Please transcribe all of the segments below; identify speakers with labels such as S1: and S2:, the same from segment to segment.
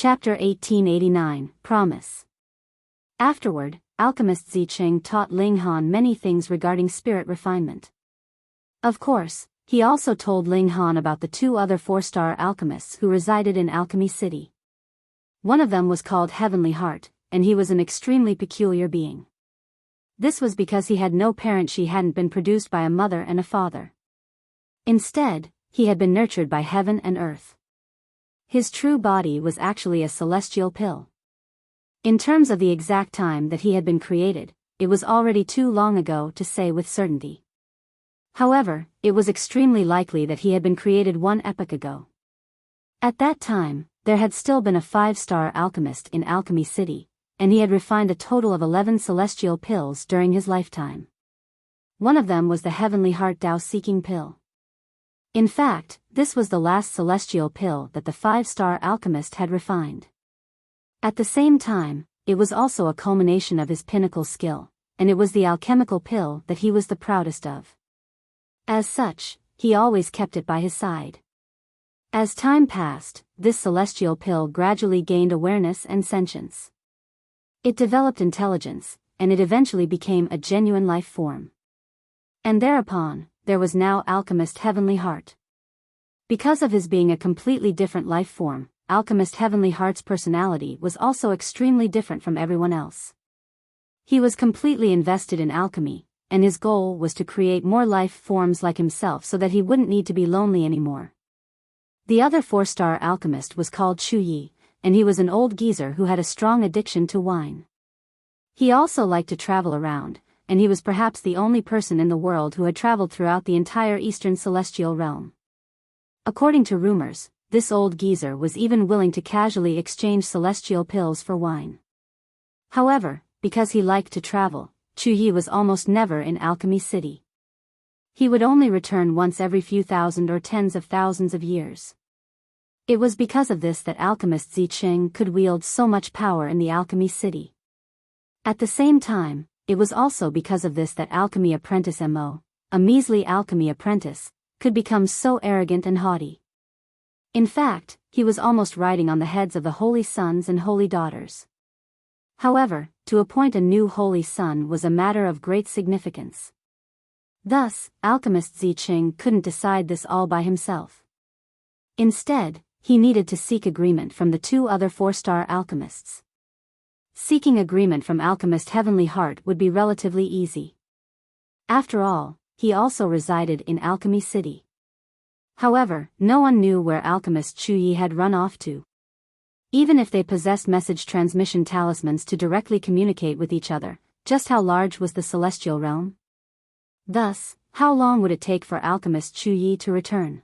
S1: Chapter 1889, Promise. Afterward, alchemist Zicheng taught Ling Han many things regarding spirit refinement. Of course, he also told Ling Han about the two other four-star alchemists who resided in Alchemy City. One of them was called Heavenly Heart, and he was an extremely peculiar being. This was because he had no parent. She hadn't been produced by a mother and a father. Instead, he had been nurtured by heaven and earth. His true body was actually a celestial pill. In terms of the exact time that he had been created, it was already too long ago to say with certainty. However, it was extremely likely that he had been created one epoch ago. At that time, there had still been a 5-star alchemist in Alchemy City, and he had refined a total of 11 celestial pills during his lifetime. One of them was the Heavenly Heart Tao-seeking pill. In fact, this was the last celestial pill that the 5-star alchemist had refined. At the same time, it was also a culmination of his pinnacle skill, and it was the alchemical pill that he was the proudest of. As such, he always kept it by his side. As time passed, this celestial pill gradually gained awareness and sentience. It developed intelligence, and it eventually became a genuine life form. And thereupon, there was now Alchemist Heavenly Heart. Because of his being a completely different life form, Alchemist Heavenly Heart's personality was also extremely different from everyone else. He was completely invested in alchemy, and his goal was to create more life forms like himself so that he wouldn't need to be lonely anymore. The other 4-star alchemist was called Chu Yi, and he was an old geezer who had a strong addiction to wine. He also liked to travel around, and he was perhaps the only person in the world who had traveled throughout the entire Eastern Celestial Realm. According to rumors, this old geezer was even willing to casually exchange celestial pills for wine. However, because he liked to travel, Chu Yi was almost never in Alchemy City. He would only return once every few thousand or tens of thousands of years. It was because of this that alchemist Zicheng could wield so much power in the Alchemy City. At the same time, it was also because of this that alchemy apprentice Mo, a measly alchemy apprentice, could become so arrogant and haughty. In fact, he was almost riding on the heads of the holy sons and holy daughters. However, to appoint a new holy son was a matter of great significance. Thus, alchemist Zicheng couldn't decide this all by himself. Instead, he needed to seek agreement from the two other 4-star alchemists. Seeking agreement from alchemist Heavenly Heart would be relatively easy. After all, he also resided in Alchemy City. However, no one knew where alchemist Chu Yi had run off to. Even if they possessed message transmission talismans to directly communicate with each other, just how large was the celestial realm? Thus, how long would it take for alchemist Chu Yi to return?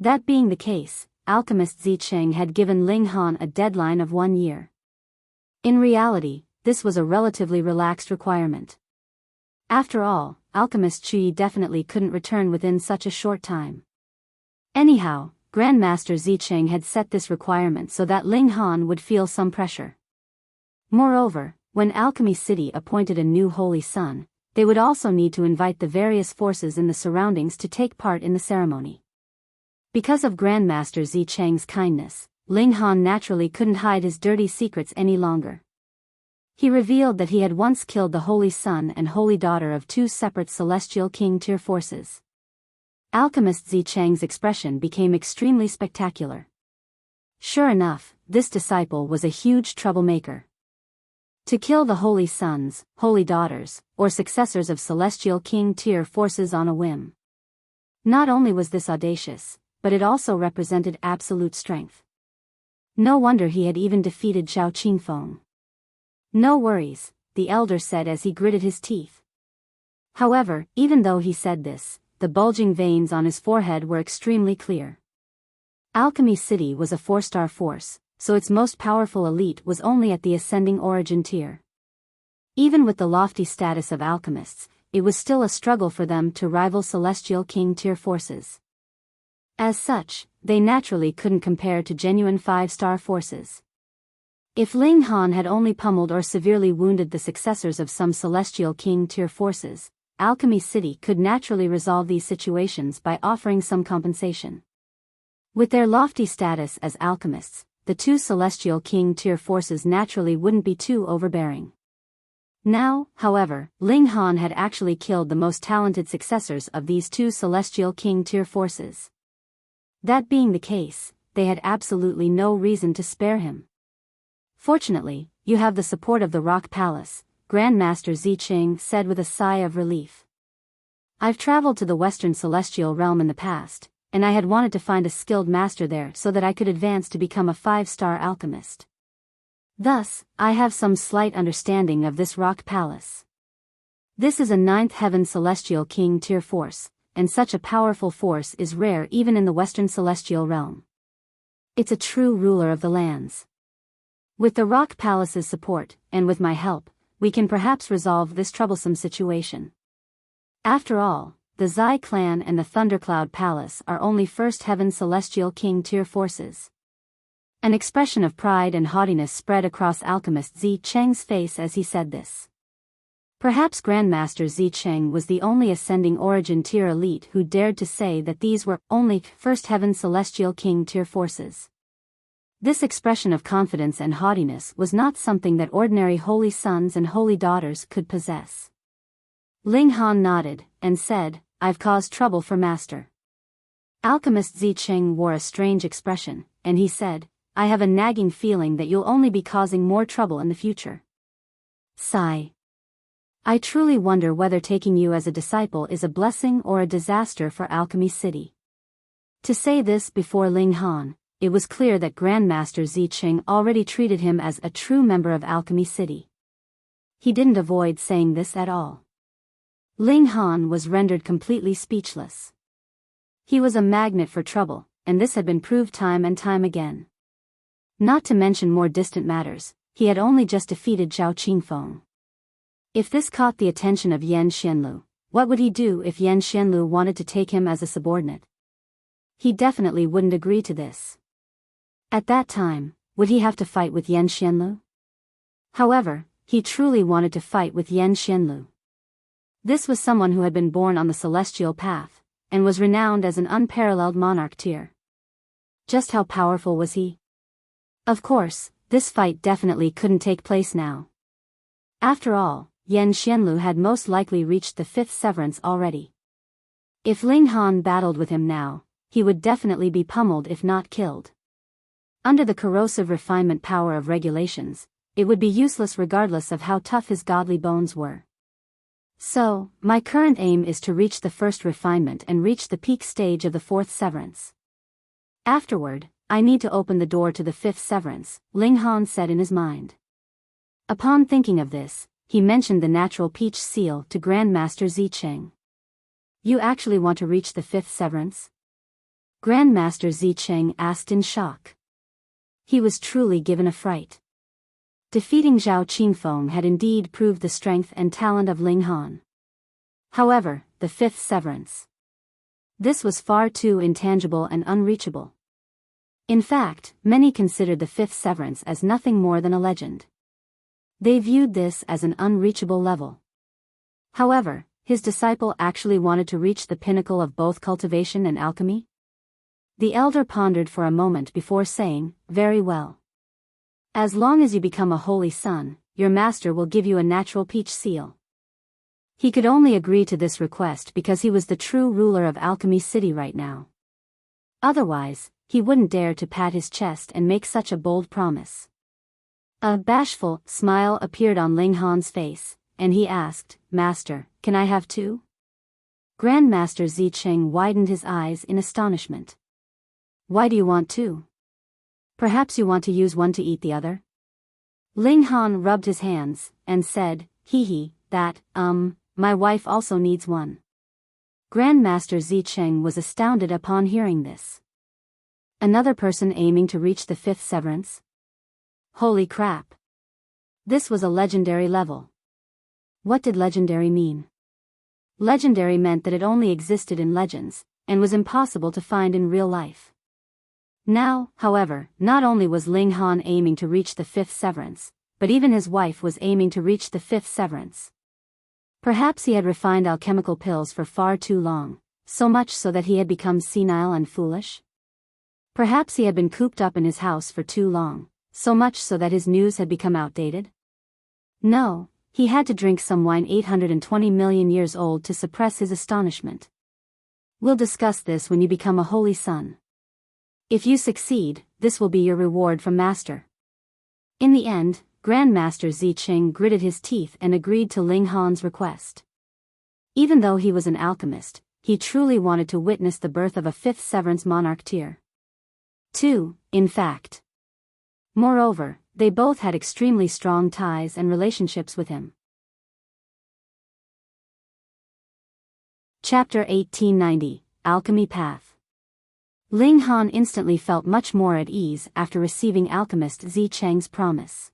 S1: That being the case, alchemist Zicheng had given Ling Han a deadline of 1 year. In reality, this was a relatively relaxed requirement. After all, alchemist Chu Yi definitely couldn't return within such a short time. Anyhow, Grandmaster Zicheng had set this requirement so that Ling Han would feel some pressure. Moreover, when Alchemy City appointed a new holy son, they would also need to invite the various forces in the surroundings to take part in the ceremony. Because of Grandmaster Zicheng's kindness, Ling Han naturally couldn't hide his dirty secrets any longer. He revealed that he had once killed the holy son and holy daughter of 2 separate celestial king-tier forces. Alchemist Zicheng's expression became extremely spectacular. Sure enough, this disciple was a huge troublemaker. To kill the holy sons, holy daughters, or successors of celestial king-tier forces on a whim. Not only was this audacious, but it also represented absolute strength. No wonder he had even defeated Zhao Qingfeng. No worries, the elder said as he gritted his teeth. However, even though he said this, the bulging veins on his forehead were extremely clear. Alchemy City was a 4-star force, so its most powerful elite was only at the ascending origin tier. Even with the lofty status of alchemists, it was still a struggle for them to rival celestial king-tier forces. As such, they naturally couldn't compare to genuine 5-star forces. If Ling Han had only pummeled or severely wounded the successors of some celestial king-tier forces, Alchemy City could naturally resolve these situations by offering some compensation. With their lofty status as alchemists, the two Celestial King tier forces naturally wouldn't be too overbearing. Now, however, Ling Han had actually killed the most talented successors of these two Celestial King tier forces. That being the case, they had absolutely no reason to spare him. Fortunately, you have the support of the Rock Palace, Grandmaster Zicheng said with a sigh of relief. I've traveled to the Western Celestial Realm in the past, and I had wanted to find a skilled master there so that I could advance to become a 5-star alchemist. Thus, I have some slight understanding of this Rock Palace. This is a 9th Heaven Celestial King tier force, and such a powerful force is rare even in the Western Celestial Realm. It's a true ruler of the lands. With the Rock Palace's support, and with my help, we can perhaps resolve this troublesome situation. After all, the Zai clan and the Thundercloud Palace are only 1st Heaven Celestial King tier forces. An expression of pride and haughtiness spread across Alchemist Zicheng's face as he said this. Perhaps Grandmaster Zicheng was the only ascending origin tier elite who dared to say that these were only 1st Heaven Celestial King tier forces. This expression of confidence and haughtiness was not something that ordinary holy sons and holy daughters could possess. Ling Han nodded, and said, I've caused trouble for Master. Alchemist Zicheng wore a strange expression, and he said, I have a nagging feeling that you'll only be causing more trouble in the future. Sigh. I truly wonder whether taking you as a disciple is a blessing or a disaster for Alchemy City. To say this before Ling Han, it was clear that Grandmaster Zicheng already treated him as a true member of Alchemy City. He didn't avoid saying this at all. Ling Han was rendered completely speechless. He was a magnet for trouble, and this had been proved time and time again. Not to mention more distant matters, he had only just defeated Zhao Qingfeng. If this caught the attention of Yan Xianlu, what would he do if Yan Xianlu wanted to take him as a subordinate? He definitely wouldn't agree to this. At that time, would he have to fight with Yan Xianlu? However, he truly wanted to fight with Yan Xianlu. This was someone who had been born on the celestial path, and was renowned as an unparalleled monarch tier. Just how powerful was he? Of course, this fight definitely couldn't take place now. After all, Yan Xianlu had most likely reached the 5th severance already. If Ling Han battled with him now, he would definitely be pummeled if not killed. Under the corrosive refinement power of regulations, it would be useless regardless of how tough his godly bones were. So, my current aim is to reach the 1st refinement and reach the peak stage of the 4th severance. Afterward, I need to open the door to the 5th severance, Ling Han said in his mind. Upon thinking of this, he mentioned the natural peach seal to Grandmaster Zicheng. You actually want to reach the 5th severance? Grandmaster Zicheng asked in shock. He was truly given a fright. Defeating Zhao Qingfeng had indeed proved the strength and talent of Ling Han. However, the 5th severance. This was far too intangible and unreachable. In fact, many considered the 5th severance as nothing more than a legend. They viewed this as an unreachable level. However, his disciple actually wanted to reach the pinnacle of both cultivation and alchemy? The elder pondered for a moment before saying, very well. As long as you become a holy son, your master will give you a natural peach seal. He could only agree to this request because he was the true ruler of Alchemy City right now. Otherwise, he wouldn't dare to pat his chest and make such a bold promise. A bashful smile appeared on Ling Han's face, and he asked, Master, can I have 2? Grandmaster Zicheng widened his eyes in astonishment. Why do you want 2? Perhaps you want to use one to eat the other? Ling Han rubbed his hands, and said, my wife also needs one. Grandmaster Zicheng was astounded upon hearing this. Another person aiming to reach the 5th severance? Holy crap! This was a legendary level. What did legendary mean? Legendary meant that it only existed in legends, and was impossible to find in real life. Now, however, not only was Ling Han aiming to reach the 5th severance, but even his wife was aiming to reach the 5th severance. Perhaps he had refined alchemical pills for far too long, so much so that he had become senile and foolish? Perhaps he had been cooped up in his house for too long, so much so that his news had become outdated? No, he had to drink some wine 820 million years old to suppress his astonishment. We'll discuss this when you become a holy son. If you succeed, this will be your reward from Master. In the end, Grandmaster Zicheng gritted his teeth and agreed to Ling Han's request. Even though he was an alchemist, he truly wanted to witness the birth of a fifth Severance monarch tier. 2, in fact. Moreover, they both had extremely strong ties and relationships with him. Chapter 1890, Alchemy Path. Ling Han instantly felt much more at ease after receiving alchemist Zicheng's promise.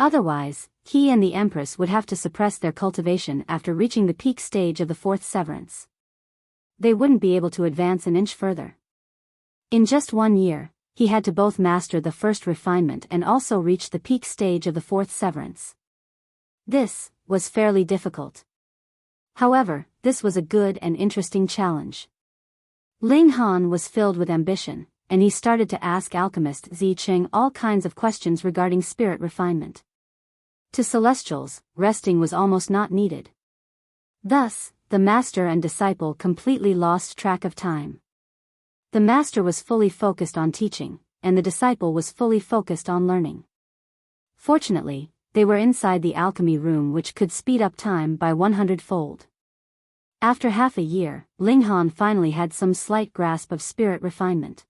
S1: Otherwise, he and the Empress would have to suppress their cultivation after reaching the peak stage of the fourth severance. They wouldn't be able to advance an inch further. In just 1 year, he had to both master the first refinement and also reach the peak stage of the fourth severance. This was fairly difficult. However, this was a good and interesting challenge. Ling Han was filled with ambition, and he started to ask alchemist Zicheng all kinds of questions regarding spirit refinement. To Celestials, resting was almost not needed. Thus, the master and disciple completely lost track of time. The master was fully focused on teaching, and the disciple was fully focused on learning. Fortunately, they were inside the alchemy room, which could speed up time by 100-fold. After half a year, Ling Han finally had some slight grasp of spirit refinement.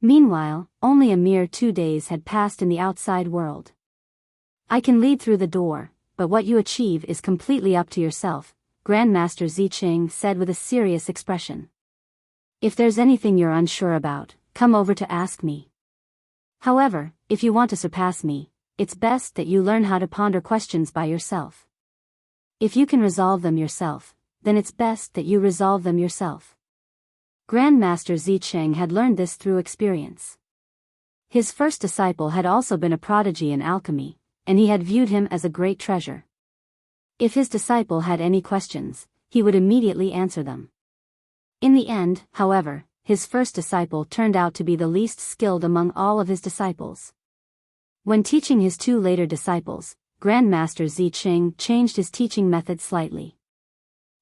S1: Meanwhile, only a mere 2 days had passed in the outside world. I can lead through the door, but what you achieve is completely up to yourself, Grandmaster Zicheng said with a serious expression. If there's anything you're unsure about, come over to ask me. However, if you want to surpass me, it's best that you learn how to ponder questions by yourself. If you can resolve them yourself, then it's best that you resolve them yourself. Grandmaster Zicheng had learned this through experience. His first disciple had also been a prodigy in alchemy, and he had viewed him as a great treasure. If his disciple had any questions, he would immediately answer them. In the end, however, his first disciple turned out to be the least skilled among all of his disciples. When teaching his 2 later disciples, Grandmaster Zicheng changed his teaching method slightly.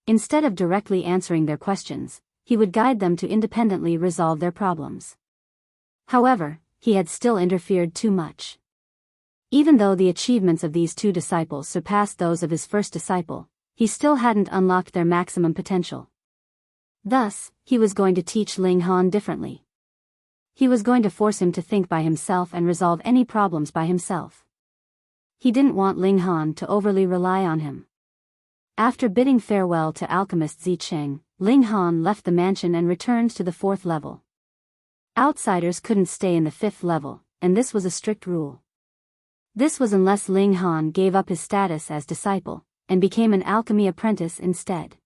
S1: Instead of directly answering their questions, he would guide them to independently resolve their problems. However, he had still interfered too much. Even though the achievements of these 2 disciples surpassed those of his first disciple, he still hadn't unlocked their maximum potential. Thus, he was going to teach Ling Han differently. He was going to force him to think by himself and resolve any problems by himself. He didn't want Ling Han to overly rely on him. After bidding farewell to alchemist Zicheng, Ling Han left the mansion and returned to the 4th level. Outsiders couldn't stay in the 5th level, and this was a strict rule. This was unless Ling Han gave up his status as disciple, and became an alchemy apprentice instead.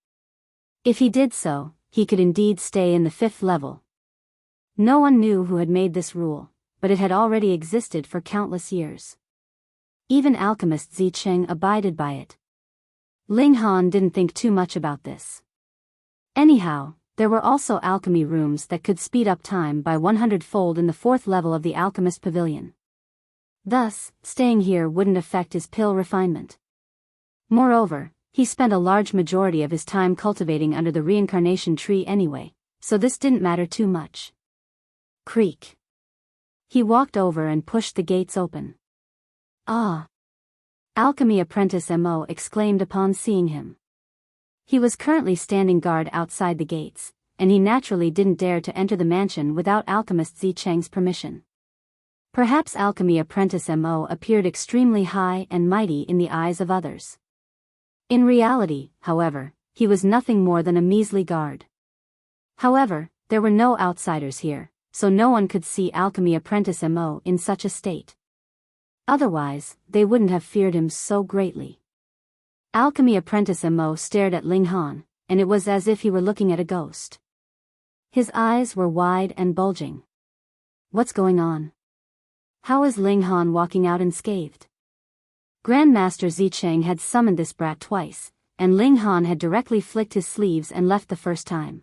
S1: If he did so, he could indeed stay in the 5th level. No one knew who had made this rule, but it had already existed for countless years. Even alchemist Zicheng abided by it. Ling Han didn't think too much about this. Anyhow, there were also alchemy rooms that could speed up time by 100-fold in the 4th level of the alchemist pavilion. Thus, staying here wouldn't affect his pill refinement. Moreover, he spent a large majority of his time cultivating under the reincarnation tree anyway, so this didn't matter too much. Creak. He walked over and pushed the gates open. Ah! Alchemy apprentice Mo exclaimed upon seeing him. He was currently standing guard outside the gates, and he naturally didn't dare to enter the mansion without alchemist Zicheng's permission. Perhaps alchemy apprentice Mo appeared extremely high and mighty in the eyes of others. In reality, however, he was nothing more than a measly guard. However, there were no outsiders here, so no one could see alchemy apprentice Mo in such a state. Otherwise, they wouldn't have feared him so greatly. Alchemy apprentice Mo stared at Ling Han, and it was as if he were looking at a ghost. His eyes were wide and bulging. What's going on? How is Ling Han walking out unscathed? Grandmaster Zicheng had summoned this brat twice, and Ling Han had directly flicked his sleeves and left the first time.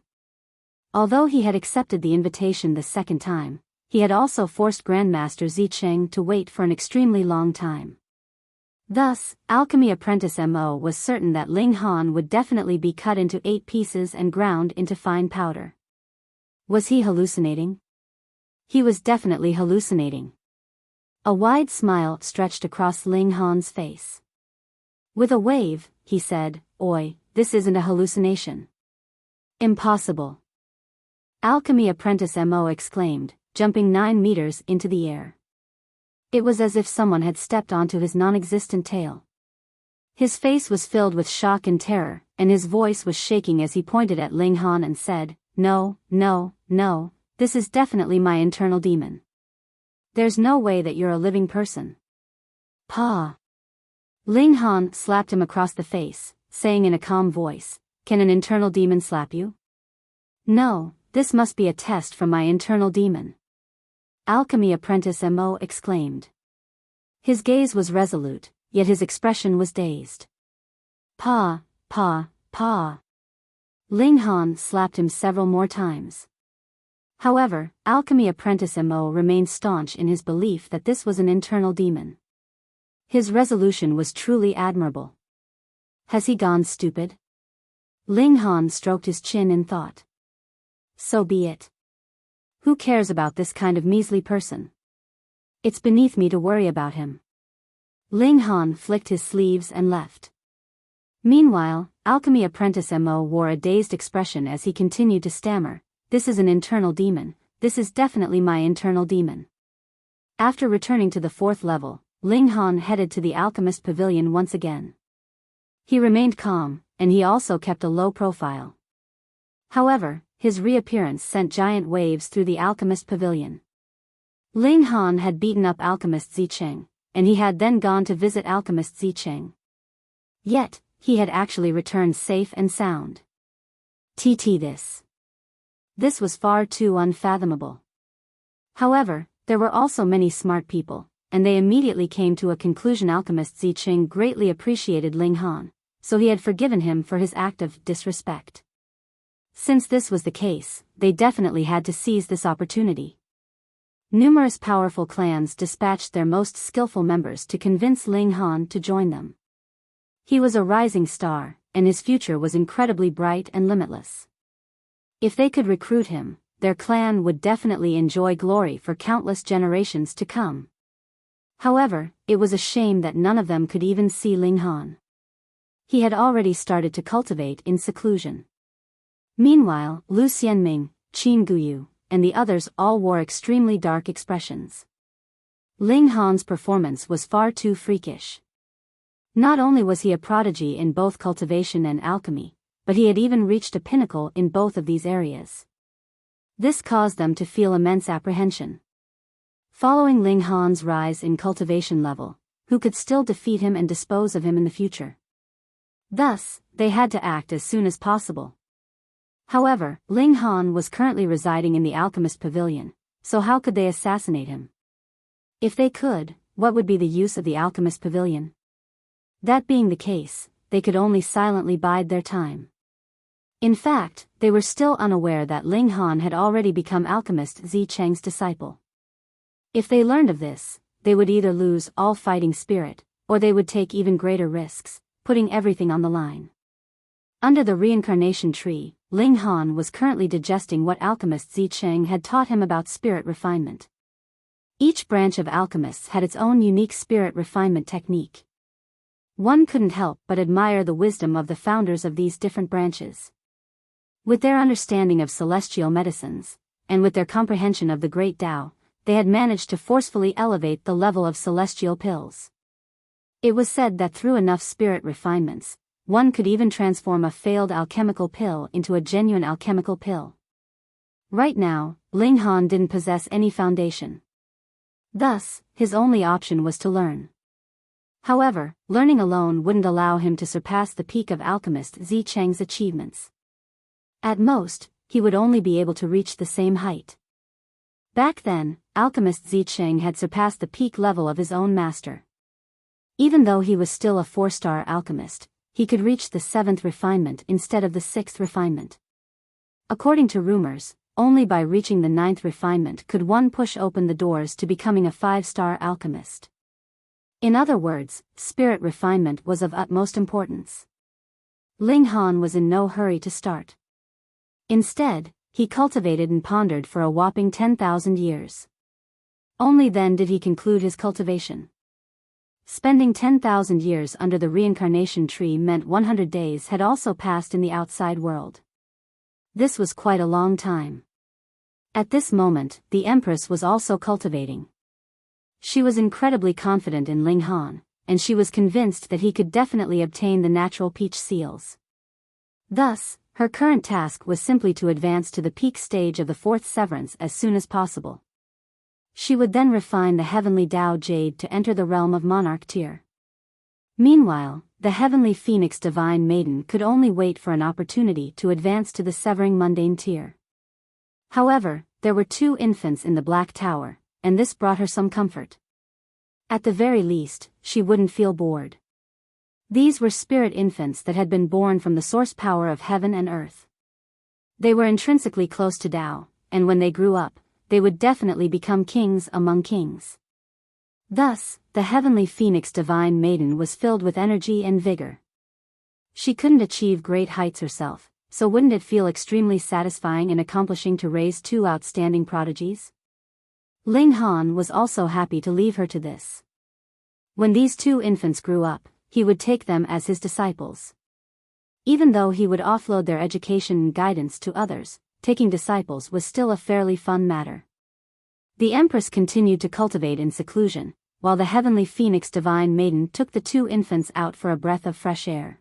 S1: Although he had accepted the invitation the second time, he had also forced Grandmaster Zicheng to wait for an extremely long time. Thus, Alchemy Apprentice Mo was certain that Ling Han would definitely be cut into 8 pieces and ground into fine powder. Was he hallucinating? He was definitely hallucinating. A wide smile stretched across Ling Han's face. With a wave, he said, "Oi, this isn't a hallucination." "Impossible." Alchemy Apprentice Mo exclaimed, jumping 9 meters into the air. It was as if someone had stepped onto his non-existent tail. His face was filled with shock and terror, and his voice was shaking as he pointed at Ling Han and said, "No, no, no, this is definitely my internal demon. There's no way that you're a living person." "Pa." Ling Han slapped him across the face, saying in a calm voice, "Can an internal demon slap you?" "No, this must be a test from my internal demon." Alchemy Apprentice Mo exclaimed. His gaze was resolute, yet his expression was dazed. "Pa, pa, pa." Ling Han slapped him several more times. However, Alchemy Apprentice Mo remained staunch in his belief that this was an internal demon. His resolution was truly admirable. Has he gone stupid? Ling Han stroked his chin in thought. So be it. Who cares about this kind of measly person? It's beneath me to worry about him. Ling Han flicked his sleeves and left. Meanwhile, Alchemy Apprentice Mo wore a dazed expression as he continued to stammer, "This is an internal demon, this is definitely my internal demon." After returning to the 4th level, Ling Han headed to the Alchemist Pavilion once again. He remained calm, and he also kept a low profile. However, his reappearance sent giant waves through the Alchemist Pavilion. Ling Han had beaten up Alchemist Zicheng, and he had then gone to visit Alchemist Zicheng. Yet, he had actually returned safe and sound. This was far too unfathomable. However, there were also many smart people, and they immediately came to a conclusion. Alchemist Zicheng greatly appreciated Ling Han, so he had forgiven him for his act of disrespect. Since this was the case, they definitely had to seize this opportunity. Numerous powerful clans dispatched their most skillful members to convince Ling Han to join them. He was a rising star, and his future was incredibly bright and limitless. If they could recruit him, their clan would definitely enjoy glory for countless generations to come. However, it was a shame that none of them could even see Ling Han. He had already started to cultivate in seclusion. Meanwhile, Lu Xianming, Qin Guyu, and the others all wore extremely dark expressions. Ling Han's performance was far too freakish. Not only was he a prodigy in both cultivation and alchemy, but he had even reached a pinnacle in both of these areas. This caused them to feel immense apprehension. Following Ling Han's rise in cultivation level, who could still defeat him and dispose of him in the future? Thus, they had to act as soon as possible. However, Ling Han was currently residing in the Alchemist Pavilion, so how could they assassinate him? If they could, what would be the use of the Alchemist Pavilion? That being the case, they could only silently bide their time. In fact, they were still unaware that Ling Han had already become Alchemist Zicheng's disciple. If they learned of this, they would either lose all fighting spirit, or they would take even greater risks, putting everything on the line. Under the reincarnation tree, Ling Han was currently digesting what Alchemist Zicheng had taught him about spirit refinement. Each branch of alchemists had its own unique spirit refinement technique. One couldn't help but admire the wisdom of the founders of these different branches. With their understanding of celestial medicines, and with their comprehension of the Great Tao, they had managed to forcefully elevate the level of celestial pills. It was said that through enough spirit refinements, one could even transform a failed alchemical pill into a genuine alchemical pill. Right now, Ling Han didn't possess any foundation. Thus, his only option was to learn. However, learning alone wouldn't allow him to surpass the peak of Alchemist Zicheng's achievements. At most, he would only be able to reach the same height. Back then, Alchemist Zicheng had surpassed the peak level of his own master. Even though he was still a 4-star alchemist, he could reach the 7th refinement instead of the 6th refinement. According to rumors, only by reaching the 9th refinement could one push open the doors to becoming a 5-star alchemist. In other words, spirit refinement was of utmost importance. Ling Han was in no hurry to start. Instead, he cultivated and pondered for a whopping 10,000 years. Only then did he conclude his cultivation. Spending 10,000 years under the reincarnation tree meant 100 days had also passed in the outside world. This was quite a long time. At this moment, the Empress was also cultivating. She was incredibly confident in Ling Han, and she was convinced that he could definitely obtain the natural peach seals. Thus, her current task was simply to advance to the peak stage of the 4th severance as soon as possible. She would then refine the heavenly Tao Jade to enter the realm of Monarch tier. Meanwhile, the heavenly Phoenix Divine Maiden could only wait for an opportunity to advance to the Severing Mundane tier. However, there were 2 infants in the Black Tower, and this brought her some comfort. At the very least, she wouldn't feel bored. These were spirit infants that had been born from the source power of heaven and earth. They were intrinsically close to Tao, and when they grew up, they would definitely become kings among kings. Thus, the heavenly Phoenix Divine Maiden was filled with energy and vigor. She couldn't achieve great heights herself, so wouldn't it feel extremely satisfying in accomplishing to raise 2 outstanding prodigies? Ling Han was also happy to leave her to this. When these 2 infants grew up, he would take them as his disciples. Even though he would offload their education and guidance to others, taking disciples was still a fairly fun matter. The Empress continued to cultivate in seclusion, while the heavenly Phoenix Divine Maiden took the 2 infants out for a breath of fresh air.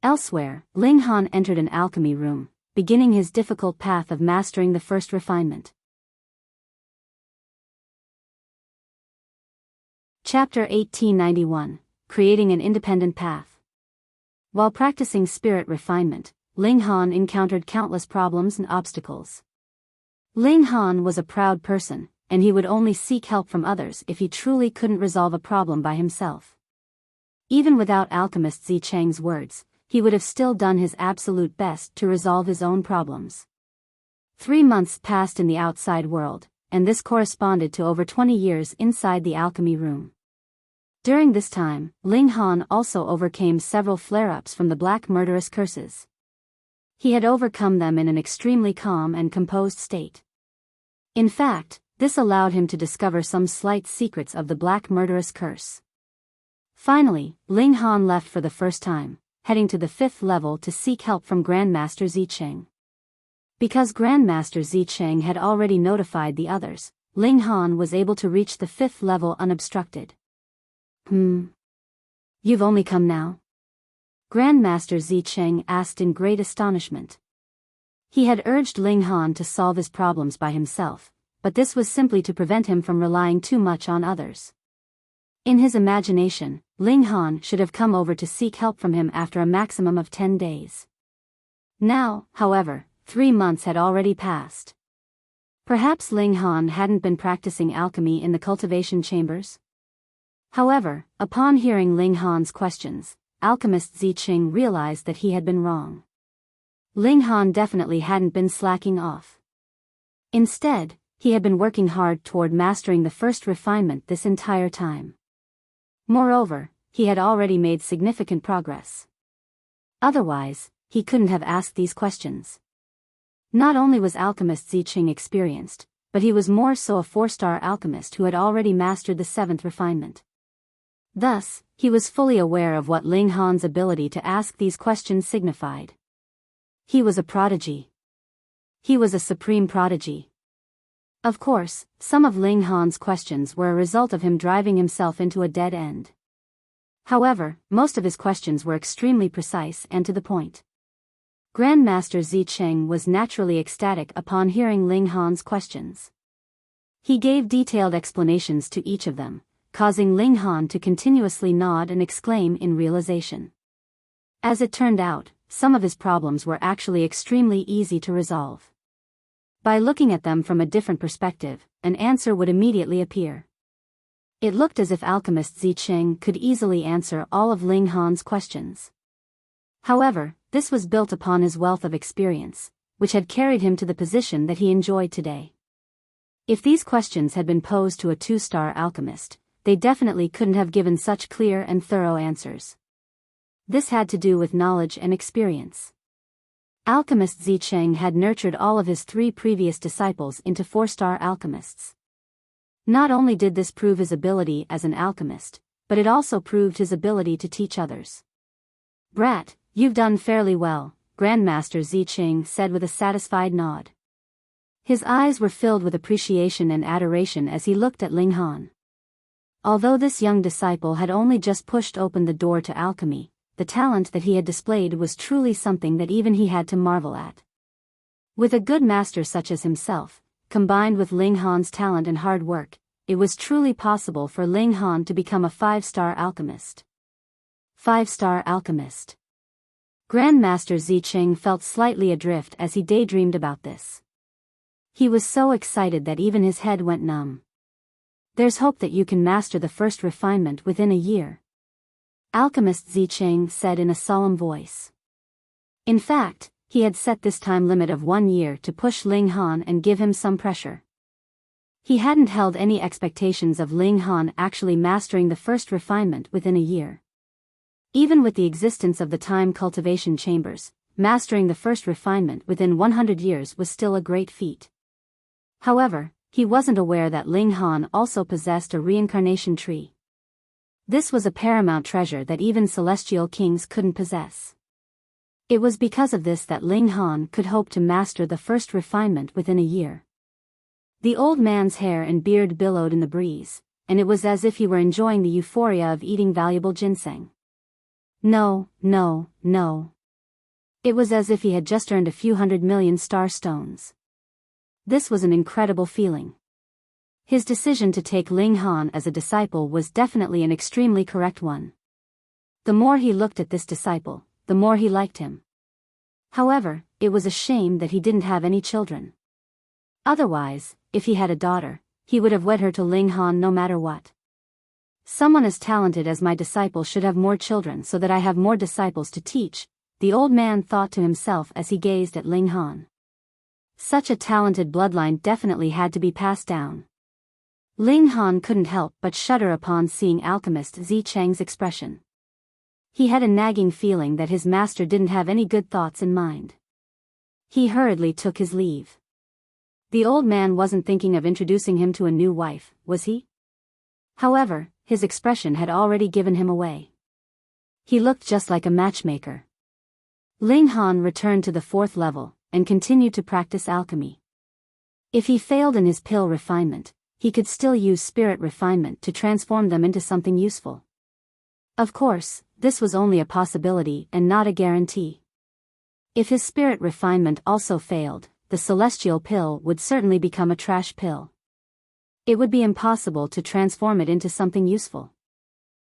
S1: Elsewhere, Ling Han entered an alchemy room, beginning his difficult path of mastering the 1st refinement. Chapter 1891, Creating an Independent Path. While practicing spirit refinement, Ling Han encountered countless problems and obstacles. Ling Han was a proud person, and he would only seek help from others if he truly couldn't resolve a problem by himself. Even without alchemist Zi Cheng's words, he would have still done his absolute best to resolve his own problems. 3 months passed in the outside world, and this corresponded to over 20 years inside the alchemy room. During this time, Ling Han also overcame several flare-ups from the black murderous curses. He had overcome them in an extremely calm and composed state. In fact, this allowed him to discover some slight secrets of the black murderous curse. Finally, Ling Han left for the first time, heading to the 5th level to seek help from Grandmaster Zi Cheng. Because Grandmaster Zi Cheng had already notified the others, Ling Han was able to reach the 5th level unobstructed. You've only come now? Grandmaster Zi Cheng asked in great astonishment. He had urged Ling Han to solve his problems by himself, but this was simply to prevent him from relying too much on others. In his imagination, Ling Han should have come over to seek help from him after a maximum of 10 days. Now, however, 3 months had already passed. Perhaps Ling Han hadn't been practicing alchemy in the cultivation chambers? However, upon hearing Ling Han's questions, alchemist Zi Cheng realized that he had been wrong. Ling Han definitely hadn't been slacking off. Instead, he had been working hard toward mastering the 1st refinement this entire time. Moreover, he had already made significant progress. Otherwise, he couldn't have asked these questions. Not only was alchemist Zi Cheng experienced, but he was more so a 4-star alchemist who had already mastered the 7th refinement. Thus, he was fully aware of what Ling Han's ability to ask these questions signified. He was a prodigy. He was a supreme prodigy. Of course, some of Ling Han's questions were a result of him driving himself into a dead end. However, most of his questions were extremely precise and to the point. Grandmaster Zi Cheng was naturally ecstatic upon hearing Ling Han's questions. He gave detailed explanations to each of them, causing Ling Han to continuously nod and exclaim in realization. As it turned out, some of his problems were actually extremely easy to resolve. By looking at them from a different perspective, an answer would immediately appear. It looked as if alchemist Zi Cheng could easily answer all of Ling Han's questions. However, this was built upon his wealth of experience, which had carried him to the position that he enjoyed today. If these questions had been posed to a 2-star alchemist, they definitely couldn't have given such clear and thorough answers. This had to do with knowledge and experience. Alchemist Zicheng had nurtured all of his 3 previous disciples into 4-star alchemists. Not only did this prove his ability as an alchemist, but it also proved his ability to teach others. "Brat, you've done fairly well," Grandmaster Zicheng said with a satisfied nod. His eyes were filled with appreciation and adoration as he looked at Ling Han. Although this young disciple had only just pushed open the door to alchemy, the talent that he had displayed was truly something that even he had to marvel at. With a good master such as himself, combined with Ling Han's talent and hard work, it was truly possible for Ling Han to become a 5-star alchemist. 5-star alchemist. Grandmaster Zicheng felt slightly adrift as he daydreamed about this. He was so excited that even his head went numb. "There's hope that you can master the first refinement within a year," Alchemist Zicheng said in a solemn voice. In fact, he had set this time limit of 1 year to push Ling Han and give him some pressure. He hadn't held any expectations of Ling Han actually mastering the first refinement within a year. Even with the existence of the time cultivation chambers, mastering the first refinement within 100 years was still a great feat. However, he wasn't aware that Ling Han also possessed a reincarnation tree. This was a paramount treasure that even celestial kings couldn't possess. It was because of this that Ling Han could hope to master the first refinement within a year. The old man's hair and beard billowed in the breeze, and it was as if he were enjoying the euphoria of eating valuable ginseng. No. It was as if he had just earned a few 100 million star stones. This was an incredible feeling. His decision to take Ling Han as a disciple was definitely an extremely correct one. The more he looked at this disciple, the more he liked him. However, it was a shame that he didn't have any children. Otherwise, if he had a daughter, he would have wed her to Ling Han no matter what. "Someone as talented as my disciple should have more children so that I have more disciples to teach," the old man thought to himself as he gazed at Ling Han. Such a talented bloodline definitely had to be passed down. Ling Han couldn't help but shudder upon seeing Alchemist Zicheng's expression. He had a nagging feeling that his master didn't have any good thoughts in mind. He hurriedly took his leave. The old man wasn't thinking of introducing him to a new wife, was he? However, his expression had already given him away. He looked just like a matchmaker. Ling Han returned to the 4th level, and continued to practice alchemy. If he failed in his pill refinement, he could still use spirit refinement to transform them into something useful. Of course, this was only a possibility and not a guarantee. If his spirit refinement also failed, the celestial pill would certainly become a trash pill. It would be impossible to transform it into something useful.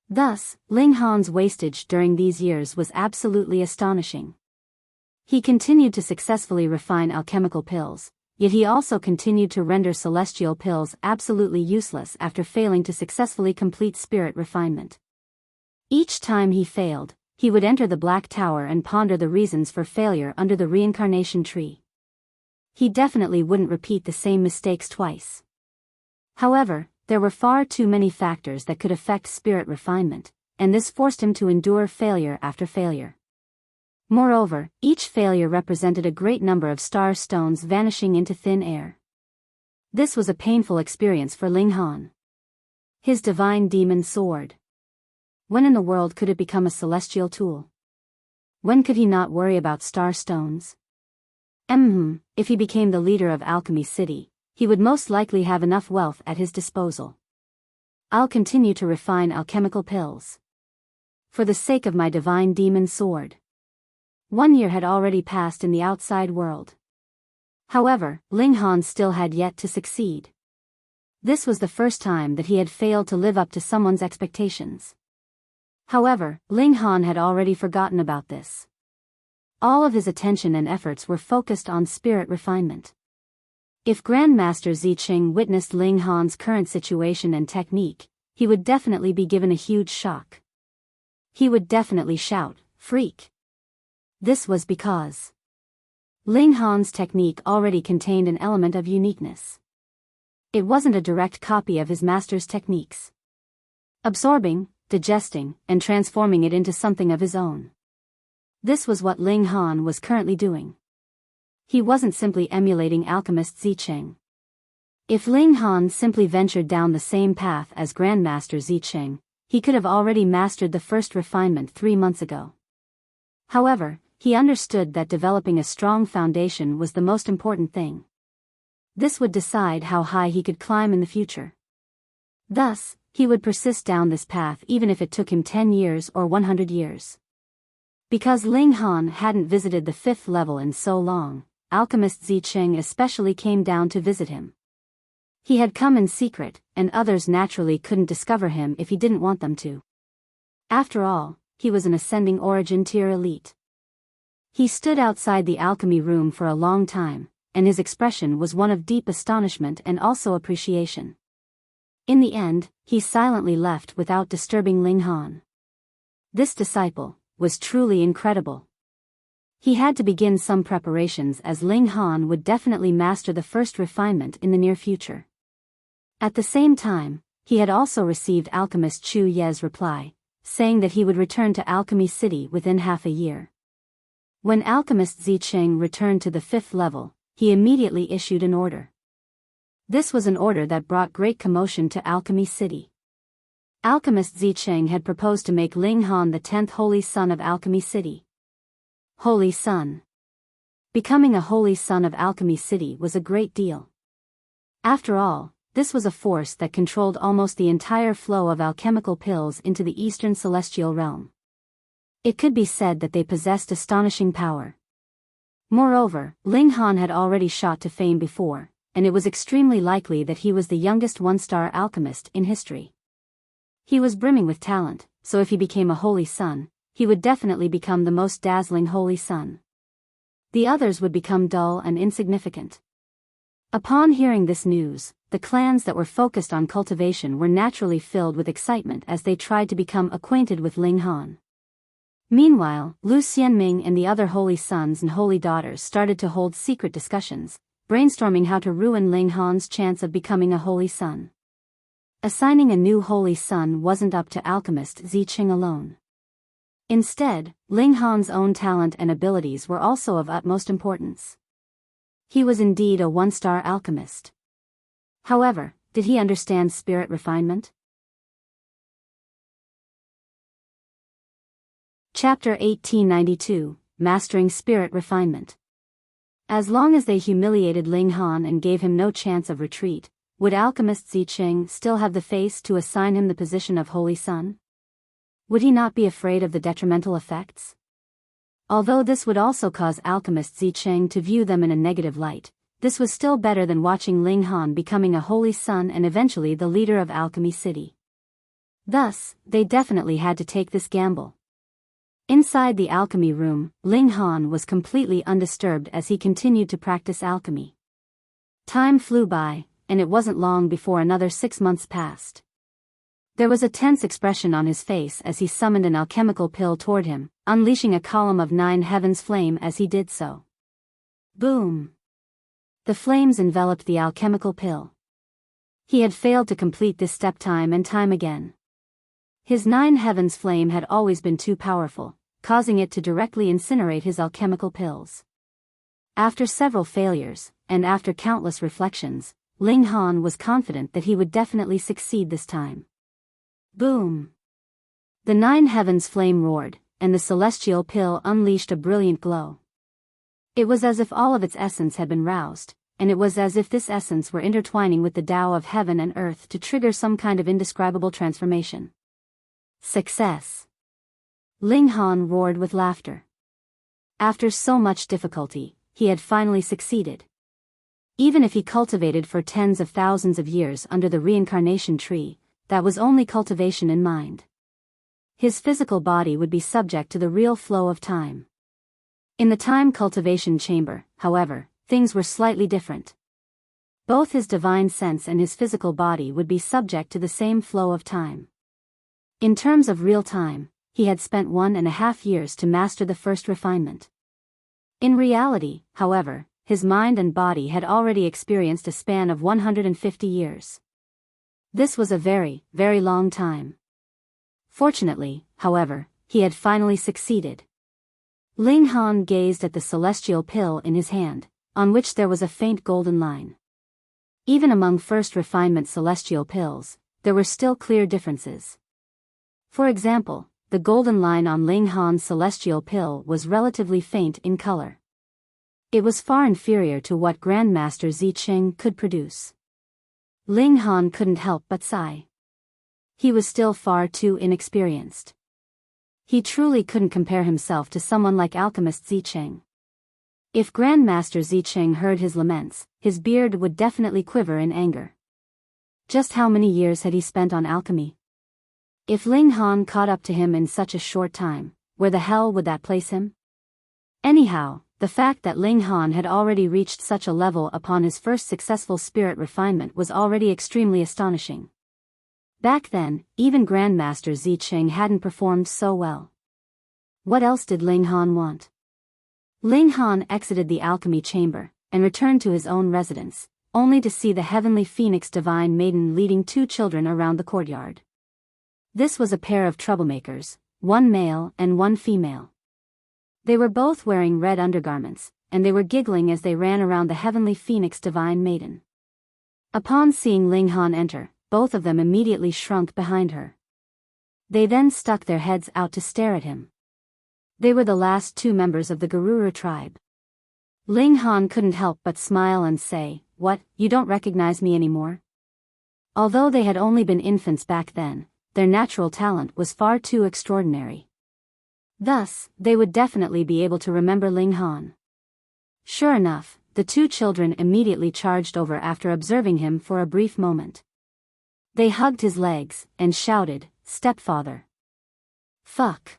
S1: Thus, Ling Han's wastage during these years was absolutely astonishing. He continued to successfully refine alchemical pills, yet he also continued to render celestial pills absolutely useless after failing to successfully complete spirit refinement. Each time he failed, he would enter the Black Tower and ponder the reasons for failure under the reincarnation tree. He definitely wouldn't repeat the same mistakes twice. However, there were far too many factors that could affect spirit refinement, and this forced him to endure failure after failure. Moreover, each failure represented a great number of star stones vanishing into thin air. This was a painful experience for Ling Han. His divine demon sword. When in the world could it become a celestial tool? When could he not worry about star stones? If he became the leader of Alchemy City, he would most likely have enough wealth at his disposal. I'll continue to refine alchemical pills. For the sake of my divine demon sword. 1 year had already passed in the outside world. However, Ling Han still had yet to succeed. This was the first time that he had failed to live up to someone's expectations. However, Ling Han had already forgotten about this. All of his attention and efforts were focused on spirit refinement. If Grandmaster Zicheng witnessed Ling Han's current situation and technique, he would definitely be given a huge shock. He would definitely shout, "Freak!" This was because Ling Han's technique already contained an element of uniqueness. It wasn't a direct copy of his master's techniques. Absorbing, digesting, and transforming it into something of his own. This was what Ling Han was currently doing. He wasn't simply emulating alchemist Zicheng. If Ling Han simply ventured down the same path as Grandmaster Zicheng, he could have already mastered the first refinement 3 months ago. However, he understood that developing a strong foundation was the most important thing. This would decide how high he could climb in the future. Thus, he would persist down this path even if it took him 10 years or 100 years. Because Ling Han hadn't visited the 5th level in so long, alchemist Zicheng especially came down to visit him. He had come in secret, and others naturally couldn't discover him if he didn't want them to. After all, he was an ascending origin tier elite. He stood outside the alchemy room for a long time, and his expression was one of deep astonishment and also appreciation. In the end, he silently left without disturbing Ling Han. This disciple was truly incredible. He had to begin some preparations as Ling Han would definitely master the first refinement in the near future. At the same time, he had also received alchemist Chu Ye's reply, saying that he would return to Alchemy City within half a year. When alchemist Zicheng returned to the 5th level, he immediately issued an order. This was an order that brought great commotion to Alchemy City. Alchemist Zicheng had proposed to make Ling Han the 10th Holy Son of Alchemy City. Holy Son. Becoming a Holy Son of Alchemy City was a great deal. After all, this was a force that controlled almost the entire flow of alchemical pills into the Eastern Celestial Realm. It could be said that they possessed astonishing power. Moreover, Ling Han had already shot to fame before, and it was extremely likely that he was the youngest one-star alchemist in history. He was brimming with talent, so if he became a Holy Son, he would definitely become the most dazzling Holy Son. The others would become dull and insignificant. Upon hearing this news, the clans that were focused on cultivation were naturally filled with excitement as they tried to become acquainted with Ling Han. Meanwhile, Lu Xianming and the other Holy Sons and Holy Daughters started to hold secret discussions, brainstorming how to ruin Ling Han's chance of becoming a Holy Son. Assigning a new Holy Son wasn't up to alchemist Zicheng alone. Instead, Ling Han's own talent and abilities were also of utmost importance. He was indeed a one-star alchemist. However, did he understand spirit refinement? Chapter 1892, Mastering Spirit Refinement. As long as they humiliated Ling Han and gave him no chance of retreat, would alchemist Zicheng still have the face to assign him the position of Holy Son? Would he not be afraid of the detrimental effects? Although this would also cause alchemist Zicheng to view them in a negative light, this was still better than watching Ling Han becoming a Holy Son and eventually the leader of Alchemy City. Thus, they definitely had to take this gamble. Inside the alchemy room, Ling Han was completely undisturbed as he continued to practice alchemy. Time flew by, and it wasn't long before another 6 months passed. There was a tense expression on his face as he summoned an alchemical pill toward him, unleashing a column of 9 heavens flame as he did so. Boom! The flames enveloped the alchemical pill. He had failed to complete this step time and time again. His 9 heavens flame had always been too powerful, causing it to directly incinerate his alchemical pills. After several failures, and after countless reflections, Ling Han was confident that he would definitely succeed this time. Boom! The 9 heavens flame roared, and the celestial pill unleashed a brilliant glow. It was as if all of its essence had been roused, and it was as if this essence were intertwining with the Tao of heaven and earth to trigger some kind of indescribable transformation. Success! Ling Han roared with laughter. After so much difficulty, he had finally succeeded. Even if he cultivated for tens of thousands of years under the reincarnation tree, that was only cultivation in mind. His physical body would be subject to the real flow of time. In the time cultivation chamber, however, things were slightly different. Both his divine sense and his physical body would be subject to the same flow of time. In terms of real time, he had spent 1.5 years to master the first refinement. In reality, however, his mind and body had already experienced a span of 150 years. This was a very, very long time. Fortunately, however, he had finally succeeded. Ling Han gazed at the celestial pill in his hand, on which there was a faint golden line. Even among first refinement celestial pills, there were still clear differences. For example, the golden line on Ling Han's celestial pill was relatively faint in color. It was far inferior to what Grandmaster Zicheng could produce. Ling Han couldn't help but sigh. He was still far too inexperienced. He truly couldn't compare himself to someone like Alchemist Zicheng. If Grandmaster Zicheng heard his laments, his beard would definitely quiver in anger. Just how many years had he spent on alchemy? If Ling Han caught up to him in such a short time, where the hell would that place him? Anyhow, the fact that Ling Han had already reached such a level upon his first successful spirit refinement was already extremely astonishing. Back then, even Grandmaster Zicheng hadn't performed so well. What else did Ling Han want? Ling Han exited the alchemy chamber, and returned to his own residence, only to see the heavenly phoenix divine maiden leading 2 children around the courtyard. This was a pair of troublemakers, 1 male and 1 female. They were both wearing red undergarments, and they were giggling as they ran around the heavenly phoenix divine maiden. Upon seeing Ling Han enter, both of them immediately shrunk behind her. They then stuck their heads out to stare at him. They were the last 2 members of the Garura tribe. Ling Han couldn't help but smile and say, "What, you don't recognize me anymore?" Although they had only been infants back then, their natural talent was far too extraordinary. Thus, they would definitely be able to remember Ling Han. Sure enough, the 2 children immediately charged over after observing him for a brief moment. They hugged his legs, and shouted, "Stepfather." "Fuck.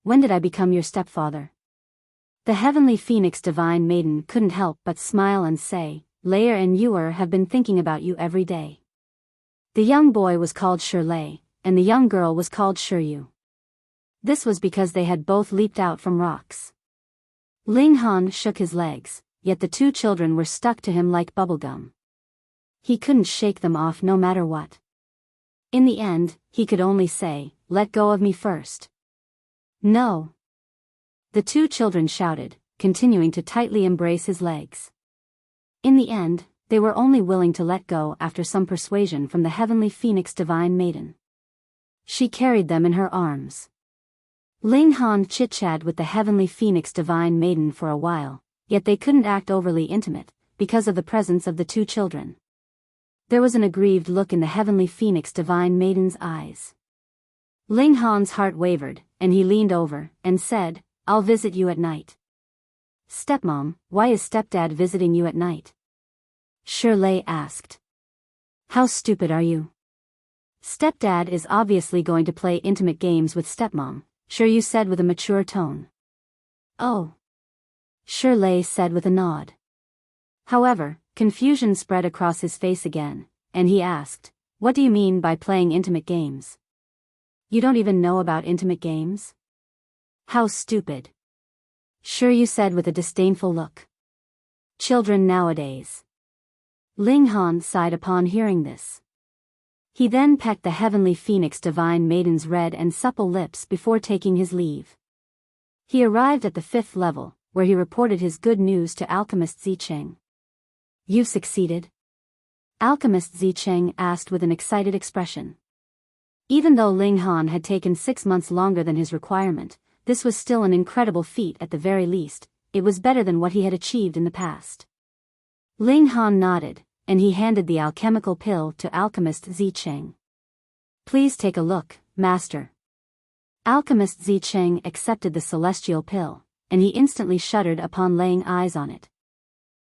S1: When did I become your stepfather?" The heavenly phoenix divine maiden couldn't help but smile and say, "Layer and Yuer have been thinking about you every day." The young boy was called Shirlei, and the young girl was called Shiryu. This was because they had both leaped out from rocks. Ling Han shook his legs, yet the 2 children were stuck to him like bubblegum. He couldn't shake them off no matter what. In the end, he could only say, "Let go of me first." "No." The 2 children shouted, continuing to tightly embrace his legs. In the end, they were only willing to let go after some persuasion from the heavenly phoenix divine maiden. She carried them in her arms. Ling Han chit-chatted with the heavenly phoenix divine maiden for a while, yet they couldn't act overly intimate, because of the presence of the 2 children. There was an aggrieved look in the heavenly phoenix divine maiden's eyes. Ling Han's heart wavered, and he leaned over, and said, "I'll visit you at night." "Stepmom, why is stepdad visiting you at night?" Shirlei asked. "How stupid are you? Stepdad is obviously going to play intimate games with stepmom," Shiryu said with a mature tone. "Oh," Shirlei said with a nod. However, confusion spread across his face again, and he asked, "What do you mean by playing intimate games? You don't even know about intimate games? How stupid," Shiryu said with a disdainful look. "Children nowadays." Ling Han sighed upon hearing this. He then pecked the heavenly phoenix divine maiden's red and supple lips before taking his leave. He arrived at the 5th level, where he reported his good news to Alchemist Zicheng. "You've succeeded?" Alchemist Zicheng asked with an excited expression. Even though Ling Han had taken 6 months longer than his requirement, this was still an incredible feat at the very least. It was better than what he had achieved in the past. Ling Han nodded, and he handed the alchemical pill to Alchemist Zicheng. "Please take a look, Master." Alchemist Zicheng accepted the celestial pill, and he instantly shuddered upon laying eyes on it.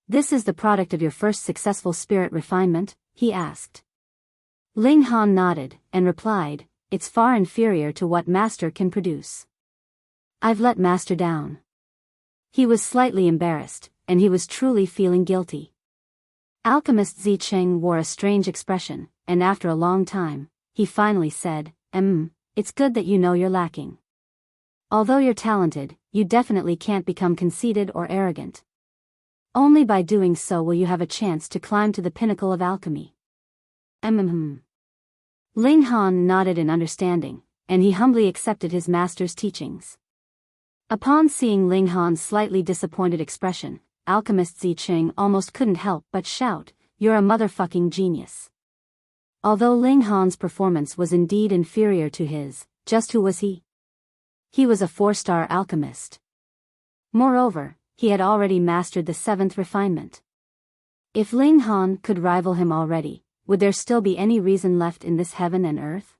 S1: "This is the product of your first successful spirit refinement?" he asked. Ling Han nodded, and replied, "It's far inferior to what Master can produce. I've let Master down." He was slightly embarrassed, and he was truly feeling guilty. Alchemist Zicheng wore a strange expression, and after a long time, he finally said, It's good that you know you're lacking." Although you're talented, you definitely can't become conceited or arrogant. Only by doing so will you have a chance to climb to the pinnacle of alchemy. Ling Han nodded in understanding, and he humbly accepted his master's teachings. Upon seeing Ling Han's slightly disappointed expression, alchemist Zicheng almost couldn't help but shout, "You're a motherfucking genius." Although Ling Han's performance was indeed inferior to his, just who was he? He was a 4-star alchemist. Moreover, he had already mastered the 7th refinement. If Ling Han could rival him already, would there still be any reason left in this heaven and earth?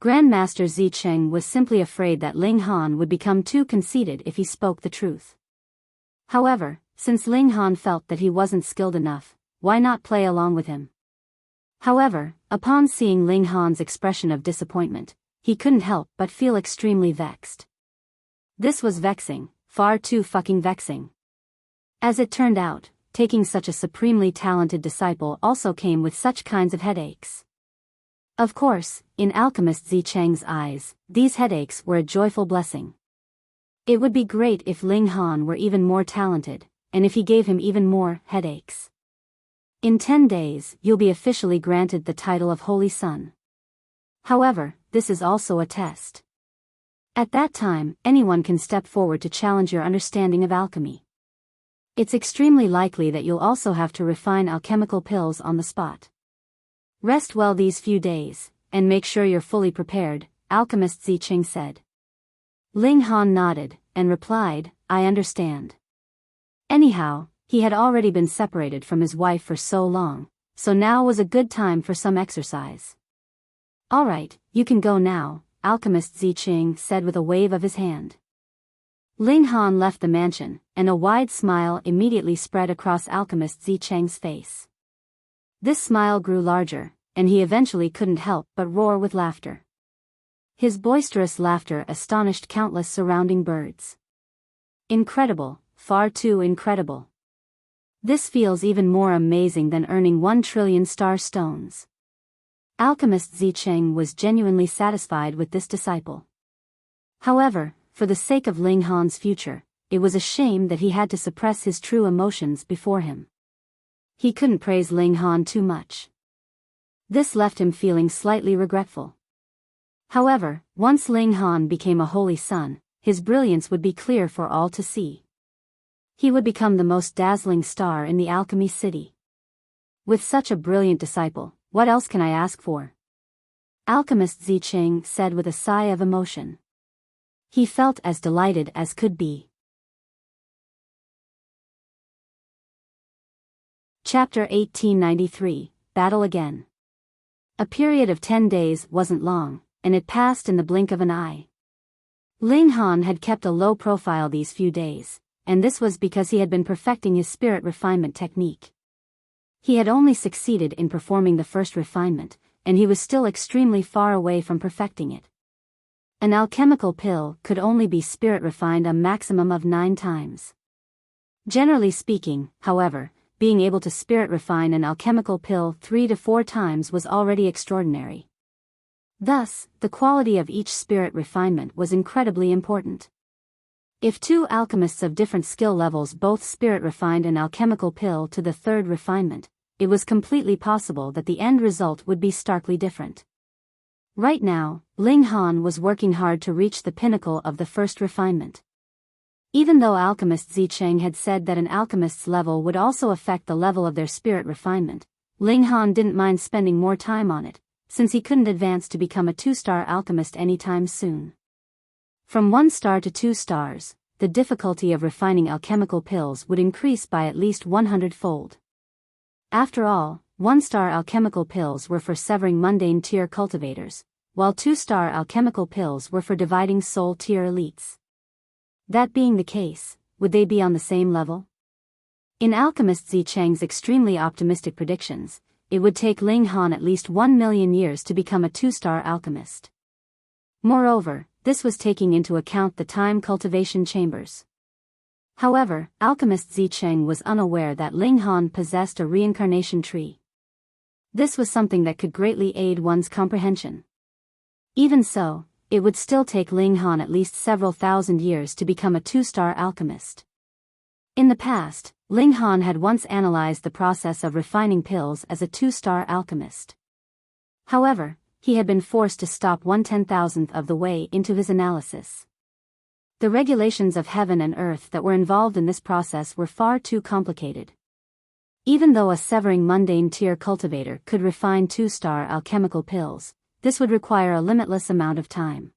S1: Grandmaster Zicheng was simply afraid that Ling Han would become too conceited if he spoke the truth. However, since Ling Han felt that he wasn't skilled enough, why not play along with him? However, upon seeing Ling Han's expression of disappointment, he couldn't help but feel extremely vexed. This was vexing, far too fucking vexing. As it turned out, taking such a supremely talented disciple also came with such kinds of headaches. Of course, in Alchemist Zicheng's eyes, these headaches were a joyful blessing. It would be great if Ling Han were even more talented, and if he gave him even more headaches. In 10 days, you'll be officially granted the title of Holy Son. However, this is also a test. At that time, anyone can step forward to challenge your understanding of alchemy. It's extremely likely that you'll also have to refine alchemical pills on the spot. Rest well these few days, and make sure you're fully prepared, Alchemist Zicheng said. Ling Han nodded, and replied, "I understand." Anyhow, he had already been separated from his wife for so long, so now was a good time for some exercise. "Alright, you can go now," Alchemist Zicheng said with a wave of his hand. Ling Han left the mansion, and a wide smile immediately spread across Alchemist Zicheng's face. This smile grew larger, and he eventually couldn't help but roar with laughter. His boisterous laughter astonished countless surrounding birds. Incredible, far too incredible. This feels even more amazing than earning 1 trillion star stones. Alchemist Zicheng was genuinely satisfied with this disciple. However, for the sake of Ling Han's future, it was a shame that he had to suppress his true emotions before him. He couldn't praise Ling Han too much. This left him feeling slightly regretful. However, once Ling Han became a holy son, his brilliance would be clear for all to see. He would become the most dazzling star in the alchemy city. With such a brilliant disciple, what else can I ask for? Alchemist Zicheng said with a sigh of emotion. He felt as delighted as could be. Chapter 1893, Battle Again. A period of 10 days wasn't long, and it passed in the blink of an eye. Ling Han had kept a low profile these few days, and this was because he had been perfecting his spirit refinement technique. He had only succeeded in performing the first refinement, and he was still extremely far away from perfecting it. An alchemical pill could only be spirit refined a maximum of 9 times. Generally speaking, however, being able to spirit refine an alchemical pill 3 to 4 times was already extraordinary. Thus, the quality of each spirit refinement was incredibly important. If 2 alchemists of different skill levels both spirit refined an alchemical pill to the 3rd refinement, it was completely possible that the end result would be starkly different. Right now, Ling Han was working hard to reach the pinnacle of the 1st refinement. Even though Alchemist Zicheng had said that an alchemist's level would also affect the level of their spirit refinement, Ling Han didn't mind spending more time on it, since he couldn't advance to become a 2-star alchemist anytime soon. From 1 star to 2 stars, the difficulty of refining alchemical pills would increase by at least 100-fold. After all, 1-star alchemical pills were for severing mundane tier cultivators, while 2-star alchemical pills were for dividing soul tier elites. That being the case, would they be on the same level? In Alchemist Zicheng's extremely optimistic predictions, it would take Ling Han at least 1 million years to become a 2-star alchemist. Moreover, this was taking into account the time cultivation chambers. However, Alchemist Zicheng was unaware that Ling Han possessed a reincarnation tree. This was something that could greatly aid one's comprehension. Even so, it would still take Ling Han at least several thousand years to become a 2-star alchemist. In the past, Ling Han had once analyzed the process of refining pills as a 2-star alchemist. However, he had been forced to stop 1/10,000th of the way into his analysis. The regulations of heaven and earth that were involved in this process were far too complicated. Even though a severing mundane tier cultivator could refine 2-star alchemical pills, this would require a limitless amount of time.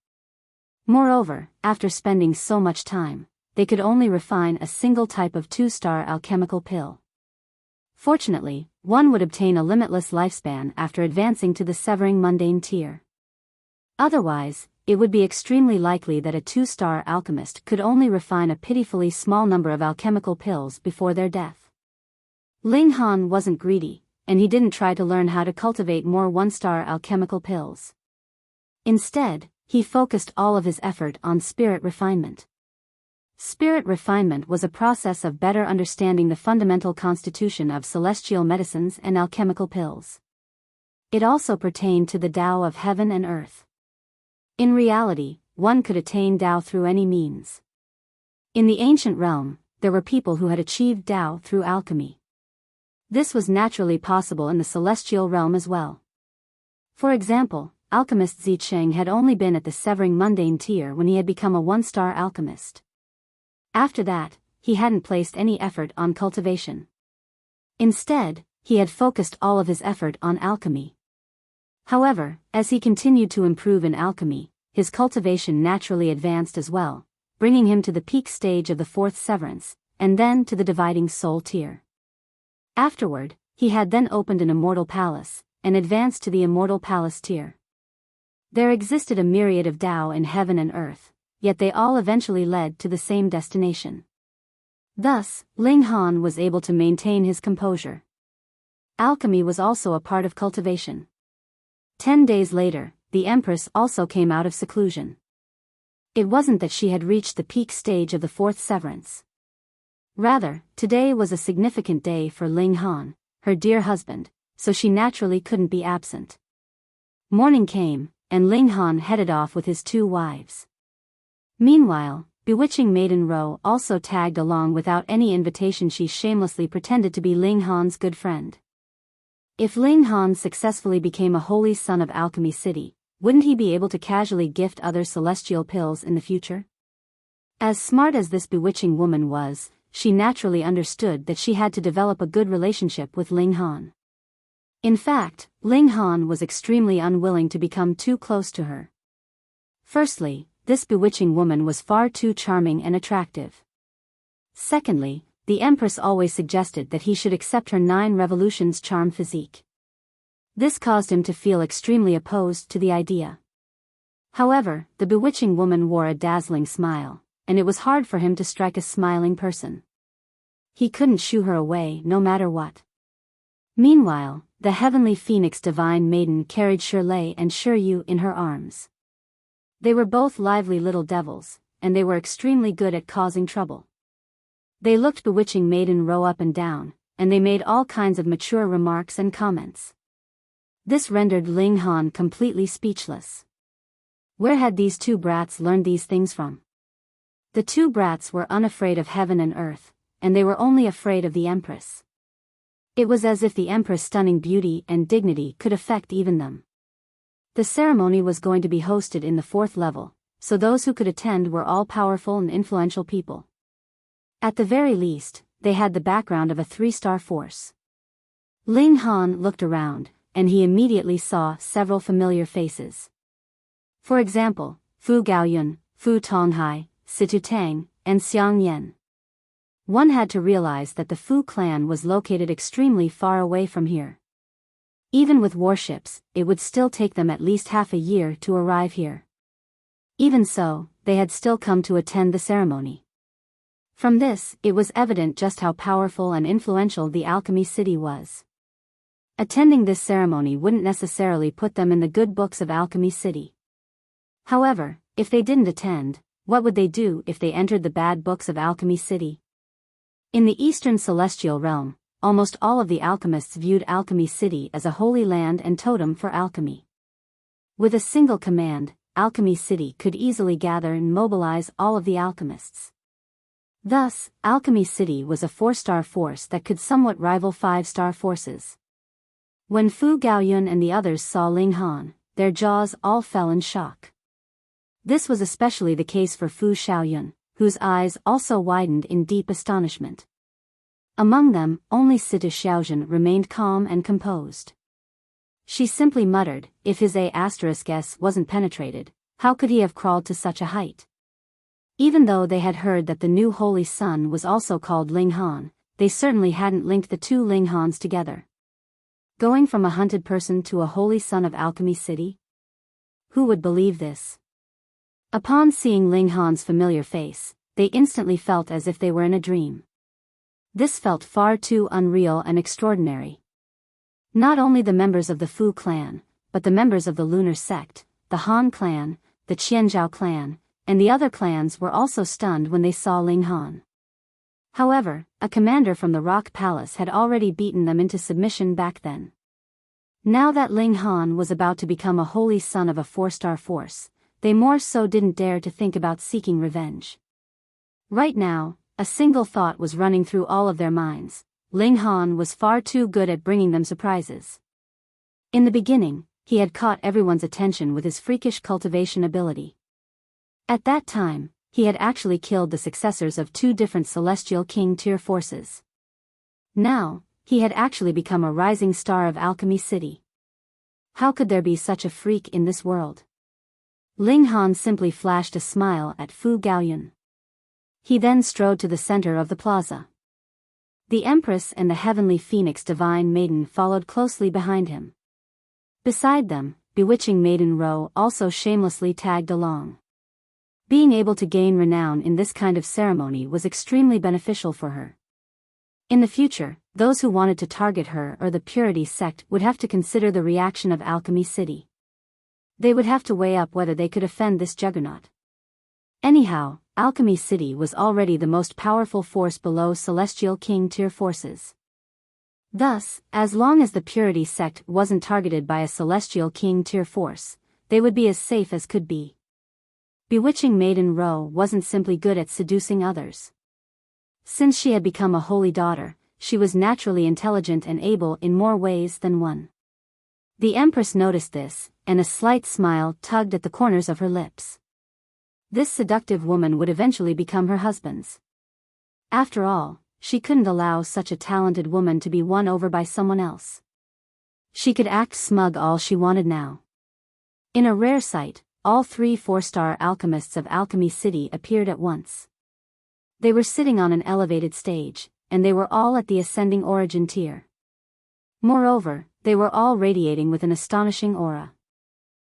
S1: Moreover, after spending so much time, they could only refine a single type of 2-star alchemical pill. Fortunately, one would obtain a limitless lifespan after advancing to the severing mundane tier. Otherwise, it would be extremely likely that a 2-star alchemist could only refine a pitifully small number of alchemical pills before their death. Ling Han wasn't greedy, and he didn't try to learn how to cultivate more 1-star alchemical pills. Instead, he focused all of his effort on spirit refinement. Spirit refinement was a process of better understanding the fundamental constitution of celestial medicines and alchemical pills. It also pertained to the Tao of heaven and earth. In reality, one could attain Tao through any means. In the ancient realm, there were people who had achieved Tao through alchemy. This was naturally possible in the celestial realm as well. For example, alchemist Zicheng had only been at the severing mundane tier when he had become a 1-star alchemist. After that, he hadn't placed any effort on cultivation. Instead, he had focused all of his effort on alchemy. However, as he continued to improve in alchemy, his cultivation naturally advanced as well, bringing him to the peak stage of the 4th severance, and then to the dividing soul tier. Afterward, he had then opened an immortal palace, and advanced to the immortal palace tier. There existed a myriad of Tao in heaven and earth, yet they all eventually led to the same destination. Thus, Ling Han was able to maintain his composure. Alchemy was also a part of cultivation. 10 days later, the Empress also came out of seclusion. It wasn't that she had reached the peak stage of the 4th severance. Rather, today was a significant day for Ling Han, her dear husband, so she naturally couldn't be absent. Morning came, and Ling Han headed off with his 2 wives. Meanwhile, bewitching Maiden Ro also tagged along without any invitation. She shamelessly pretended to be Ling Han's good friend. If Ling Han successfully became a holy son of Alchemy City, wouldn't he be able to casually gift other celestial pills in the future? As smart as this bewitching woman was, she naturally understood that she had to develop a good relationship with Ling Han. In fact, Ling Han was extremely unwilling to become too close to her. Firstly, this bewitching woman was far too charming and attractive. Secondly, the Empress always suggested that he should accept her 9 revolutions charm physique. This caused him to feel extremely opposed to the idea. However, the bewitching woman wore a dazzling smile, and it was hard for him to strike a smiling person. He couldn't shoo her away no matter what. Meanwhile, the heavenly phoenix divine maiden carried Shirley and Shiryu in her arms. They were both lively little devils, and they were extremely good at causing trouble. They looked bewitching Maiden Ro up and down, and they made all kinds of mature remarks and comments. This rendered Ling Han completely speechless. Where had these 2 brats learned these things from? The 2 brats were unafraid of heaven and earth, and they were only afraid of the Empress. It was as if the Empress' stunning beauty and dignity could affect even them. The ceremony was going to be hosted in the 4th level, so those who could attend were all powerful and influential people. At the very least, they had the background of a 3-star force. Ling Han looked around, and he immediately saw several familiar faces. For example, Fu Gaoyun, Fu Tonghai, Situ Tang, and Xiang Yan. One had to realize that the Fu clan was located extremely far away from here. Even with warships, it would still take them at least half a year to arrive here. Even so, they had still come to attend the ceremony. From this, it was evident just how powerful and influential the Alchemy City was. Attending this ceremony wouldn't necessarily put them in the good books of Alchemy City. However, if they didn't attend, what would they do if they entered the bad books of Alchemy City? In the Eastern Celestial Realm, almost all of the alchemists viewed Alchemy City as a holy land and totem for alchemy. With a single command, Alchemy City could easily gather and mobilize all of the alchemists. Thus, Alchemy City was a 4-star force that could somewhat rival 5-star forces. When Fu Gaoyun and the others saw Ling Han, their jaws all fell in shock. This was especially the case for Fu Xiaoyun, whose eyes also widened in deep astonishment. Among them, only Sita Xiaojun remained calm and composed. She simply muttered, if his A*S wasn't penetrated, how could he have crawled to such a height? Even though they had heard that the new Holy Sun was also called Ling Han, they certainly hadn't linked the two Ling Hans together. Going from a hunted person to a Holy Son of Alchemy City? Who would believe this? Upon seeing Ling Han's familiar face, they instantly felt as if they were in a dream. This felt far too unreal and extraordinary. Not only the members of the Fu clan, but the members of the Lunar sect, the Han clan, the Qianzhao clan, and the other clans were also stunned when they saw Ling Han. However, a commander from the Rock Palace had already beaten them into submission back then. Now that Ling Han was about to become a holy son of a 4-star force, they more so didn't dare to think about seeking revenge. Right now, a single thought was running through all of their minds: Ling Han was far too good at bringing them surprises. In the beginning, he had caught everyone's attention with his freakish cultivation ability. At that time, he had actually killed the successors of 2 different Celestial King tier forces. Now, he had actually become a rising star of Alchemy City. How could there be such a freak in this world? Ling Han simply flashed a smile at Fu Gaoyun. He then strode to the center of the plaza. The Empress and the Heavenly Phoenix Divine Maiden followed closely behind him. Beside them, Bewitching Maiden Ro also shamelessly tagged along. Being able to gain renown in this kind of ceremony was extremely beneficial for her. In the future, those who wanted to target her or the Purity sect would have to consider the reaction of Alchemy City. They would have to weigh up whether they could offend this juggernaut. Anyhow, Alchemy City was already the most powerful force below Celestial King tier forces. Thus, as long as the Purity sect wasn't targeted by a Celestial King tier force, they would be as safe as could be. Bewitching Maiden Ro wasn't simply good at seducing others. Since she had become a holy daughter, she was naturally intelligent and able in more ways than one. The Empress noticed this, and a slight smile tugged at the corners of her lips. This seductive woman would eventually become her husband's. After all, she couldn't allow such a talented woman to be won over by someone else. She could act smug all she wanted now. In a rare sight, all 3 4-star alchemists of Alchemy City appeared at once. They were sitting on an elevated stage, and they were all at the ascending origin tier. Moreover, they were all radiating with an astonishing aura.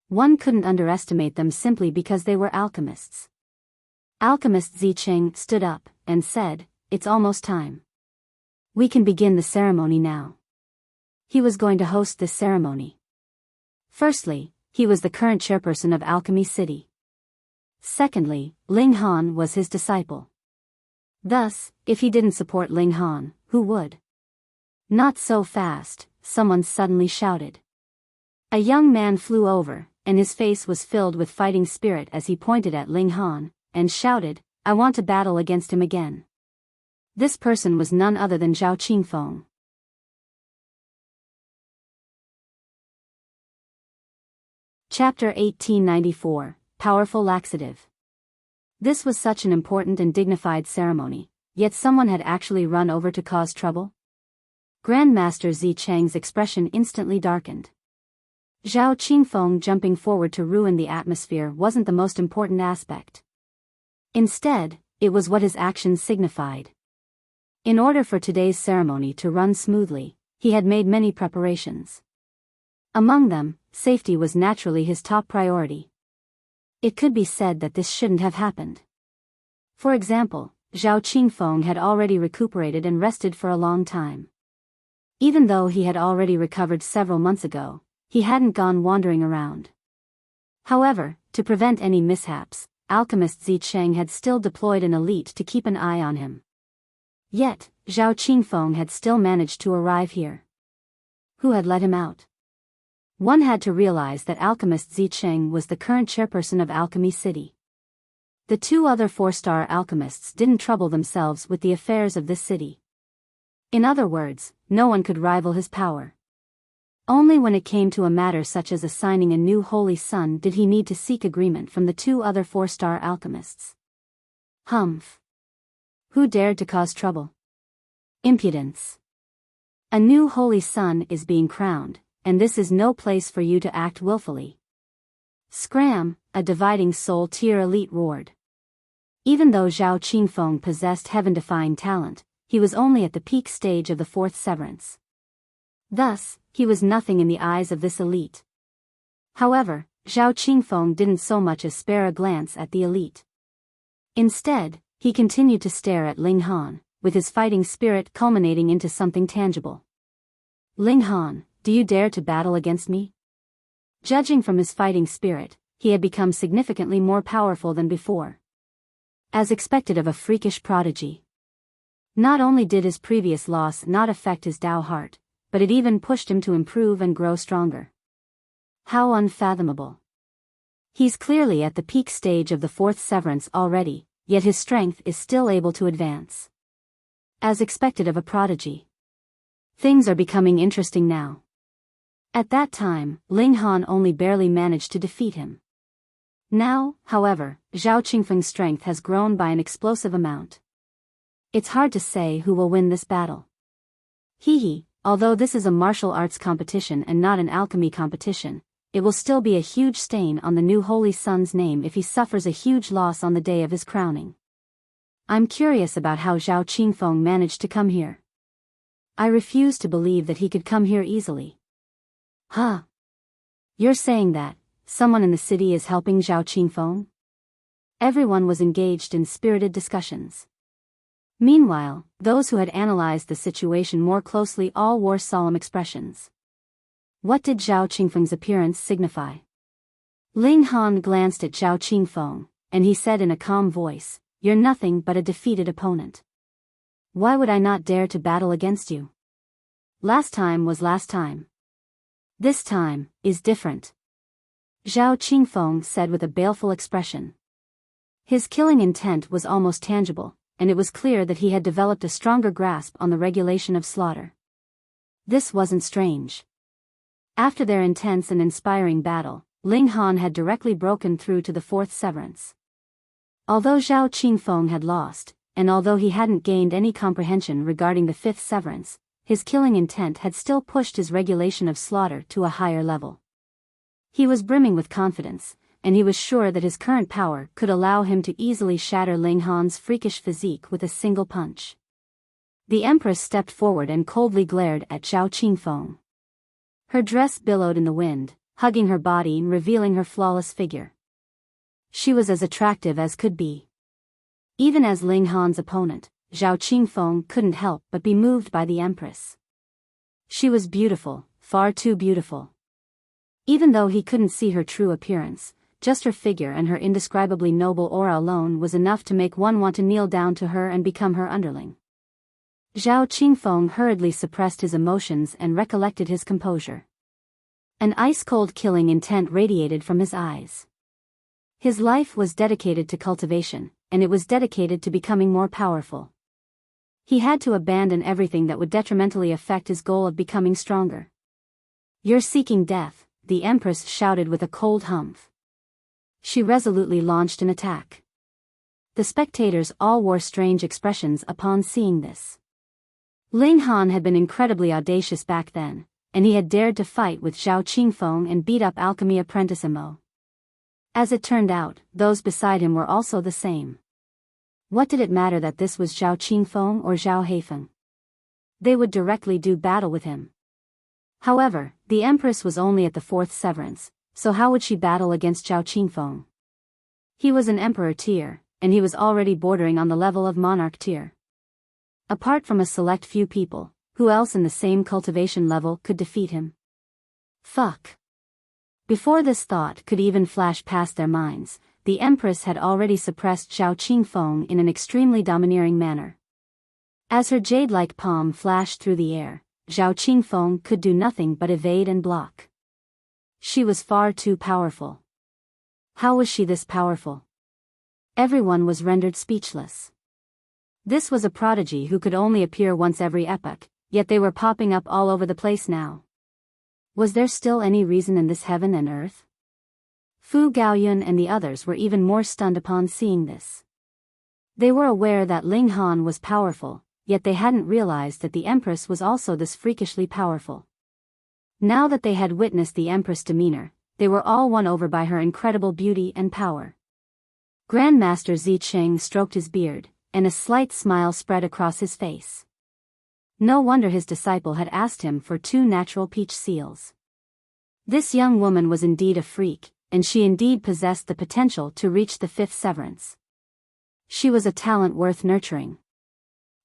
S1: One couldn't underestimate them simply because they were alchemists. Alchemist Zicheng stood up and said, "It's almost time. We can begin the ceremony now." He was going to host this ceremony. Firstly, he was the current chairperson of Alchemy City. Secondly, Ling Han was his disciple. Thus, if he didn't support Ling Han, who would? Not so fast, someone suddenly shouted. A young man flew over, and his face was filled with fighting spirit as he pointed at Ling Han, and shouted, "I want to battle against him again." This person was none other than Zhao Qingfeng. Chapter 1894, Powerful Laxative. This was such an important and dignified ceremony, yet someone had actually run over to cause trouble? Grandmaster Zicheng's expression instantly darkened. Zhao Qingfeng jumping forward to ruin the atmosphere wasn't the most important aspect. Instead, it was what his actions signified. In order for today's ceremony to run smoothly, he had made many preparations. Among them, safety was naturally his top priority. It could be said that this shouldn't have happened. For example, Zhao Qingfeng had already recuperated and rested for a long time. Even though he had already recovered several months ago, he hadn't gone wandering around. However, to prevent any mishaps, Alchemist Zicheng had still deployed an elite to keep an eye on him. Yet, Zhao Qingfeng had still managed to arrive here. Who had let him out? One had to realize that alchemist Zicheng was the current chairperson of Alchemy City. The two other 4-star alchemists didn't trouble themselves with the affairs of this city. In other words, no one could rival his power. Only when it came to a matter such as assigning a new holy sun did he need to seek agreement from the two other 4-star alchemists. Humph. Who dared to cause trouble? Impudence. A new holy sun is being crowned, and this is no place for you to act willfully. Scram, a dividing soul tier elite roared. Even though Zhao Qingfeng possessed heaven-defying talent, he was only at the peak stage of the 4th severance. Thus, he was nothing in the eyes of this elite. However, Zhao Qingfeng didn't so much as spare a glance at the elite. Instead, he continued to stare at Ling Han, with his fighting spirit culminating into something tangible. Ling Han, do you dare to battle against me? Judging from his fighting spirit, he had become significantly more powerful than before. As expected of a freakish prodigy. Not only did his previous loss not affect his Tao heart, but it even pushed him to improve and grow stronger. How unfathomable. He's clearly at the peak stage of the 4th severance already, yet his strength is still able to advance. As expected of a prodigy. Things are becoming interesting now. At that time, Ling Han only barely managed to defeat him. Now, however, Zhao Qingfeng's strength has grown by an explosive amount. It's hard to say who will win this battle. Hee, although this is a martial arts competition and not an alchemy competition, it will still be a huge stain on the new Holy Sun's name if he suffers a huge loss on the day of his crowning. I'm curious about how Zhao Qingfeng managed to come here. I refuse to believe that he could come here easily. Huh? You're saying that someone in the city is helping Zhao Qingfeng? Everyone was engaged in spirited discussions. Meanwhile, those who had analyzed the situation more closely all wore solemn expressions. What did Zhao Qingfeng's appearance signify? Ling Han glanced at Zhao Qingfeng, and he said in a calm voice, "You're nothing but a defeated opponent. Why would I not dare to battle against you? Last time was last time. This time is different." Zhao Qingfeng said with a baleful expression. His killing intent was almost tangible, and it was clear that he had developed a stronger grasp on the regulation of slaughter. This wasn't strange. After their intense and inspiring battle, Ling Han had directly broken through to the 4th severance. Although Zhao Qingfeng had lost, and although he hadn't gained any comprehension regarding the 5th severance, his killing intent had still pushed his regulation of slaughter to a higher level. He was brimming with confidence, and he was sure that his current power could allow him to easily shatter Ling Han's freakish physique with a single punch. The Empress stepped forward and coldly glared at Zhao Qingfeng. Her dress billowed in the wind, hugging her body and revealing her flawless figure. She was as attractive as could be. Even as Ling Han's opponent, Zhao Qingfeng couldn't help but be moved by the Empress. She was beautiful, far too beautiful. Even though he couldn't see her true appearance, just her figure and her indescribably noble aura alone was enough to make one want to kneel down to her and become her underling. Zhao Qingfeng hurriedly suppressed his emotions and recollected his composure. An ice-cold killing intent radiated from his eyes. His life was dedicated to cultivation, and it was dedicated to becoming more powerful. He had to abandon everything that would detrimentally affect his goal of becoming stronger. "You're seeking death," the Empress shouted with a cold humph. She resolutely launched an attack. The spectators all wore strange expressions upon seeing this. Ling Han had been incredibly audacious back then, and he had dared to fight with Zhao Qingfeng and beat up alchemy apprentice Mo. As it turned out, those beside him were also the same. What did it matter that this was Zhao Qingfeng or Zhao Heifeng? They would directly do battle with him. However, the Empress was only at the 4th severance, so how would she battle against Zhao Qingfeng? He was an Emperor tier, and he was already bordering on the level of Monarch tier. Apart from a select few people, who else in the same cultivation level could defeat him? Fuck. Before this thought could even flash past their minds, the Empress had already suppressed Zhao Qingfeng in an extremely domineering manner. As her jade-like palm flashed through the air, Zhao Qingfeng could do nothing but evade and block. She was far too powerful. How was she this powerful? Everyone was rendered speechless. This was a prodigy who could only appear once every epoch, yet they were popping up all over the place now. Was there still any reason in this heaven and earth? Fu Gaoyun and the others were even more stunned upon seeing this. They were aware that Ling Han was powerful, yet they hadn't realized that the Empress was also this freakishly powerful. Now that they had witnessed the Empress' demeanor, they were all won over by her incredible beauty and power. Grandmaster Zicheng stroked his beard, and a slight smile spread across his face. No wonder his disciple had asked him for 2 natural peach seals. This young woman was indeed a freak, and she indeed possessed the potential to reach the 5th severance. She was a talent worth nurturing.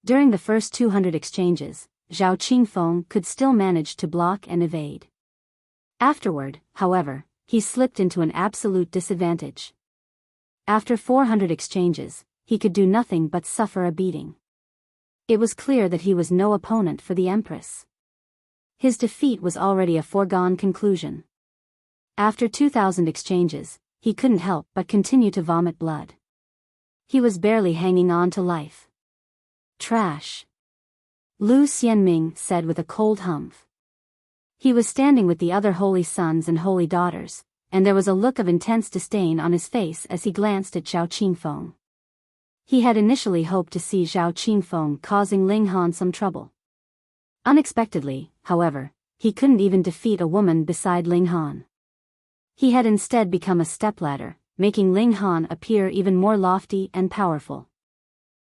S1: During the first 200 exchanges, Zhao Qingfeng could still manage to block and evade. Afterward, however, he slipped into an absolute disadvantage. After 400 exchanges, he could do nothing but suffer a beating. It was clear that he was no opponent for the Empress. His defeat was already a foregone conclusion. After 2,000 exchanges, he couldn't help but continue to vomit blood. He was barely hanging on to life. Trash. Lu Xianming said with a cold humph. He was standing with the other holy sons and holy daughters, and there was a look of intense disdain on his face as he glanced at Zhao Qingfeng. He had initially hoped to see Zhao Qingfeng causing Ling Han some trouble. Unexpectedly, however, he couldn't even defeat a woman beside Ling Han. He had instead become a stepladder, making Ling Han appear even more lofty and powerful.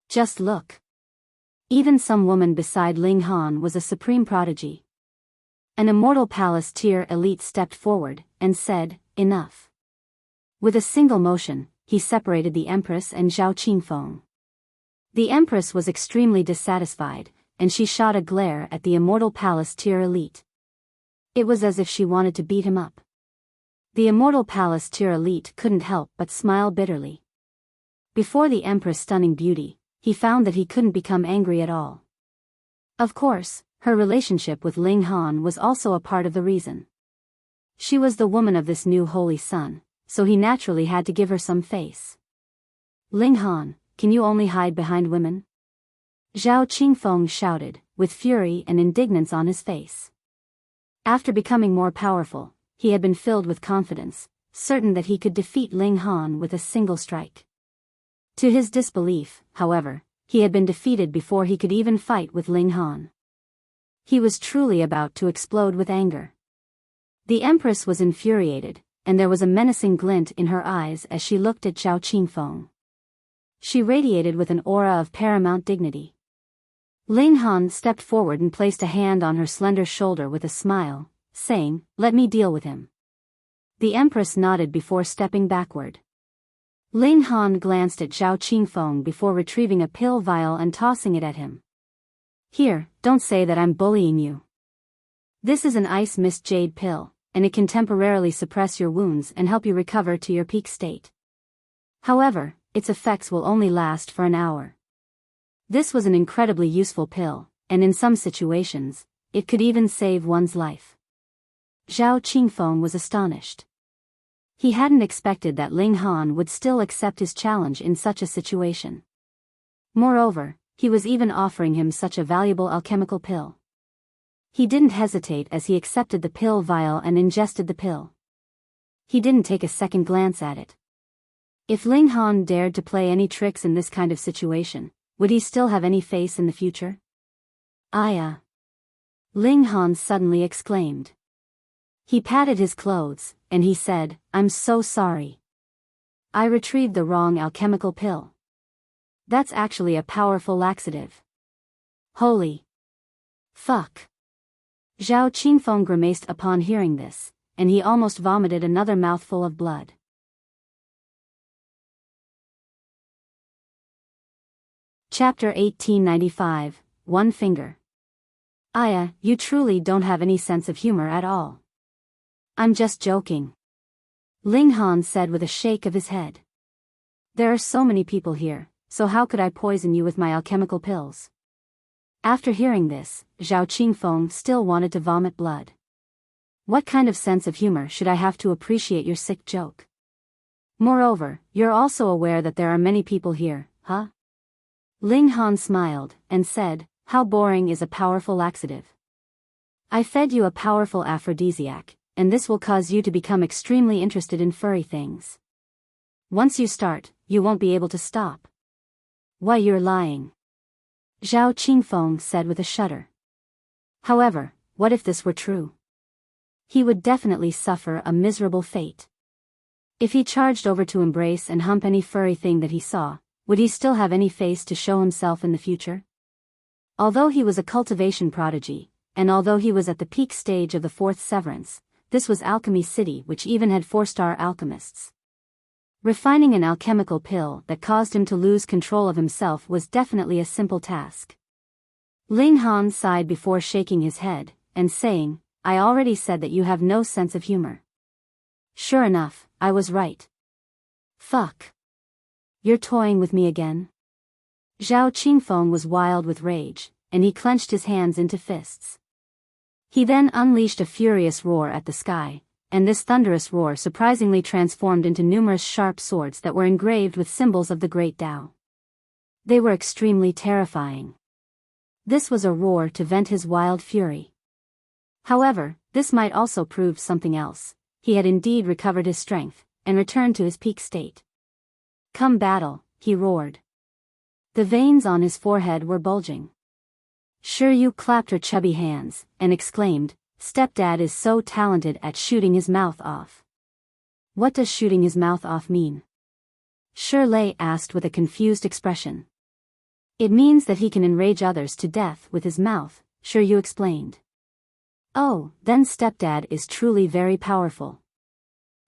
S1: Just look. Even some woman beside Ling Han was a supreme prodigy. An immortal palace tier elite stepped forward and said, "Enough." With a single motion, he separated the Empress and Zhao Qingfeng. The Empress was extremely dissatisfied, and she shot a glare at the immortal palace tier elite. It was as if she wanted to beat him up. The immortal palace tier elite couldn't help but smile bitterly. Before the Empress' stunning beauty, he found that he couldn't become angry at all. Of course, her relationship with Ling Han was also a part of the reason. She was the woman of this new holy son, so he naturally had to give her some face. "Ling Han, can you only hide behind women?" Zhao Qingfeng shouted, with fury and indignance on his face. After becoming more powerful, he had been filled with confidence, certain that he could defeat Ling Han with a single strike. To his disbelief, however, he had been defeated before he could even fight with Ling Han. He was truly about to explode with anger. The Empress was infuriated, and there was a menacing glint in her eyes as she looked at Zhao Qingfeng. She radiated with an aura of paramount dignity. Ling Han stepped forward and placed a hand on her slender shoulder with a smile, saying, "Let me deal with him." The Empress nodded before stepping backward. Ling Han glanced at Zhao Qingfeng before retrieving a pill vial and tossing it at him. "Here, don't say that I'm bullying you. This is an ice mist jade pill, and it can temporarily suppress your wounds and help you recover to your peak state. However, its effects will only last for an hour." This was an incredibly useful pill, and in some situations, it could even save one's life. Zhao Qingfeng was astonished. He hadn't expected that Ling Han would still accept his challenge in such a situation. Moreover, he was even offering him such a valuable alchemical pill. He didn't hesitate as he accepted the pill vial and ingested the pill. He didn't take a second glance at it. If Ling Han dared to play any tricks in this kind of situation, would he still have any face in the future? "Aya!" Ling Han suddenly exclaimed. He patted his clothes, and he said, "I'm so sorry. I retrieved the wrong alchemical pill. That's actually a powerful laxative. Holy fuck." Zhao Qingfeng grimaced upon hearing this, and he almost vomited another mouthful of blood. Chapter 1895, One Finger. "Aya, you truly don't have any sense of humor at all." "I'm just joking," Ling Han said with a shake of his head. "There are so many people here, so how could I poison you with my alchemical pills?" After hearing this, Zhao Qingfeng still wanted to vomit blood. What kind of sense of humor should I have to appreciate your sick joke? Moreover, you're also aware that there are many people here, huh? Ling Han smiled, and said, how boring is a powerful laxative. I fed you a powerful aphrodisiac, and this will cause you to become extremely interested in furry things. Once you start, you won't be able to stop. Why, you're lying. Zhao Qingfeng said with a shudder. However, what if this were true? He would definitely suffer a miserable fate. If he charged over to embrace and hump any furry thing that he saw, would he still have any face to show himself in the future? Although he was a cultivation prodigy, and although he was at the peak stage of the fourth severance, this was Alchemy City, which even had 4-star alchemists. Refining an alchemical pill that caused him to lose control of himself was definitely a simple task. Ling Han sighed before shaking his head, and saying, I already said that you have no sense of humor. Sure enough, I was right. Fuck. You're toying with me again? Zhao Qingfeng was wild with rage, and he clenched his hands into fists. He then unleashed a furious roar at the sky, and this thunderous roar surprisingly transformed into numerous sharp swords that were engraved with symbols of the Great Tao. They were extremely terrifying. This was a roar to vent his wild fury. However, this might also prove something else. He had indeed recovered his strength, and returned to his peak state. Come battle, he roared. The veins on his forehead were bulging. Xianlu clapped her chubby hands, and exclaimed, Stepdad is so talented at shooting his mouth off. What does shooting his mouth off mean? Xianlu asked with a confused expression. It means that he can enrage others to death with his mouth, Xianlu explained. Oh, then Stepdad is truly very powerful.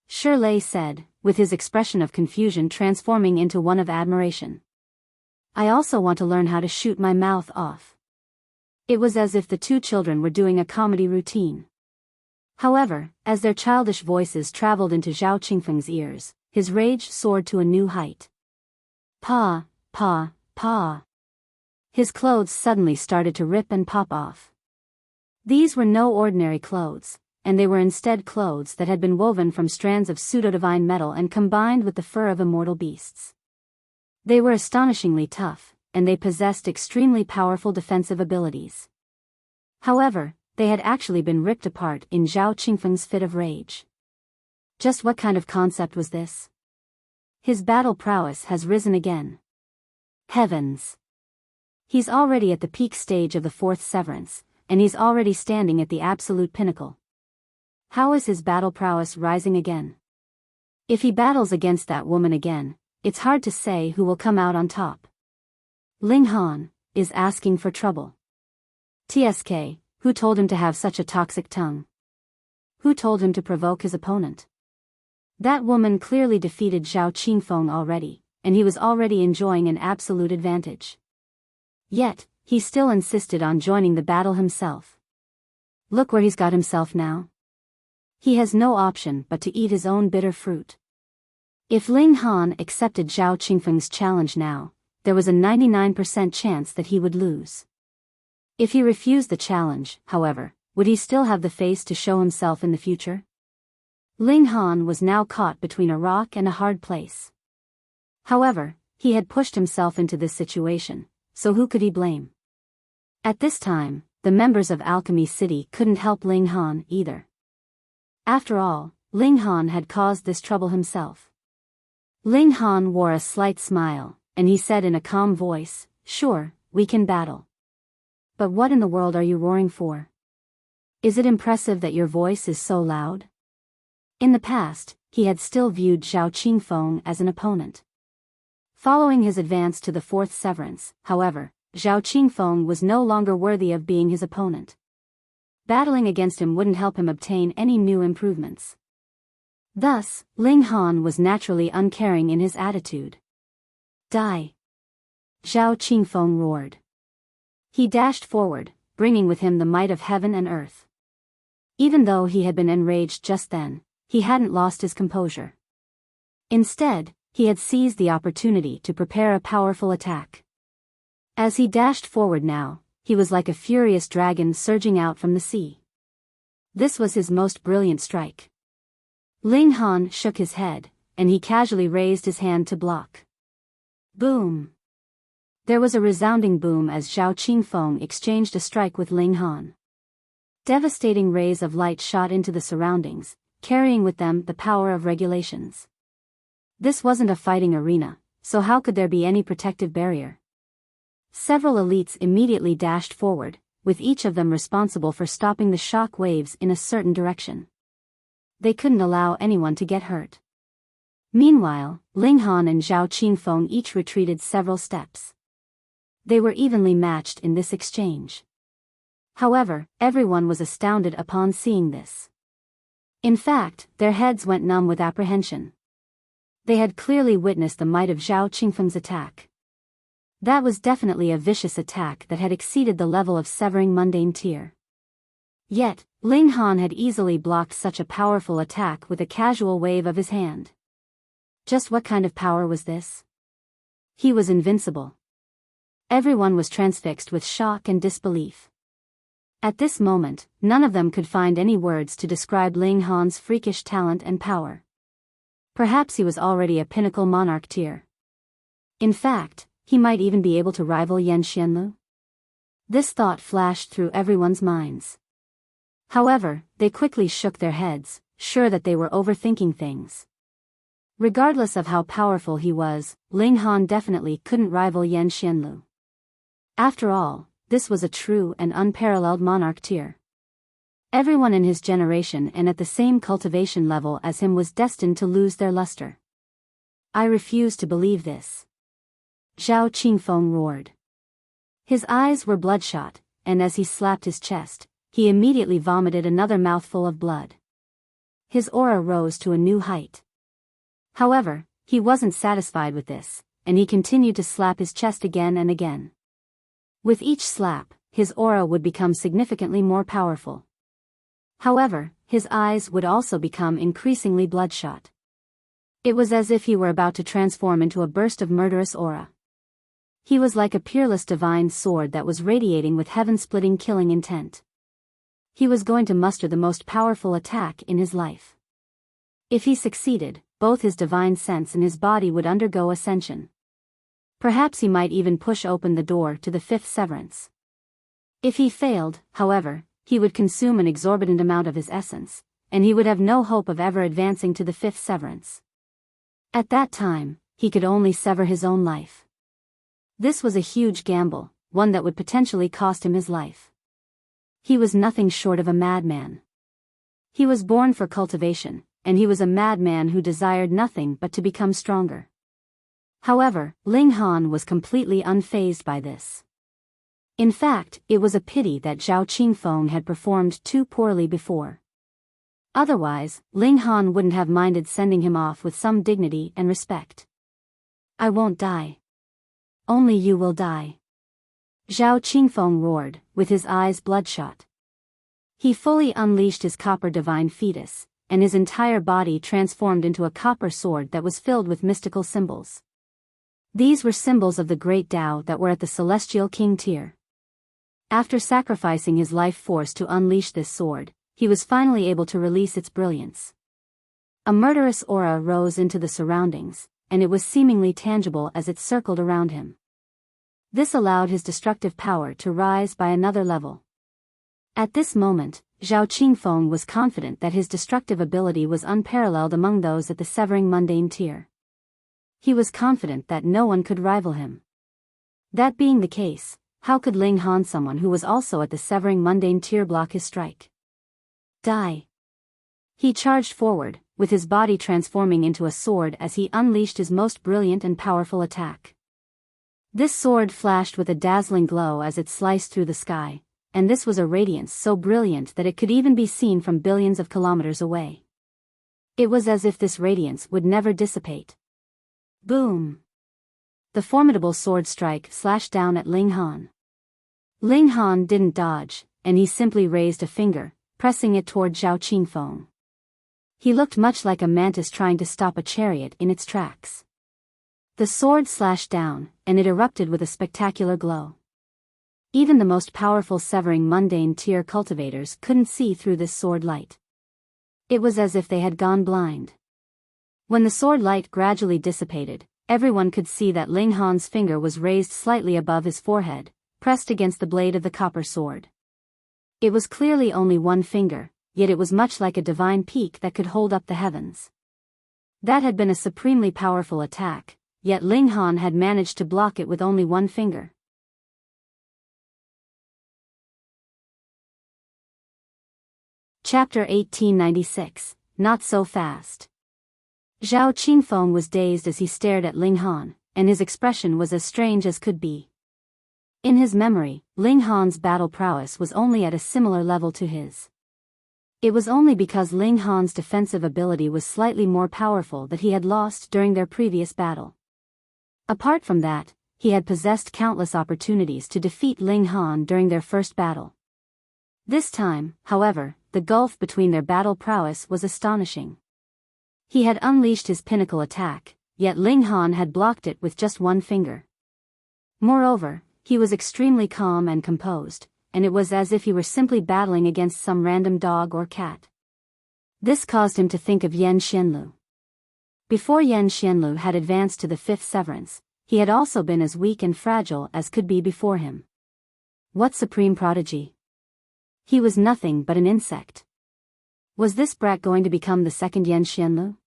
S1: Xianlu said, with his expression of confusion transforming into one of admiration. I also want to learn how to shoot my mouth off. It was as if the two children were doing a comedy routine. However, as their childish voices traveled into Zhao Qingfeng's ears, his rage soared to a new height. Pa, pa, pa. His clothes suddenly started to rip and pop off. These were no ordinary clothes, and they were instead clothes that had been woven from strands of pseudo-divine metal and combined with the fur of immortal beasts. They were astonishingly tough, and they possessed extremely powerful defensive abilities. However, they had actually been ripped apart in Zhao Qingfeng's fit of rage. Just what kind of concept was this? His battle prowess has risen again. Heavens! He's already at the peak stage of the fourth severance, and he's already standing at the absolute pinnacle. How is his battle prowess rising again? If he battles against that woman again, it's hard to say who will come out on top. Ling Han is asking for trouble. TSK, who told him to have such a toxic tongue? Who told him to provoke his opponent? That woman clearly defeated Zhao Qingfeng already, and he was already enjoying an absolute advantage. Yet, he still insisted on joining the battle himself. Look where he's got himself now. He has no option but to eat his own bitter fruit. If Ling Han accepted Zhao Qingfeng's challenge now, there was a 99% chance that he would lose. If he refused the challenge, however, would he still have the face to show himself in the future? Ling Han was now caught between a rock and a hard place. However, he had pushed himself into this situation, so who could he blame? At this time, the members of Alchemy City couldn't help Ling Han either. After all, Ling Han had caused this trouble himself. Ling Han wore a slight smile, and he said in a calm voice, Sure, we can battle. But what in the world are you roaring for? Is it impressive that your voice is so loud? In the past, he had still viewed Zhao Qingfeng as an opponent. Following his advance to the fourth severance, however, Zhao Qingfeng was no longer worthy of being his opponent. Battling against him wouldn't help him obtain any new improvements. Thus, Ling Han was naturally uncaring in his attitude. Die! Zhao Qingfeng roared. He dashed forward, bringing with him the might of heaven and earth. Even though he had been enraged just then, he hadn't lost his composure. Instead, he had seized the opportunity to prepare a powerful attack. As he dashed forward now, he was like a furious dragon surging out from the sea. This was his most brilliant strike. Ling Han shook his head, and he casually raised his hand to block. Boom! There was a resounding boom as Zhao Qingfeng exchanged a strike with Ling Han. Devastating rays of light shot into the surroundings, carrying with them the power of regulations. This wasn't a fighting arena, so how could there be any protective barrier? Several elites immediately dashed forward, with each of them responsible for stopping the shock waves in a certain direction. They couldn't allow anyone to get hurt. Meanwhile, Ling Han and Zhao Qingfeng each retreated several steps. They were evenly matched in this exchange. However, everyone was astounded upon seeing this. In fact, their heads went numb with apprehension. They had clearly witnessed the might of Zhao Qingfeng's attack. That was definitely a vicious attack that had exceeded the level of severing mundane tier. Yet, Ling Han had easily blocked such a powerful attack with a casual wave of his hand. Just what kind of power was this? He was invincible. Everyone was transfixed with shock and disbelief. At this moment, none of them could find any words to describe Ling Han's freakish talent and power. Perhaps he was already a pinnacle monarch tier. In fact, he might even be able to rival Xianlu. This thought flashed through everyone's minds. However, they quickly shook their heads, sure that they were overthinking things. Regardless of how powerful he was, Ling Han definitely couldn't rival Xianlu. After all, this was a true and unparalleled monarch tier. Everyone in his generation and at the same cultivation level as him was destined to lose their luster. I refuse to believe this. Zhao Qingfeng roared. His eyes were bloodshot, and as he slapped his chest, he immediately vomited another mouthful of blood. His aura rose to a new height. However, he wasn't satisfied with this, and he continued to slap his chest again and again. With each slap, his aura would become significantly more powerful. However, his eyes would also become increasingly bloodshot. It was as if he were about to transform into a burst of murderous aura. He was like a peerless divine sword that was radiating with heaven-splitting killing intent. He was going to muster the most powerful attack in his life. If he succeeded, both his divine sense and his body would undergo ascension. Perhaps he might even push open the door to the fifth severance. If he failed, however, he would consume an exorbitant amount of his essence, and he would have no hope of ever advancing to the fifth severance. At that time, he could only sever his own life. This was a huge gamble, one that would potentially cost him his life. He was nothing short of a madman. He was born for cultivation, and he was a madman who desired nothing but to become stronger. However, Ling Han was completely unfazed by this. In fact, it was a pity that Zhao Qingfeng had performed too poorly before. Otherwise, Ling Han wouldn't have minded sending him off with some dignity and respect. I won't die. Only you will die. Zhao Qingfeng roared, with his eyes bloodshot. He fully unleashed his copper divine fetus, and his entire body transformed into a copper sword that was filled with mystical symbols. These were symbols of the great Tao that were at the celestial king tier. After sacrificing his life force to unleash this sword, he was finally able to release its brilliance. A murderous aura rose into the surroundings, and it was seemingly tangible as it circled around him. This allowed his destructive power to rise by another level. At this moment, Zhao Qingfeng was confident that his destructive ability was unparalleled among those at the severing mundane tier. He was confident that no one could rival him. That being the case, how could Ling Han, someone who was also at the severing mundane tier, block his strike? Die! He charged forward, with his body transforming into a sword as he unleashed his most brilliant and powerful attack. This sword flashed with a dazzling glow as it sliced through the sky, and this was a radiance so brilliant that it could even be seen from billions of kilometers away. It was as if this radiance would never dissipate. Boom! The formidable sword strike slashed down at Ling Han. Ling Han didn't dodge, and he simply raised a finger, pressing it toward Zhao Qingfeng. He looked much like a mantis trying to stop a chariot in its tracks. The sword slashed down, and it erupted with a spectacular glow. Even the most powerful severing mundane tier cultivators couldn't see through this sword light. It was as if they had gone blind. When the sword light gradually dissipated, everyone could see that Ling Han's finger was raised slightly above his forehead, pressed against the blade of the copper sword. It was clearly only one finger, yet it was much like a divine peak that could hold up the heavens. That had been a supremely powerful attack, yet Ling Han had managed to block it with only one finger. Chapter 1896, Not So Fast. Zhao Qingfeng was dazed as he stared at Ling Han, and his expression was as strange as could be. In his memory, Ling Han's battle prowess was only at a similar level to his. It was only because Ling Han's defensive ability was slightly more powerful that he had lost during their previous battle. Apart from that, he had possessed countless opportunities to defeat Ling Han during their first battle. This time, however, the gulf between their battle prowess was astonishing. He had unleashed his pinnacle attack, yet Ling Han had blocked it with just one finger. Moreover, he was extremely calm and composed, and it was as if he were simply battling against some random dog or cat. This caused him to think of Xianlu. Before Xianlu had advanced to the fifth severance, he had also been as weak and fragile as could be before him. What supreme prodigy! He was nothing but an insect. Was this brat going to become the second Xianlu?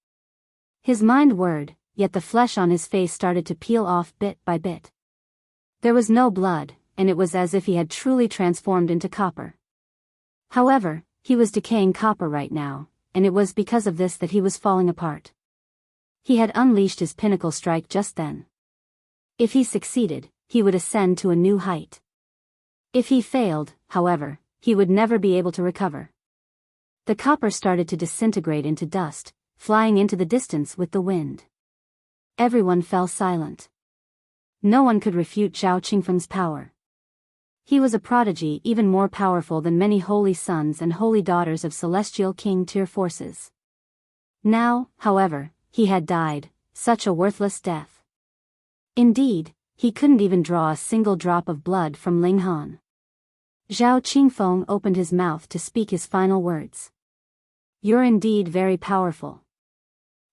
S1: His mind whirred, yet the flesh on his face started to peel off bit by bit. There was no blood, and it was as if he had truly transformed into copper. However, he was decaying copper right now, and it was because of this that he was falling apart. He had unleashed his pinnacle strike just then. If he succeeded, he would ascend to a new height. If he failed, however, he would never be able to recover. The copper started to disintegrate into dust, flying into the distance with the wind. Everyone fell silent. No one could refute Zhao Qingfeng's power. He was a prodigy even more powerful than many holy sons and holy daughters of celestial king tier forces. Now, however, he had died, such a worthless death. Indeed, he couldn't even draw a single drop of blood from Ling Han. Zhao Qingfeng opened his mouth to speak his final words. You're indeed very powerful.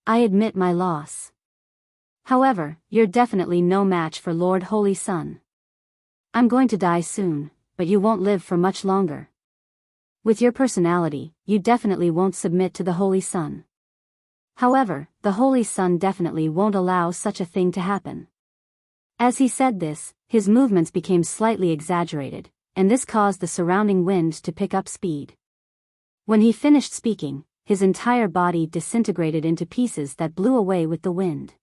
S1: I admit my loss. However, you're definitely no match for Lord Holy Sun. I'm going to die soon, but you won't live for much longer. With your personality, you definitely won't submit to the Holy Sun. However, the Holy Sun definitely won't allow such a thing to happen. As he said this, his movements became slightly exaggerated, and this caused the surrounding wind to pick up speed. When he finished speaking, his entire body disintegrated into pieces that blew away with the wind.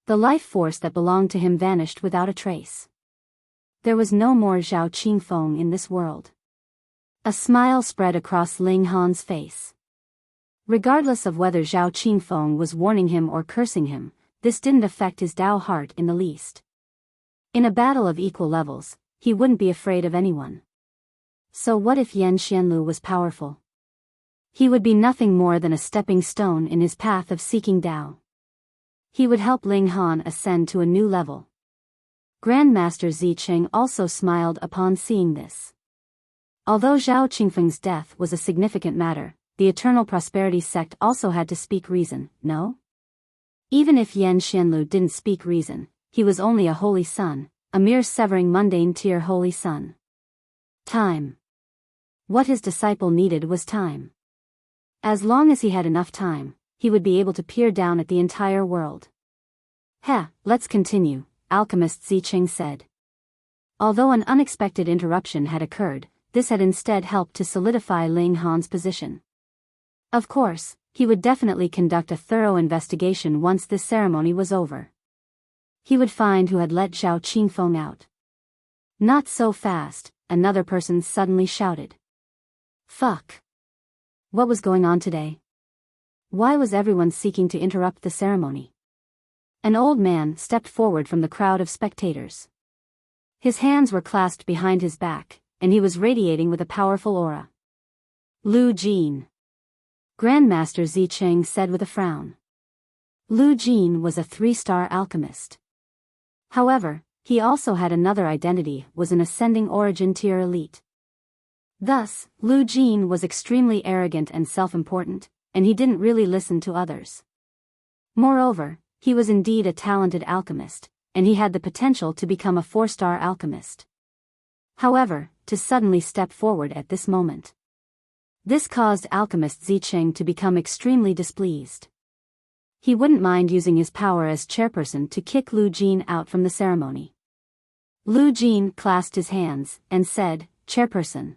S1: The life force that belonged to him vanished without a trace. There was no more Zhao Qingfeng in this world. A smile spread across Ling Han's face. Regardless of whether Zhao Qingfeng was warning him or cursing him, this didn't affect his Dao heart in the least. In a battle of equal levels, he wouldn't be afraid of anyone. So what if Xianlu was powerful? He would be nothing more than a stepping stone in his path of seeking Dao. He would help Ling Han ascend to a new level. Grandmaster Zicheng also smiled upon seeing this. Although Zhao Qingfeng's death was a significant matter, the Eternal Prosperity sect also had to speak reason, no? Even if Xianlu didn't speak reason, he was only a holy son, a mere severing mundane tier holy son. Time. What his disciple needed was time. As long as he had enough time, he would be able to peer down at the entire world. Let's continue, Alchemist Zicheng said. Although an unexpected interruption had occurred, this had instead helped to solidify Ling Han's position. Of course, he would definitely conduct a thorough investigation once this ceremony was over. He would find who had let Zhao Qingfeng out. Not so fast, another person suddenly shouted. Fuck. What was going on today? Why was everyone seeking to interrupt the ceremony? An old man stepped forward from the crowd of spectators. His hands were clasped behind his back, and he was radiating with a powerful aura. Lu Jin. Grandmaster Zicheng said with a frown. Lu Jin was a 3-star alchemist. However, he also had another identity, was an ascending origin tier elite. Thus, Lu Jin was extremely arrogant and self-important, and he didn't really listen to others. Moreover, he was indeed a talented alchemist, and he had the potential to become a 4-star alchemist. However, to suddenly step forward at this moment. This caused alchemist Zicheng to become extremely displeased. He wouldn't mind using his power as chairperson to kick Lu Jin out from the ceremony. Lu Jin clasped his hands and said, "Chairperson."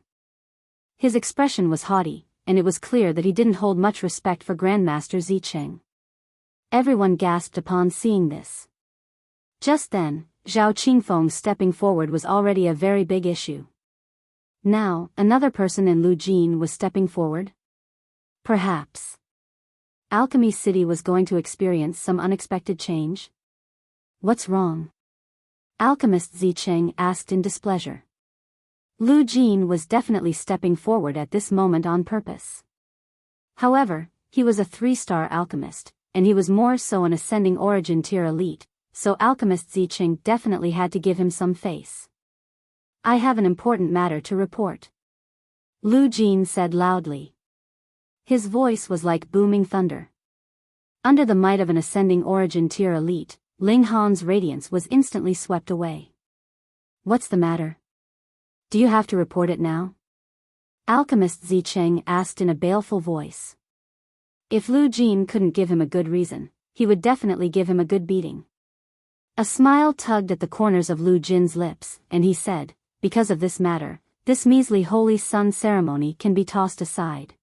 S1: His expression was haughty, and it was clear that he didn't hold much respect for Grandmaster Zicheng. Everyone gasped upon seeing this. Just then, Zhao Qingfeng stepping forward was already a very big issue. Now, another person in Lu Jin was stepping forward? Perhaps Alchemy City was going to experience some unexpected change? What's wrong? Alchemist Zicheng asked in displeasure. Lu Jin was definitely stepping forward at this moment on purpose. However, he was a 3-star alchemist, and he was more so an ascending origin tier elite, so Alchemist Zicheng definitely had to give him some face. "I have an important matter to report," Lu Jin said loudly. His voice was like booming thunder. Under the might of an ascending origin tier elite, Ling Han's radiance was instantly swept away. "What's the matter? Do you have to report it now?" Alchemist Zicheng asked in a baleful voice. If Lu Jin couldn't give him a good reason, he would definitely give him a good beating. A smile tugged at the corners of Lu Jin's lips, and he said, "Because of this matter, this measly Holy Sun ceremony can be tossed aside."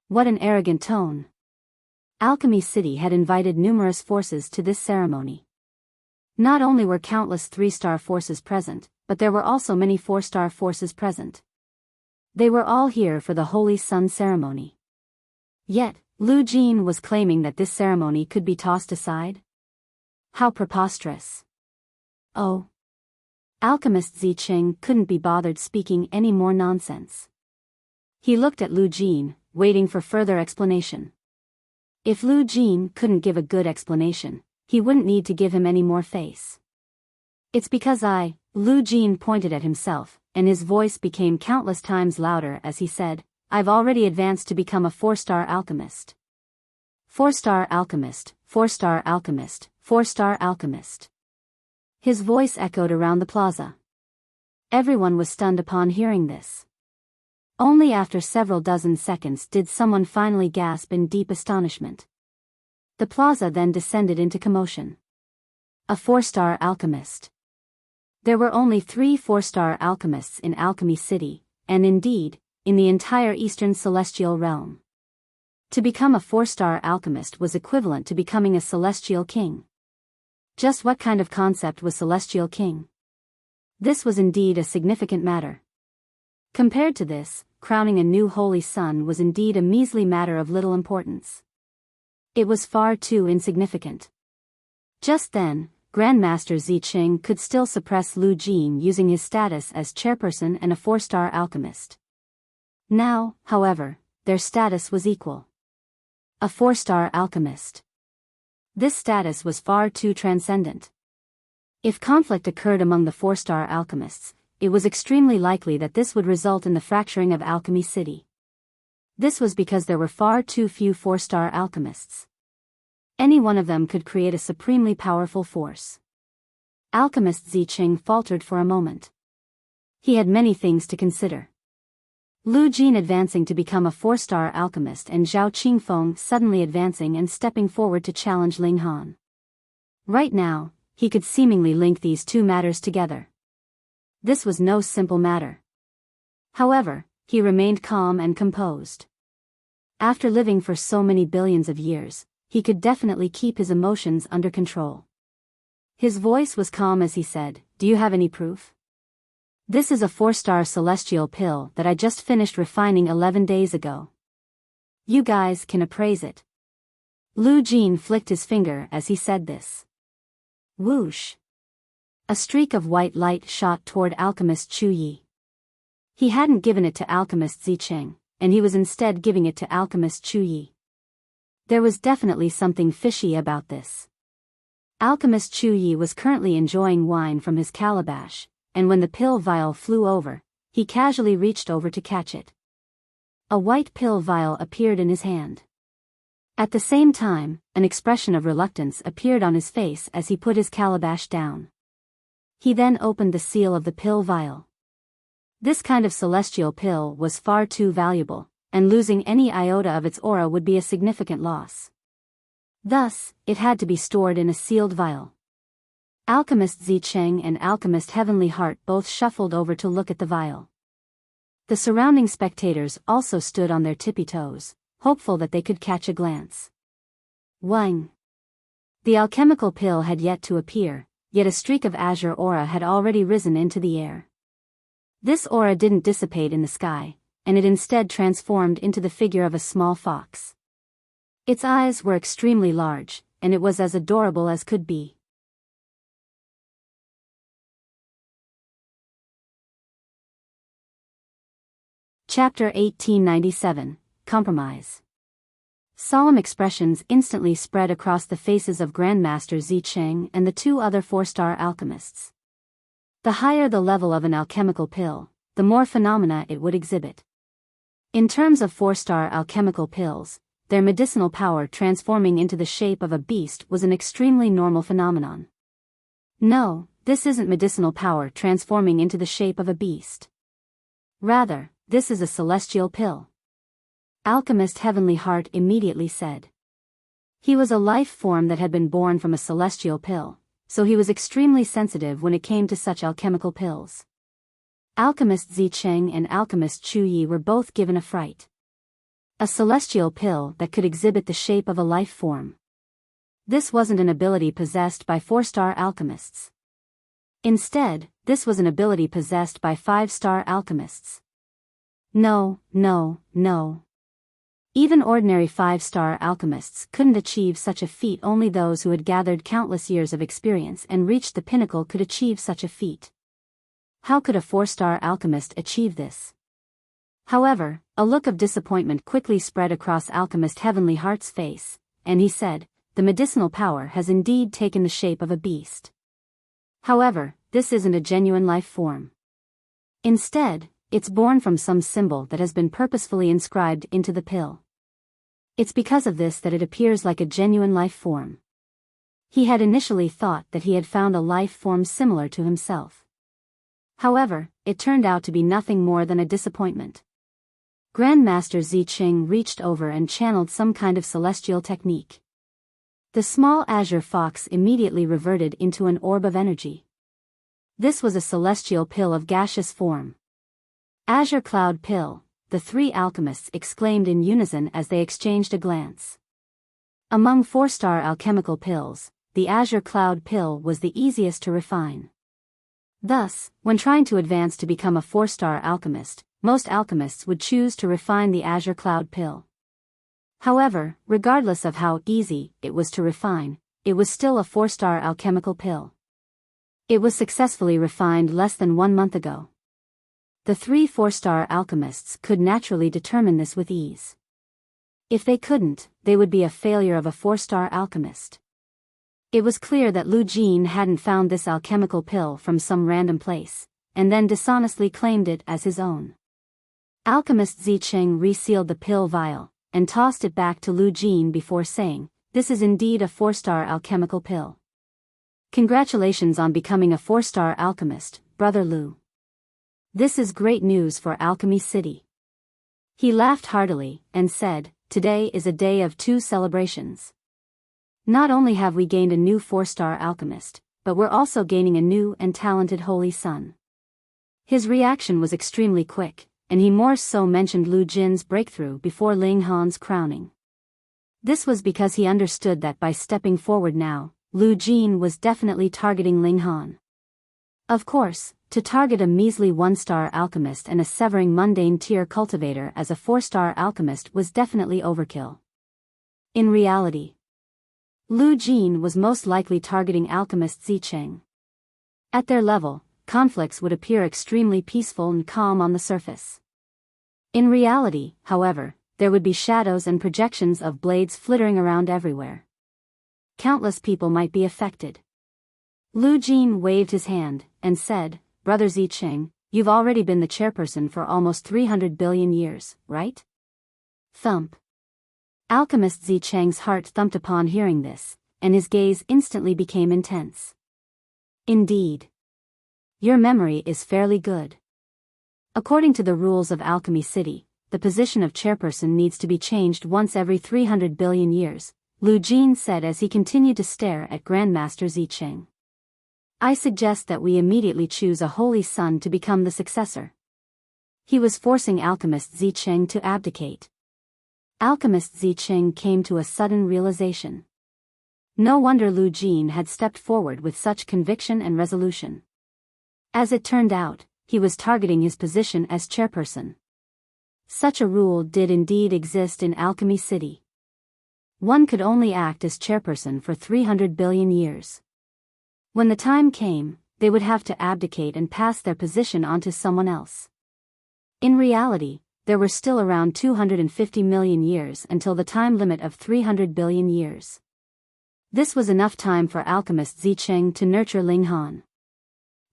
S1: What an arrogant tone. Alchemy City had invited numerous forces to this ceremony. Not only were countless 3-star forces present, but there were also many 4-star forces present. They were all here for the Holy Sun ceremony. Yet, Lu Jin was claiming that this ceremony could be tossed aside? How preposterous. Oh. Alchemist Zicheng couldn't be bothered speaking any more nonsense. He looked at Lu Jin, waiting for further explanation. If Lu Jin couldn't give a good explanation, he wouldn't need to give him any more face. "It's because Lu Jin pointed at himself, and his voice became countless times louder as he said, "I've already advanced to become a 4-star alchemist. 4-star alchemist, 4-star alchemist, 4-star alchemist." His voice echoed around the plaza. Everyone was stunned upon hearing this. Only after several dozen seconds did someone finally gasp in deep astonishment. The plaza then descended into commotion. A 4-star alchemist. There were only 3 4-star alchemists in Alchemy City, and indeed, in the entire Eastern Celestial Realm. To become a 4-star alchemist was equivalent to becoming a Celestial King. Just what kind of concept was Celestial King? This was indeed a significant matter. Compared to this, crowning a new Holy Sun was indeed a measly matter of little importance. It was far too insignificant. Just then, Grandmaster Zicheng could still suppress Lu Jin using his status as chairperson and a 4-star alchemist. Now, however, their status was equal. A 4-star alchemist. This status was far too transcendent. If conflict occurred among the 4-star alchemists, it was extremely likely that this would result in the fracturing of Alchemy City. This was because there were far too few 4-star alchemists. Any one of them could create a supremely powerful force. Alchemist Zicheng faltered for a moment. He had many things to consider. Lu Jin advancing to become a 4-star alchemist and Zhao Qingfeng suddenly advancing and stepping forward to challenge Ling Han. Right now, he could seemingly link these two matters together. This was no simple matter. However, he remained calm and composed. After living for so many billions of years, he could definitely keep his emotions under control. His voice was calm as he said, "Do you have any proof? This is a 4-star celestial pill that I just finished refining 11 days ago. You guys can appraise it." Lu Jin flicked his finger as he said this. Whoosh! A streak of white light shot toward Alchemist Chu Yi. He hadn't given it to Alchemist Zicheng, and he was instead giving it to Alchemist Chu Yi. There was definitely something fishy about this. Alchemist Chu Yi was currently enjoying wine from his calabash, and when the pill vial flew over, he casually reached over to catch it. A white pill vial appeared in his hand. At the same time, an expression of reluctance appeared on his face as he put his calabash down. He then opened the seal of the pill vial. This kind of celestial pill was far too valuable, and losing any iota of its aura would be a significant loss. Thus, it had to be stored in a sealed vial. Alchemist Zicheng and Alchemist Heavenly Heart both shuffled over to look at the vial. The surrounding spectators also stood on their tippy toes, hopeful that they could catch a glance. Wang. The alchemical pill had yet to appear, yet a streak of azure aura had already risen into the air. This aura didn't dissipate in the sky, and it instead transformed into the figure of a small fox. Its eyes were extremely large, and it was as adorable as could be. Chapter 1897, Compromise. Solemn expressions instantly spread across the faces of Grandmaster Zicheng and the two other four-star alchemists. The higher the level of an alchemical pill, the more phenomena it would exhibit. In terms of four-star alchemical pills, their medicinal power transforming into the shape of a beast was an extremely normal phenomenon. No, this isn't medicinal power transforming into the shape of a beast. Rather, this is a celestial pill. Alchemist Heavenly Heart immediately said. He was a life form that had been born from a celestial pill, so he was extremely sensitive when it came to such alchemical pills. Alchemist Zicheng and Alchemist Chu Yi were both given a fright. A celestial pill that could exhibit the shape of a life form. This wasn't an ability possessed by four-star alchemists. Instead, this was an ability possessed by five-star alchemists. No. Even ordinary five-star alchemists couldn't achieve such a feat. Only those who had gathered countless years of experience and reached the pinnacle could achieve such a feat. How could a four-star alchemist achieve this? However, a look of disappointment quickly spread across Alchemist Heavenly Heart's face, and he said, the medicinal power has indeed taken the shape of a beast. However, this isn't a genuine life form. Instead, it's born from some symbol that has been purposefully inscribed into the pill. It's because of this that it appears like a genuine life form. He had initially thought that he had found a life form similar to himself. However, it turned out to be nothing more than a disappointment. Grandmaster Zicheng reached over and channeled some kind of celestial technique. The small azure fox immediately reverted into an orb of energy. This was a celestial pill of gaseous form. Azure Cloud Pill, the three alchemists exclaimed in unison as they exchanged a glance. Among four-star alchemical pills, the Azure Cloud Pill was the easiest to refine. Thus, when trying to advance to become a four-star alchemist, most alchemists would choose to refine the Azure Cloud Pill. However, regardless of how easy it was to refine, it was still a four-star alchemical pill. It was successfully refined less than 1 month ago. The three four-star alchemists could naturally determine this with ease. If they couldn't, they would be a failure of a four-star alchemist. It was clear that Lu Jin hadn't found this alchemical pill from some random place, and then dishonestly claimed it as his own. Alchemist Zicheng resealed the pill vial, and tossed it back to Lu Jin before saying, "This is indeed a four-star alchemical pill. Congratulations on becoming a four-star alchemist, Brother Lu. This is great news for Alchemy City." He laughed heartily, and said, "Today is a day of 2 celebrations. Not only have we gained a new four-star alchemist, but we're also gaining a new and talented holy son." His reaction was extremely quick, and he more so mentioned Lu Jin's breakthrough before Ling Han's crowning. This was because he understood that by stepping forward now, Lu Jin was definitely targeting Ling Han. Of course, to target a measly 1-star alchemist and a severing mundane tier cultivator as a 4-star alchemist was definitely overkill. In reality, Lu Jin was most likely targeting alchemist Zicheng. At their level, conflicts would appear extremely peaceful and calm on the surface. In reality, however, there would be shadows and projections of blades flittering around everywhere. countless people might be affected. Lu Jin waved his hand, and said, Brother Zicheng, you've already been the chairperson for almost 300 billion years, right? Thump. Alchemist Zicheng's heart thumped upon hearing this, and his gaze instantly became intense. Indeed. Your memory is fairly good. According to the rules of Alchemy City, the position of chairperson needs to be changed once every 300 billion years, Lu Jin said as he continued to stare at Grandmaster Zicheng. I suggest that we immediately choose a holy son to become the successor. He was forcing Alchemist Zicheng to abdicate. Alchemist Zicheng came to a sudden realization. No wonder Lu Jin had stepped forward with such conviction and resolution. As it turned out, he was targeting his position as chairperson. Such a rule did indeed exist in Alchemy City. One could only act as chairperson for 300 billion years. When the time came, they would have to abdicate and pass their position on to someone else. In reality, there were still around 250 million years until the time limit of 300 billion years. This was enough time for Alchemist Zicheng to nurture Ling Han.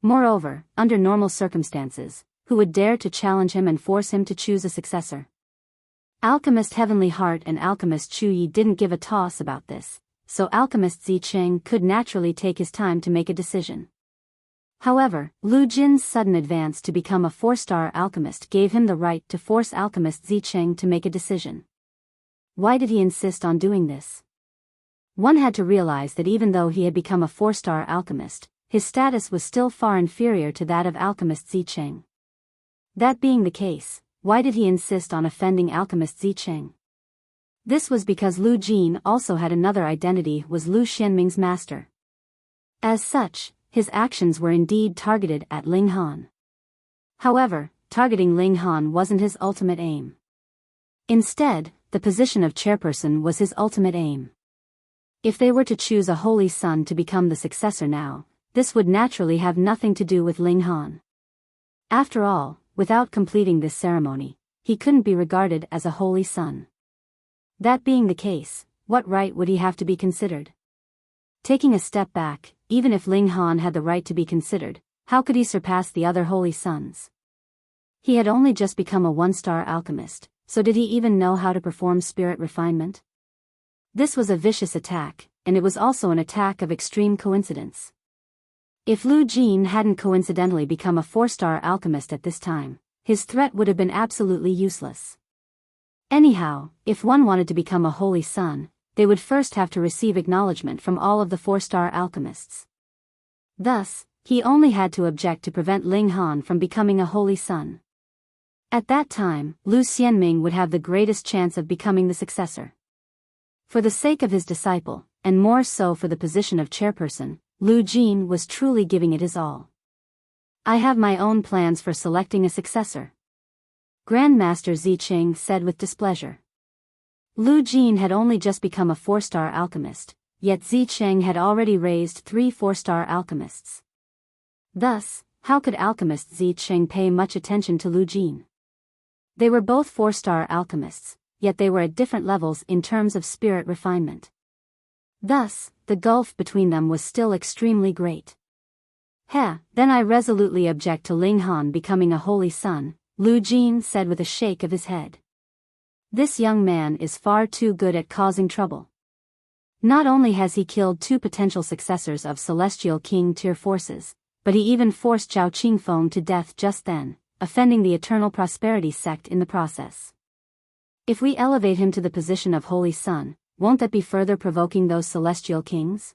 S1: Moreover, under normal circumstances, who would dare to challenge him and force him to choose a successor? Alchemist Heavenly Heart and Alchemist Chu Yi didn't give a toss about this, so Alchemist Zicheng could naturally take his time to make a decision. However, Lu Jin's sudden advance to become a 4-star alchemist gave him the right to force Alchemist Zicheng to make a decision. Why did he insist on doing this? One had to realize that even though he had become a 4-star alchemist, his status was still far inferior to that of Alchemist Zicheng. That being the case, why did he insist on offending Alchemist Zicheng? This was because Lu Jin also had another identity, was Lu Xianming's master. As such, his actions were indeed targeted at Ling Han. However, targeting Ling Han wasn't his ultimate aim. Instead, the position of chairperson was his ultimate aim. If they were to choose a holy son to become the successor now, this would naturally have nothing to do with Ling Han. After all, without completing this ceremony, he couldn't be regarded as a holy son. That being the case, what right would he have to be considered? Taking a step back, even if Ling Han had the right to be considered, how could he surpass the other holy sons? He had only just become a 1-star alchemist, so did he even know how to perform spirit refinement? This was a vicious attack, and it was also an attack of extreme coincidence. If Lu Jin hadn't coincidentally become a 4-star alchemist at this time, his threat would have been absolutely useless. Anyhow, if one wanted to become a holy son, they would first have to receive acknowledgement from all of the 4-star alchemists. Thus, he only had to object to prevent Ling Han from becoming a holy son. At that time, Lu Xianming would have the greatest chance of becoming the successor. For the sake of his disciple, and more so for the position of chairperson, Lu Jin was truly giving it his all. I have my own plans for selecting a successor, Grandmaster Zicheng said with displeasure. Lu Jin had only just become a 4-star alchemist, yet Zicheng had already raised 3 4-star alchemists. Thus, how could alchemist Zicheng pay much attention to Lu Jin? They were both 4-star alchemists, yet they were at different levels in terms of spirit refinement. Thus, the gulf between them was still extremely great. Then I resolutely object to Ling Han becoming a holy son, Lu Jin said with a shake of his head. This young man is far too good at causing trouble. Not only has he killed 2 potential successors of Celestial King tier forces, but he even forced Zhao Qingfeng to death just then, offending the Eternal Prosperity sect in the process. If we elevate him to the position of holy son, won't that be further provoking those Celestial Kings?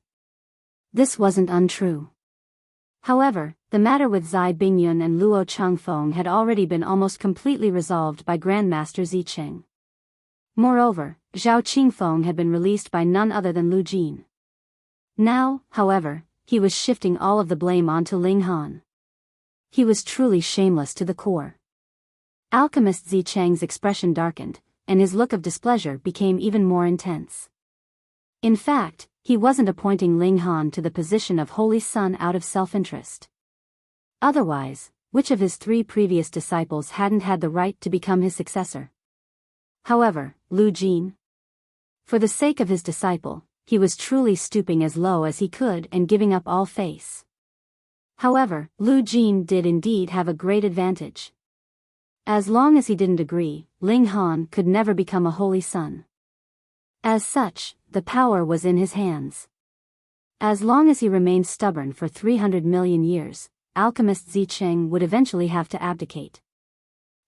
S1: This wasn't untrue. However, the matter with Zai Bingyun and Luo Changfeng had already been almost completely resolved by Grandmaster Zicheng. Moreover, Zhao Qingfeng had been released by none other than Lu Jin. Now, however, he was shifting all of the blame onto Ling Han. He was truly shameless to the core. Alchemist Zicheng's expression darkened, and his look of displeasure became even more intense. In fact, he wasn't appointing Ling Han to the position of holy son out of self-interest. Otherwise, which of his 3 previous disciples hadn't had the right to become his successor? However, Lu Jin? For the sake of his disciple, he was truly stooping as low as he could and giving up all face. However, Lu Jin did indeed have a great advantage. As long as he didn't agree, Ling Han could never become a holy son. As such, the power was in his hands. As long as he remained stubborn for 300 million years, alchemist Zicheng would eventually have to abdicate.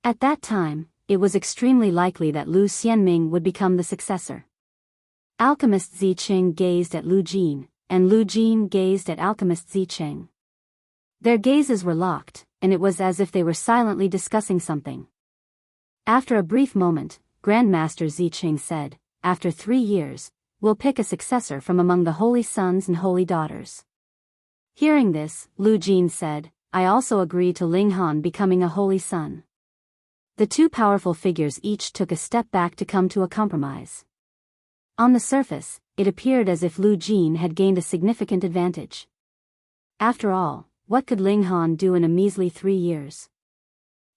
S1: At that time, it was extremely likely that Lu Xianming would become the successor. Alchemist Zicheng gazed at Lu Jin, and Lu Jin gazed at alchemist Zicheng. Their gazes were locked, and it was as if they were silently discussing something. After a brief moment, Grandmaster Zicheng said, "After 3 years, we'll pick a successor from among the holy sons and holy daughters." Hearing this, Lu Jin said, "I also agree to Ling Han becoming a holy son." The two powerful figures each took a step back to come to a compromise. On the surface, it appeared as if Lu Jin had gained a significant advantage. After all, what could Ling Han do in a measly 3 years?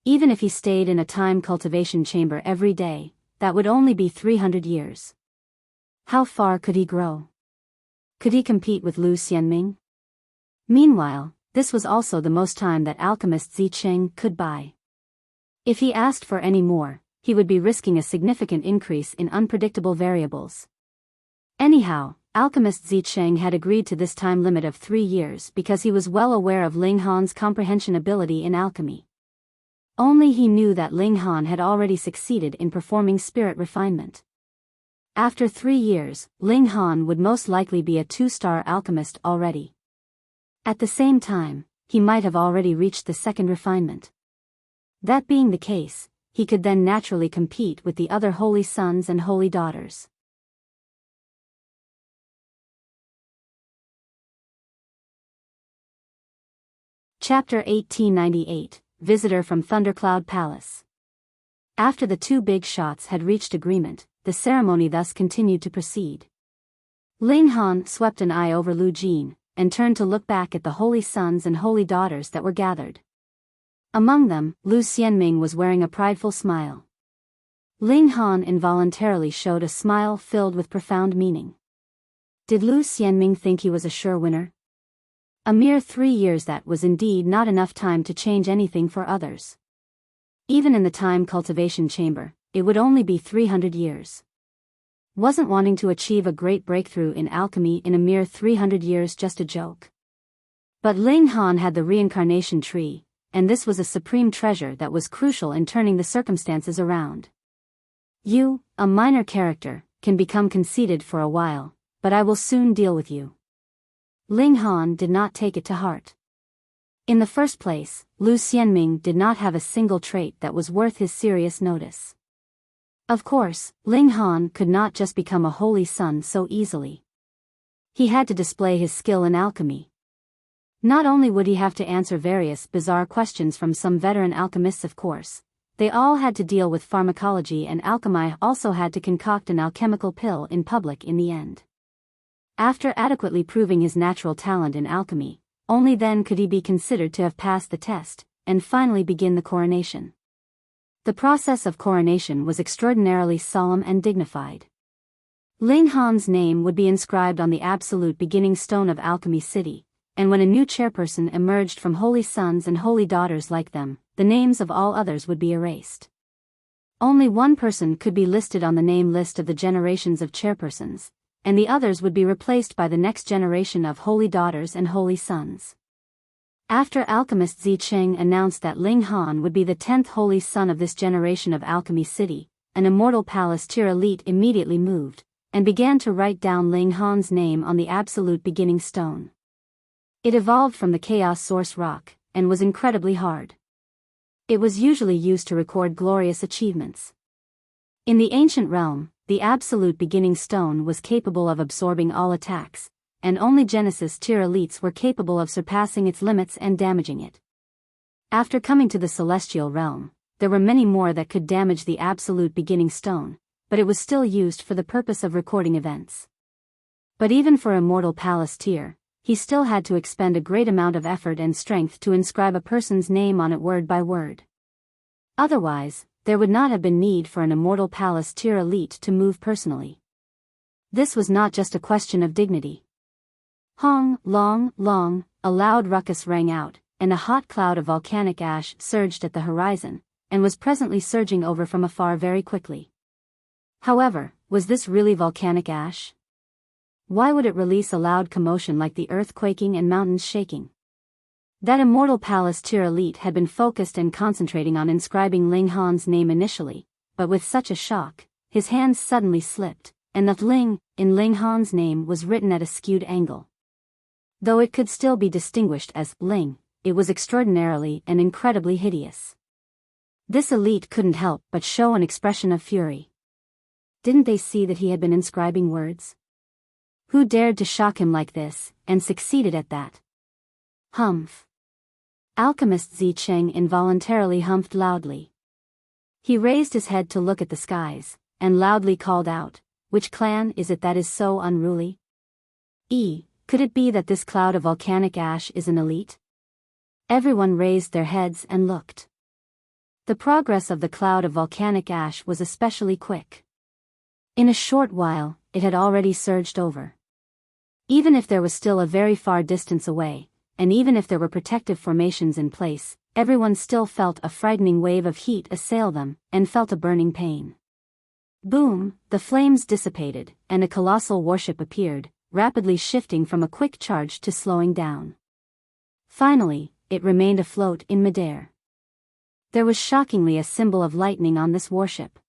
S1: Even if he stayed in a time cultivation chamber every day, that would only be 300 years. How far could he grow? Could he compete with Lu Xianming? Meanwhile, this was also the most time that alchemist Zicheng could buy. If he asked for any more, he would be risking a significant increase in unpredictable variables. Anyhow, alchemist Zicheng had agreed to this time limit of 3 years because he was well aware of Ling Han's comprehension ability in alchemy. Only he knew that Ling Han had already succeeded in performing spirit refinement. After 3 years, Ling Han would most likely be a 2-star alchemist already. At the same time, he might have already reached the 2nd refinement. That being the case, he could then naturally compete with the other holy sons and holy daughters. Chapter 1898, Visitor from Thundercloud Palace. After the 2 big shots had reached agreement, the ceremony thus continued to proceed. Ling Han swept an eye over Lu Jin, and turned to look back at the holy sons and holy daughters that were gathered. Among them, Lu Xianming was wearing a prideful smile. Ling Han involuntarily showed a smile filled with profound meaning. Did Lu Xianming think he was a sure winner? A mere 3 years, that was indeed not enough time to change anything for others. Even in the time cultivation chamber, it would only be 300 years. Wasn't wanting to achieve a great breakthrough in alchemy in a mere 300 years just a joke? But Ling Han had the reincarnation tree, and this was a supreme treasure that was crucial in turning the circumstances around. You, a minor character, can become conceited for a while, but I will soon deal with you. Ling Han did not take it to heart. In the first place, Lu Xianming did not have a single trait that was worth his serious notice. Of course, Ling Han could not just become a holy son so easily. He had to display his skill in alchemy. Not only would he have to answer various bizarre questions from some veteran alchemists, of course, they all had to deal with pharmacology, and Alchemy also had to concoct an alchemical pill in public in the end. After adequately proving his natural talent in alchemy, only then could he be considered to have passed the test, and finally begin the coronation. The process of coronation was extraordinarily solemn and dignified. Ling Han's name would be inscribed on the absolute beginning stone of Alchemy City, and when a new chairperson emerged from holy sons and holy daughters like them, the names of all others would be erased. Only one person could be listed on the name list of the generations of chairpersons, and the others would be replaced by the next generation of holy daughters and holy sons. After alchemist Zicheng announced that Ling Han would be the 10th holy son of this generation of Alchemy City, an immortal palace tier elite immediately moved, and began to write down Ling Han's name on the absolute beginning stone. It evolved from the chaos source rock, and was incredibly hard. It was usually used to record glorious achievements. In the ancient realm, the absolute beginning stone was capable of absorbing all attacks, and only Genesis tier elites were capable of surpassing its limits and damaging it. After coming to the celestial realm, there were many more that could damage the absolute beginning stone, but it was still used for the purpose of recording events. But even for immortal palace tier, he still had to expend a great amount of effort and strength to inscribe a person's name on it word by word. Otherwise, there would not have been need for an immortal palace tier elite to move personally. This was not just a question of dignity. Hong, long, long, a loud ruckus rang out, and a hot cloud of volcanic ash surged at the horizon, and was presently surging over from afar very quickly. However, was this really volcanic ash? Why would it release a loud commotion like the earth quaking and mountains shaking? That immortal palace tier elite had been focused and concentrating on inscribing Ling Han's name initially, but with such a shock, his hands suddenly slipped, and the Ling in Ling Han's name was written at a skewed angle. Though it could still be distinguished as Ling, it was extraordinarily and incredibly hideous. This elite couldn't help but show an expression of fury. Didn't they see that he had been inscribing words? Who dared to shock him like this, and succeeded at that? Humph. Alchemist Zicheng involuntarily humphed loudly. He raised his head to look at the skies, and loudly called out, "Which clan is it that is so unruly? Could it be that this cloud of volcanic ash is an elite?" Everyone raised their heads and looked. The progress of the cloud of volcanic ash was especially quick. In a short while, it had already surged over. Even if there was still a very far distance away, and even if there were protective formations in place, everyone still felt a frightening wave of heat assail them, and felt a burning pain. Boom, the flames dissipated, and a colossal warship appeared, rapidly shifting from a quick charge to slowing down. Finally, it remained afloat in midair. There was shockingly a symbol of lightning on this warship.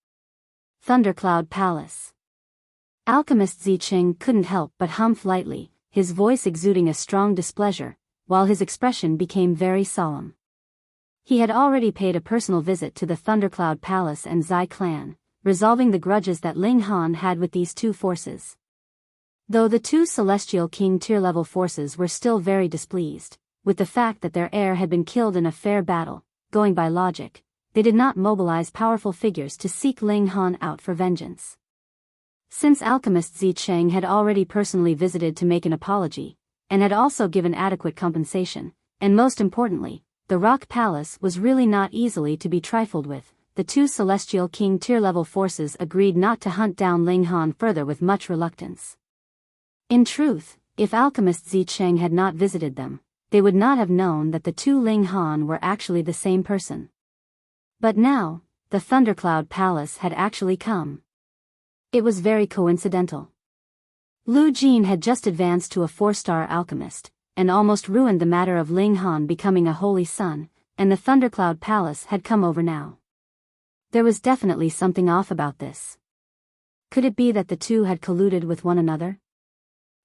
S1: Thundercloud Palace. Alchemist Zicheng couldn't help but humph lightly, his voice exuding a strong displeasure, while his expression became very solemn. He had already paid a personal visit to the Thundercloud Palace and Zai clan, resolving the grudges that Ling Han had with these two forces. Though the two Celestial King tier-level forces were still very displeased with the fact that their heir had been killed in a fair battle, going by logic, they did not mobilize powerful figures to seek Ling Han out for vengeance. Since Alchemist Zicheng had already personally visited to make an apology, and had also given adequate compensation, and most importantly, the Rock Palace was really not easily to be trifled with, the two Celestial King tier-level forces agreed not to hunt down Ling Han further with much reluctance. In truth, if Alchemist Zicheng had not visited them, they would not have known that the two Ling Han were actually the same person. But now, the Thundercloud Palace had actually come. It was very coincidental. Lu Jin had just advanced to a 4-star alchemist, and almost ruined the matter of Ling Han becoming a holy son, and the Thundercloud Palace had come over now. There was definitely something off about this. Could it be that the two had colluded with one another?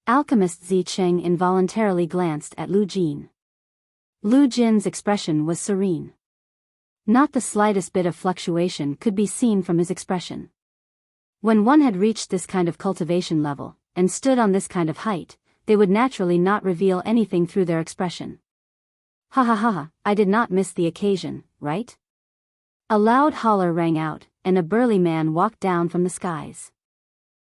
S1: Alchemist Zicheng involuntarily glanced at Lu Jin. Lu Jin's expression was serene. Not the slightest bit of fluctuation could be seen from his expression. When one had reached this kind of cultivation level, and stood on this kind of height, they would naturally not reveal anything through their expression. Ha ha ha, I did not miss the occasion, right? A loud holler rang out, and a burly man walked down from the skies.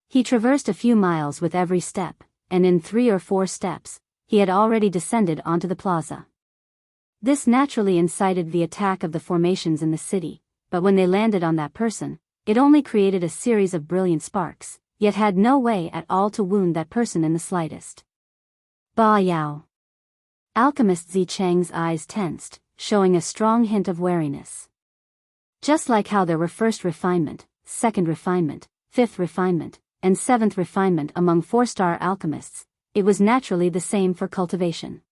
S1: He traversed a few miles with every step, and in 3 or 4 steps, he had already descended onto the plaza. This naturally incited the attack of the formations in the city, but when they landed on that person, it only created a series of brilliant sparks, yet had no way at all to wound that person in the slightest. Biyao. Alchemist Zicheng's eyes tensed, showing a strong hint of wariness. Just like how there were first refinement, second refinement, fifth refinement, and seventh refinement among 4-star alchemists, it was naturally the same for cultivation.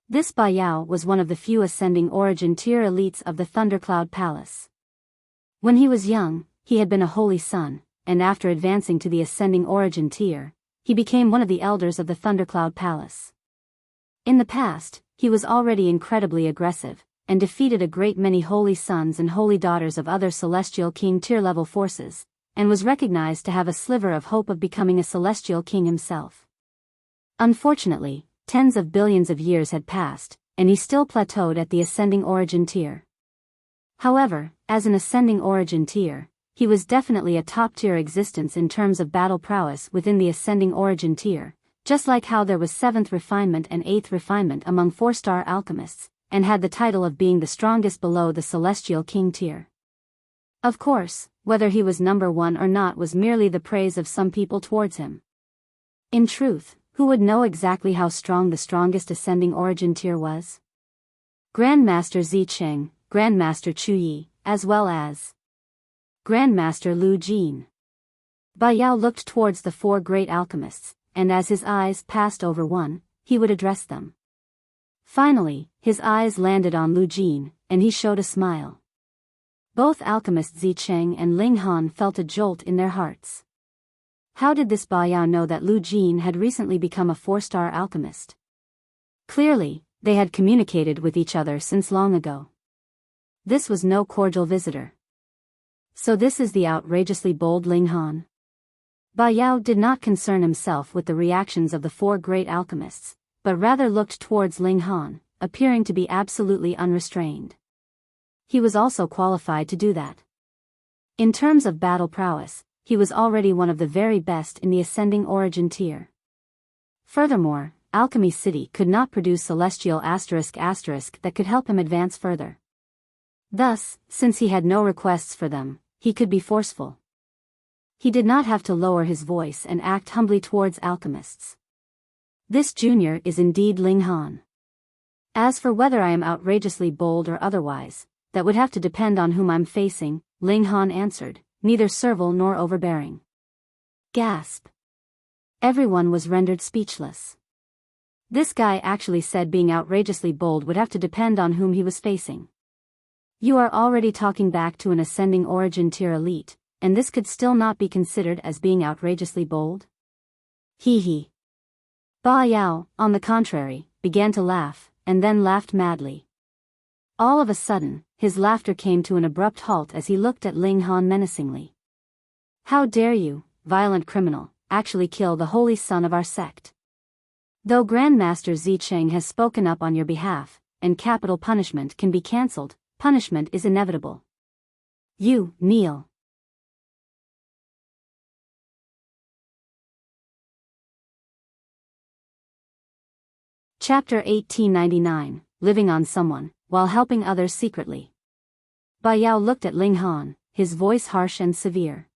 S1: This Biyao was one of the few ascending origin tier elites of the Thundercloud Palace. When he was young, he had been a holy son, and after advancing to the ascending origin tier, he became one of the elders of the Thundercloud Palace. In the past, he was already incredibly aggressive, and defeated a great many holy sons and holy daughters of other Celestial King tier-level forces, and was recognized to have a sliver of hope of becoming a Celestial King himself. Unfortunately, tens of billions of years had passed, and he still plateaued at the ascending origin tier. However, as an ascending origin tier, he was definitely a top-tier existence in terms of battle prowess within the ascending origin tier, just like how there was 7th refinement and 8th refinement among 4-star alchemists, and had the title of being the strongest below the Celestial King tier. Of course, whether he was number one or not was merely the praise of some people towards him. In truth, who would know exactly how strong the strongest ascending origin tier was? Grandmaster Zicheng, Grandmaster Chu Yi, as well as Grandmaster Lu Jin. Biyao looked towards the four great alchemists, and as his eyes passed over one, he would address them. Finally, his eyes landed on Lu Jin, and he showed a smile. Both alchemists Zicheng and Ling Han felt a jolt in their hearts. How did this Biyao know that Lu Jin had recently become a 4-star alchemist? Clearly, they had communicated with each other since long ago. This was no cordial visitor. So this is the outrageously bold Ling Han? Biyao did not concern himself with the reactions of the four great alchemists, but rather looked towards Ling Han, appearing to be absolutely unrestrained. He was also qualified to do that. In terms of battle prowess, he was already one of the very best in the ascending origin tier. Furthermore, Alchemy City could not produce celestial *** that could help him advance further. Thus, since he had no requests for them, he could be forceful. He did not have to lower his voice and act humbly towards alchemists. This junior is indeed Ling Han. As for whether I am outrageously bold or otherwise, that would have to depend on whom I'm facing, Ling Han answered, neither servile nor overbearing. Gasp. Everyone was rendered speechless. This guy actually said being outrageously bold would have to depend on whom he was facing. You are already talking back to an ascending origin tier elite, and this could still not be considered as being outrageously bold? Hee hee. Biyao, on the contrary, began to laugh, and then laughed madly. All of a sudden, his laughter came to an abrupt halt as he looked at Ling Han menacingly. How dare you, violent criminal, actually kill the holy son of our sect? Though Grandmaster Zicheng has spoken up on your behalf, and capital punishment can be cancelled, punishment is inevitable. You, kneel. Chapter 1899, Living on Someone, while helping others secretly. Biyao looked at Ling Han, his voice harsh and severe.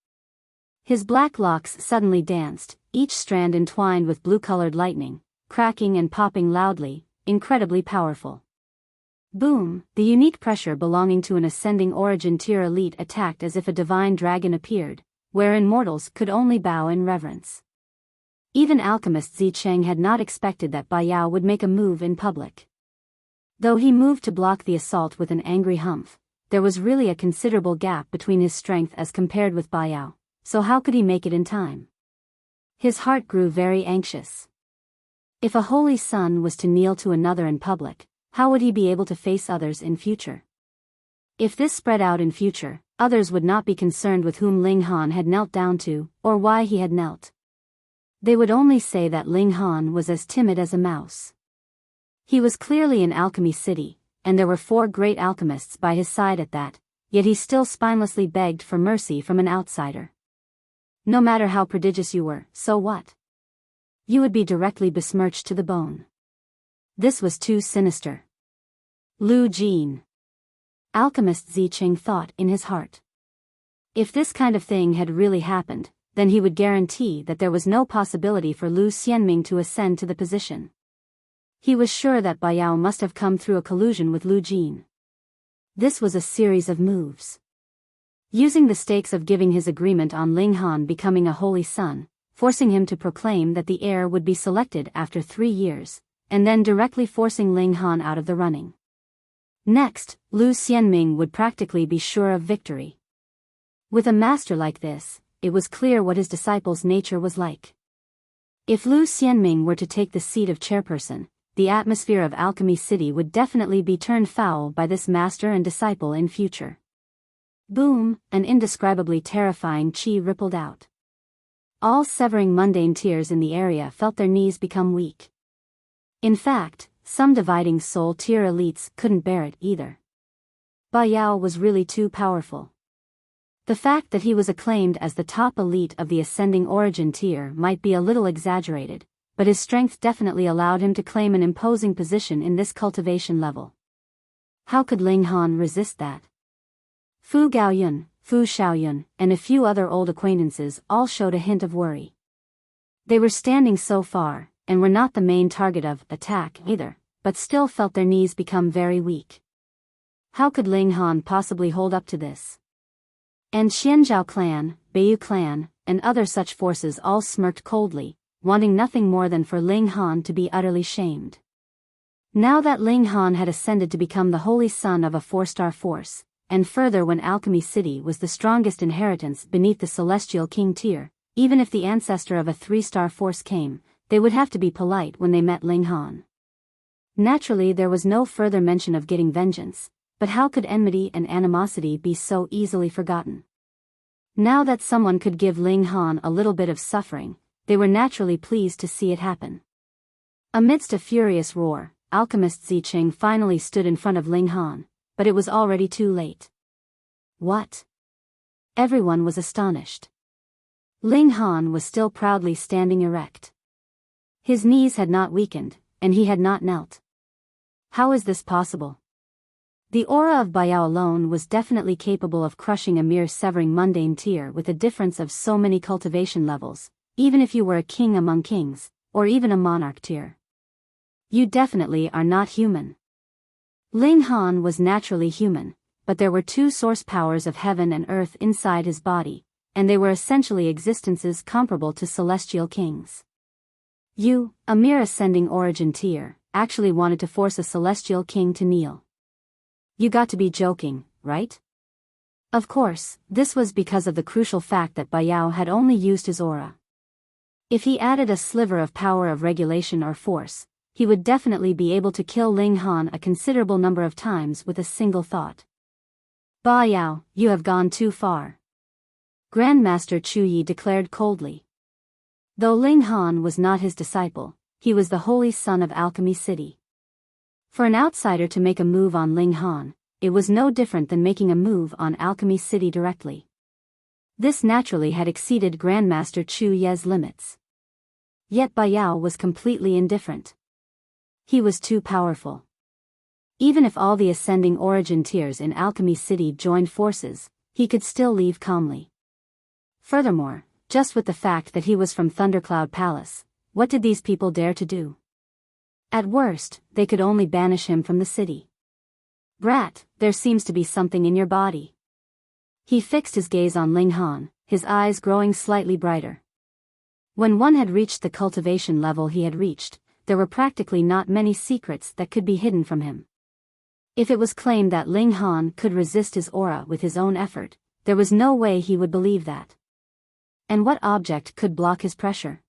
S1: His black locks suddenly danced, each strand entwined with blue-colored lightning, cracking and popping loudly, incredibly powerful. Boom! The unique pressure belonging to an ascending origin tier elite attacked as if a divine dragon appeared, wherein mortals could only bow in reverence. Even alchemist Zicheng had not expected that Biyao would make a move in public. Though he moved to block the assault with an angry humph, there was really a considerable gap between his strength as compared with Biyao, so how could he make it in time? His heart grew very anxious. If a holy son was to kneel to another in public, how would he be able to face others in future? If this spread out in future, others would not be concerned with whom Ling Han had knelt down to, or why he had knelt. They would only say that Ling Han was as timid as a mouse. He was clearly in Alchemy City, and there were 4 great alchemists by his side at that, yet he still spinelessly begged for mercy from an outsider. No matter how prodigious you were, so what? You would be directly besmirched to the bone. This was too sinister. Lu Jin. Alchemist Zicheng thought in his heart. If this kind of thing had really happened, then he would guarantee that there was no possibility for Lu Xianming to ascend to the position. He was sure that Biyao must have come through a collusion with Lu Jin. This was a series of moves. Using the stakes of giving his agreement on Ling Han becoming a holy son, forcing him to proclaim that the heir would be selected after 3 years, and then directly forcing Ling Han out of the running. Next, Lu Xianming would practically be sure of victory. With a master like this, it was clear what his disciple's nature was like. If Lu Xianming were to take the seat of chairperson, the atmosphere of Alchemy City would definitely be turned foul by this master and disciple in future. Boom! An indescribably terrifying chi rippled out. All severing mundane tiers in the area felt their knees become weak. In fact, some dividing soul tier elites couldn't bear it either. Biyao was really too powerful. The fact that he was acclaimed as the top elite of the ascending origin tier might be a little exaggerated, but his strength definitely allowed him to claim an imposing position in this cultivation level. How could Ling Han resist that? Fu Gaoyun, Fu Xiaoyun, and a few other old acquaintances all showed a hint of worry. They were standing so far, and were not the main target of attack either, but still felt their knees become very weak. How could Ling Han possibly hold up to this? And Xianzhao clan, Biyao clan, and other such forces all smirked coldly, wanting nothing more than for Ling Han to be utterly shamed. Now that Ling Han had ascended to become the holy son of a 4-star force, and further when Alchemy City was the strongest inheritance beneath the Celestial King tier, even if the ancestor of a 3-star force came, they would have to be polite when they met Ling Han. Naturally there was no further mention of getting vengeance, but how could enmity and animosity be so easily forgotten? Now that someone could give Ling Han a little bit of suffering, they were naturally pleased to see it happen. Amidst a furious roar, Alchemist Zicheng finally stood in front of Ling Han, but it was already too late. What? Everyone was astonished. Ling Han was still proudly standing erect. His knees had not weakened, and he had not knelt. How is this possible? The aura of Biyao alone was definitely capable of crushing a mere severing mundane tier with a difference of so many cultivation levels, even if you were a king among kings, or even a monarch tier. You definitely are not human. Ling Han was naturally human, but there were 2 source powers of heaven and earth inside his body, and they were essentially existences comparable to celestial kings. You, a mere ascending origin tier, actually wanted to force a celestial king to kneel. You got to be joking, right? Of course, this was because of the crucial fact that Biyao had only used his aura. If he added a sliver of power of regulation or force, he would definitely be able to kill Ling Han a considerable number of times with a single thought. Biyao, you have gone too far. Grandmaster Chu Yi declared coldly. Though Ling Han was not his disciple, he was the holy son of Alchemy City. For an outsider to make a move on Ling Han, it was no different than making a move on Alchemy City directly. This naturally had exceeded Grandmaster Chu Ye's limits. Yet Biyao was completely indifferent. He was too powerful. Even if all the ascending origin tiers in Alchemy City joined forces, he could still leave calmly. Furthermore, just with the fact that he was from Thundercloud Palace, what did these people dare to do? At worst, they could only banish him from the city. Brat, there seems to be something in your body. He fixed his gaze on Ling Han, his eyes growing slightly brighter. When one had reached the cultivation level he had reached, there were practically not many secrets that could be hidden from him. If it was claimed that Ling Han could resist his aura with his own effort, there was no way he would believe that. And what object could block his pressure?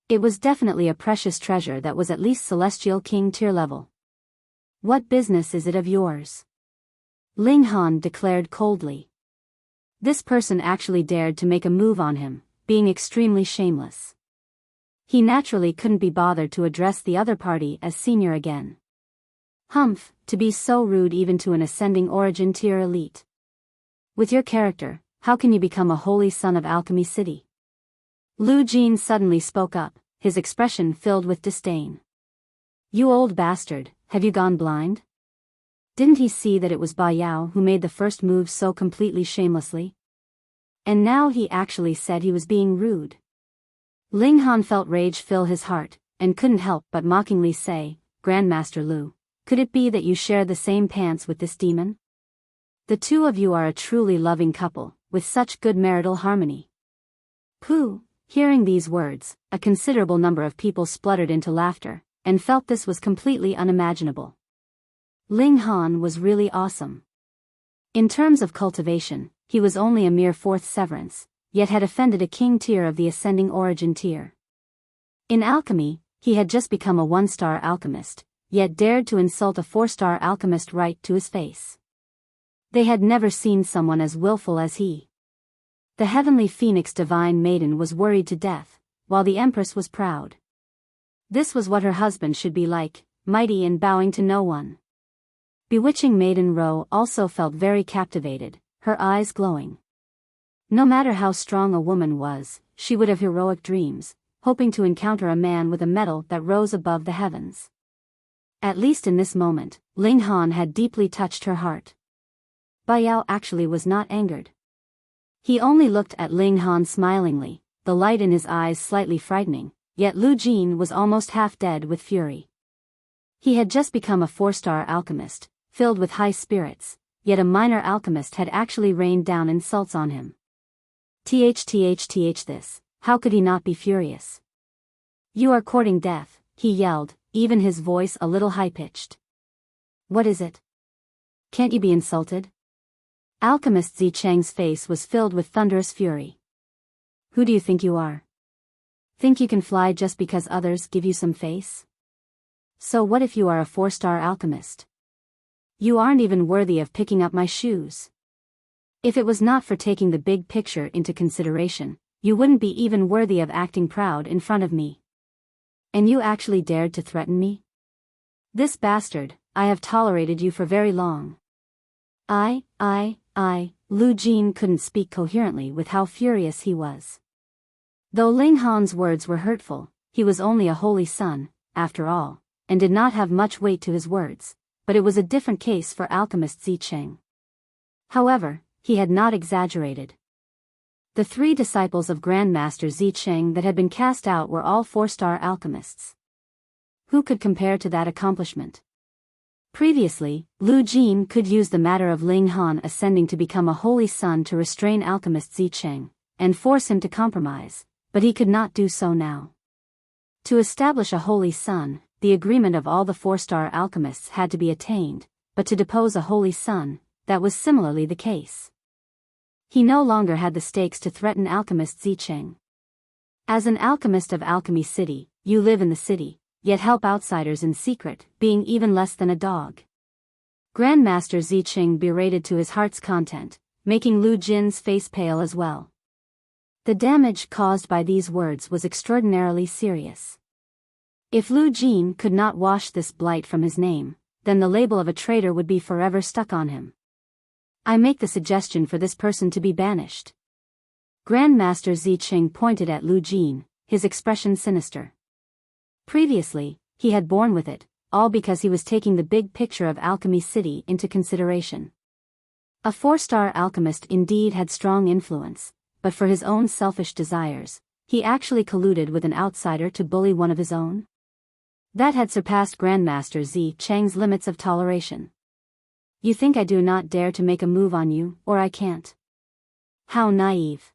S1: It was definitely a precious treasure that was at least Celestial King tier level. What business is it of yours? Ling Han declared coldly. This person actually dared to make a move on him, being extremely shameless. He naturally couldn't be bothered to address the other party as senior again. Humph, to be so rude even to an ascending origin tier elite. With your character, how can you become a holy son of Alchemy City? Lu Jin suddenly spoke up, his expression filled with disdain. You old bastard, have you gone blind? Didn't he see that it was Biyao who made the first move so completely shamelessly? And now he actually said he was being rude. Ling Han felt rage fill his heart, and couldn't help but mockingly say, Grandmaster Lu, could it be that you share the same pants with this demon? The two of you are a truly loving couple, with such good marital harmony. Pooh! Hearing these words, a considerable number of people spluttered into laughter, and felt this was completely unimaginable. Ling Han was really awesome. In terms of cultivation, he was only a mere 4th severance, yet had offended a king tier of the ascending origin tier. In alchemy, he had just become a 1-star alchemist, yet dared to insult a 4-star alchemist right to his face. They had never seen someone as willful as he. The heavenly phoenix divine maiden was worried to death, while the empress was proud. This was what her husband should be like, mighty and bowing to no one. Bewitching Maiden Ro also felt very captivated, her eyes glowing. No matter how strong a woman was, she would have heroic dreams, hoping to encounter a man with a metal that rose above the heavens. At least in this moment, Ling Han had deeply touched her heart. Biyao actually was not angered. He only looked at Ling Han smilingly, the light in his eyes slightly frightening, yet Lu Jin was almost half dead with fury. He had just become a 4-star alchemist, filled with high spirits, yet a minor alchemist had actually rained down insults on him. This, how could he not be furious? You are courting death, he yelled, even his voice a little high-pitched. What is it? Can't you be insulted? Alchemist Zicheng's face was filled with thunderous fury. Who do you think you are? Think you can fly just because others give you some face? So what if you are a 4-star alchemist? You aren't even worthy of picking up my shoes. If it was not for taking the big picture into consideration, you wouldn't be even worthy of acting proud in front of me. And you actually dared to threaten me? This bastard, I have tolerated you for very long. Lu Jin couldn't speak coherently with how furious he was. Though Ling Han's words were hurtful, he was only a holy son, after all, and did not have much weight to his words, but it was a different case for alchemist Zicheng. However, he had not exaggerated. The 3 disciples of Grandmaster Zicheng that had been cast out were all 4-star alchemists. Who could compare to that accomplishment? Previously, Lu Jin could use the matter of Ling Han ascending to become a holy son to restrain alchemist Zicheng, and force him to compromise, but he could not do so now. To establish a holy son, the agreement of all the 4-star alchemists had to be attained, but to depose a holy son, that was similarly the case. He no longer had the stakes to threaten alchemist Zicheng. As an alchemist of Alchemy City, you live in the city, yet help outsiders in secret, being even less than a dog. Grandmaster Zicheng berated to his heart's content, making Lu Jin's face pale as well. The damage caused by these words was extraordinarily serious. If Lu Jin could not wash this blight from his name, then the label of a traitor would be forever stuck on him. I make the suggestion for this person to be banished. Grandmaster Zicheng pointed at Lu Jin, his expression sinister. Previously, he had borne with it, all because he was taking the big picture of Alchemy City into consideration. A 4-star alchemist indeed had strong influence, but for his own selfish desires, he actually colluded with an outsider to bully one of his own? That had surpassed Grandmaster Zicheng's limits of toleration. You think I do not dare to make a move on you, or I can't? How naive.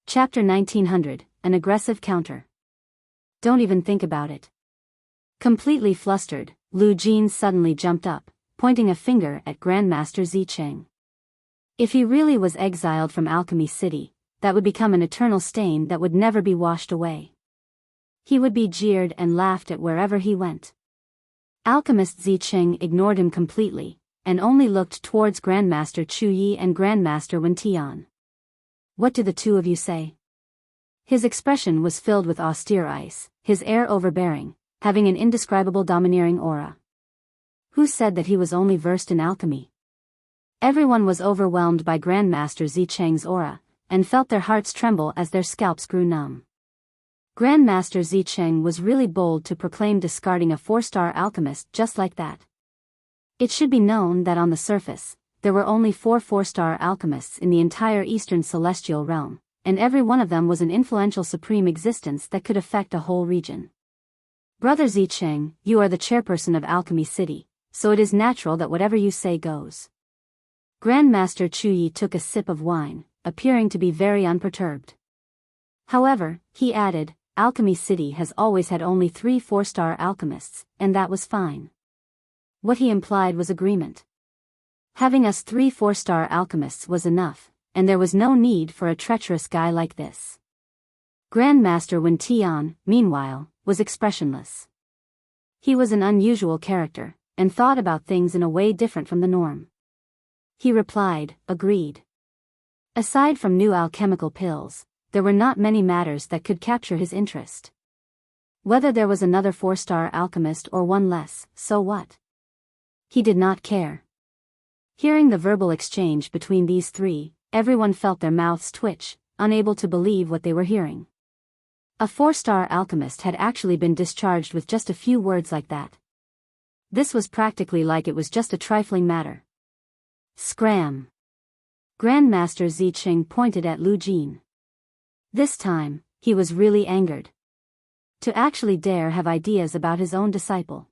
S1: Chapter 1900, An Aggressive Counter. Don't even think about it. Completely flustered, Lu Jin suddenly jumped up, pointing a finger at Grandmaster Zicheng. If he really was exiled from Alchemy City, that would become an eternal stain that would never be washed away. He would be jeered and laughed at wherever he went. Alchemist Zicheng ignored him completely, and only looked towards Grandmaster Chu Yi and Grandmaster Wen Tian. What do the two of you say? His expression was filled with austere ice, his air overbearing, having an indescribable domineering aura. Who said that he was only versed in alchemy? Everyone was overwhelmed by Grandmaster Zicheng's aura, and felt their hearts tremble as their scalps grew numb. Grandmaster Zicheng was really bold to proclaim discarding a 4-star alchemist just like that. It should be known that on the surface, there were only 4 4-star alchemists in the entire Eastern Celestial Realm, and every one of them was an influential supreme existence that could affect a whole region. Brother Zicheng, you are the chairperson of Alchemy City, so it is natural that whatever you say goes. Grandmaster Chu Yi took a sip of wine, appearing to be very unperturbed. However, he added, Alchemy City has always had only 3 4-star alchemists, and that was fine. What he implied was agreement. Having us 3 4-star alchemists was enough, and there was no need for a treacherous guy like this. Grandmaster Wen Tian, meanwhile, was expressionless. He was an unusual character, and thought about things in a way different from the norm. He replied, agreed. Aside from new alchemical pills, there were not many matters that could capture his interest. Whether there was another 4-star alchemist or one less, so what? He did not care. Hearing the verbal exchange between these 3, everyone felt their mouths twitch, unable to believe what they were hearing. A 4-star alchemist had actually been discharged with just a few words like that. This was practically like it was just a trifling matter. Scram! Grandmaster Zicheng pointed at Lu Jin. This time, he was really angered. To actually dare have ideas about his own disciple.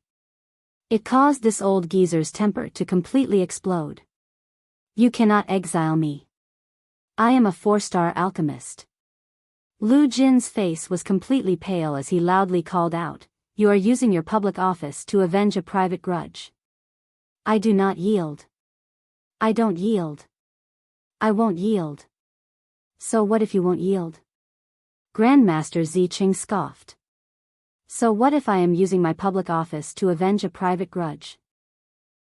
S1: It caused this old geezer's temper to completely explode. You cannot exile me. I am a 4-star alchemist. Lu Jin's face was completely pale as he loudly called out, "You are using your public office to avenge a private grudge. I do not yield. I don't yield. I won't yield." So what if you won't yield? Grandmaster Zicheng scoffed. So what if I am using my public office to avenge a private grudge?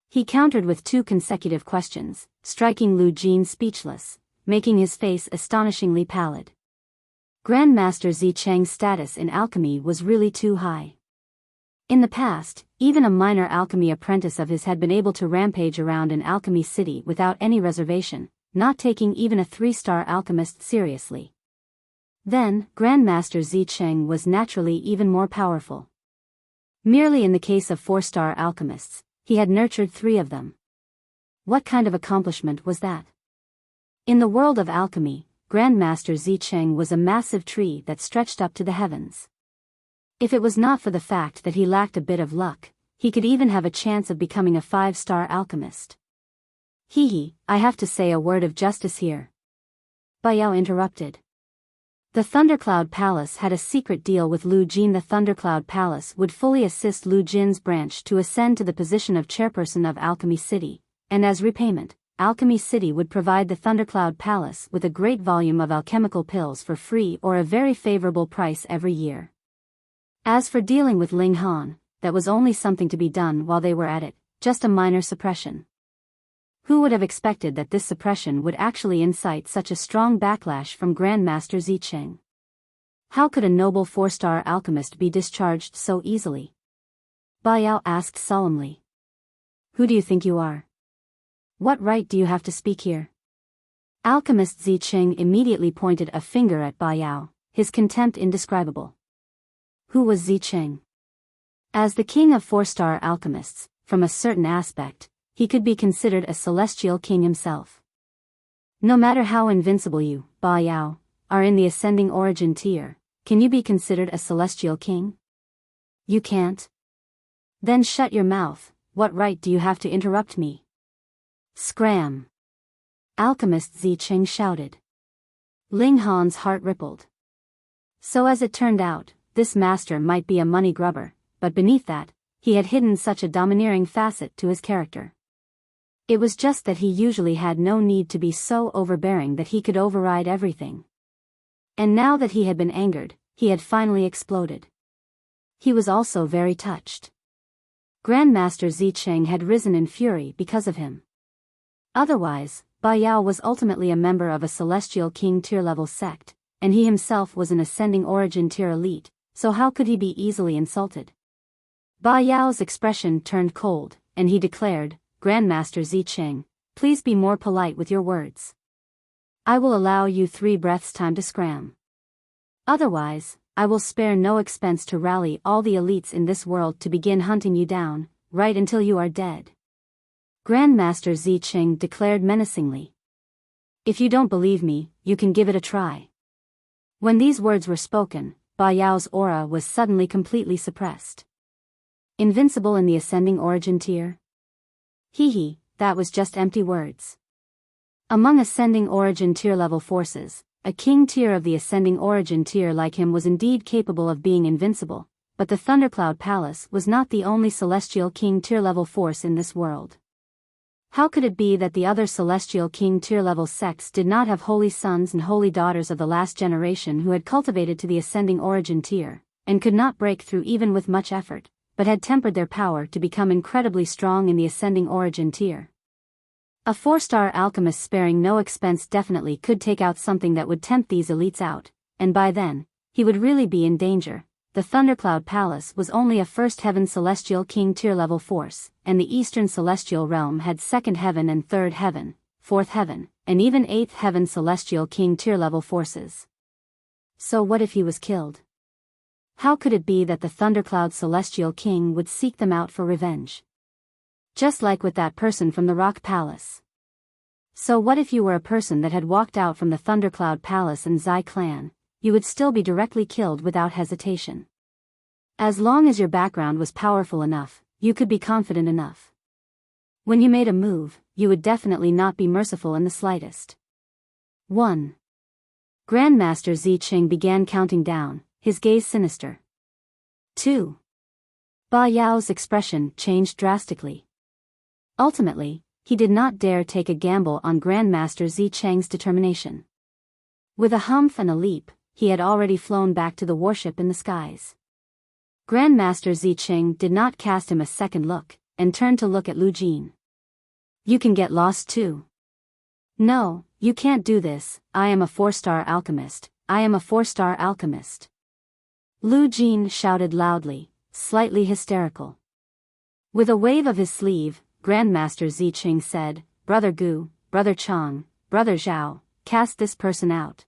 S1: He countered with 2 consecutive questions, striking Lu Jin speechless, making his face astonishingly pallid. Grandmaster Zicheng's status in alchemy was really too high. In the past, even a minor alchemy apprentice of his had been able to rampage around an alchemy city without any reservation, not taking even a 3-star alchemist seriously. Then, Grandmaster Zicheng was naturally even more powerful. Merely in the case of 4-star alchemists, he had nurtured 3 of them. What kind of accomplishment was that? In the world of alchemy, Grandmaster Zicheng was a massive tree that stretched up to the heavens. If it was not for the fact that he lacked a bit of luck, he could even have a chance of becoming a 5-star alchemist. I have to say a word of justice here. Biyao interrupted. The Thundercloud Palace had a secret deal with Lu Jin. The Thundercloud Palace would fully assist Lu Jin's branch to ascend to the position of chairperson of Alchemy City, and as repayment, Alchemy City would provide the Thundercloud Palace with a great volume of alchemical pills for free or a very favorable price every year. As for dealing with Ling Han, that was only something to be done while they were at it, just a minor suppression. Who would have expected that this suppression would actually incite such a strong backlash from Grandmaster Zicheng? How could a noble 4-star alchemist be discharged so easily? Biyao asked solemnly. Who do you think you are? What right do you have to speak here? Alchemist Zicheng immediately pointed a finger at Biyao, his contempt indescribable. Who was Zicheng? As the king of 4-star alchemists, from a certain aspect, he could be considered a celestial king himself. No matter how invincible you, Biyao, are in the ascending origin tier, can you be considered a celestial king? You can't? Then shut your mouth. What right do you have to interrupt me? Scram! Alchemist Zicheng shouted. Ling Han's heart rippled. So as it turned out, this master might be a money grubber, but beneath that, he had hidden such a domineering facet to his character. It was just that he usually had no need to be so overbearing that he could override everything. And now that he had been angered, he had finally exploded. He was also very touched. Grandmaster Zicheng had risen in fury because of him. Otherwise, Biyao was ultimately a member of a celestial king tier level sect, and he himself was an ascending origin tier elite, so how could he be easily insulted? Biyao's expression turned cold, and he declared, Grandmaster Zicheng, please be more polite with your words. I will allow you 3 breaths time to scram. Otherwise, I will spare no expense to rally all the elites in this world to begin hunting you down, right until you are dead. Grandmaster Zicheng declared menacingly. If you don't believe me, you can give it a try. When these words were spoken, Biyao's aura was suddenly completely suppressed. Invincible in the ascending origin tier? That was just empty words. Among ascending origin tier level forces, a king tier of the ascending origin tier like him was indeed capable of being invincible, but the Thundercloud Palace was not the only celestial king tier level force in this world. How could it be that the other celestial king tier level sects did not have holy sons and holy daughters of the last generation who had cultivated to the ascending origin tier, and could not break through even with much effort, but had tempered their power to become incredibly strong in the ascending origin tier? A 4-star alchemist sparing no expense definitely could take out something that would tempt these elites out, and by then, he would really be in danger. The Thundercloud Palace was only a first heaven celestial king tier level force, and the Eastern Celestial Realm had second heaven and third heaven, fourth heaven, and even eighth heaven celestial king tier level forces. So what if he was killed? How could it be that the Thundercloud Celestial King would seek them out for revenge? Just like with that person from the Rock Palace. So what if you were a person that had walked out from the Thundercloud Palace and Zai clan? You would still be directly killed without hesitation. As long as your background was powerful enough, you could be confident enough. When you made a move, you would definitely not be merciful in the slightest. 1. Grandmaster Zicheng began counting down, his gaze sinister. 2. Biyao's expression changed drastically. Ultimately, he did not dare take a gamble on Grandmaster Zicheng's determination. With a humph and a leap, he had already flown back to the warship in the skies. Grandmaster Zicheng did not cast him a second look, and turned to look at Lu Jin. You can get lost too. No, you can't do this. I am a 4-star alchemist. I am a 4-star alchemist. Lu Jin shouted loudly, slightly hysterical. With a wave of his sleeve, Grandmaster Zicheng said, Brother Gu, Brother Chang, Brother Zhao, cast this person out.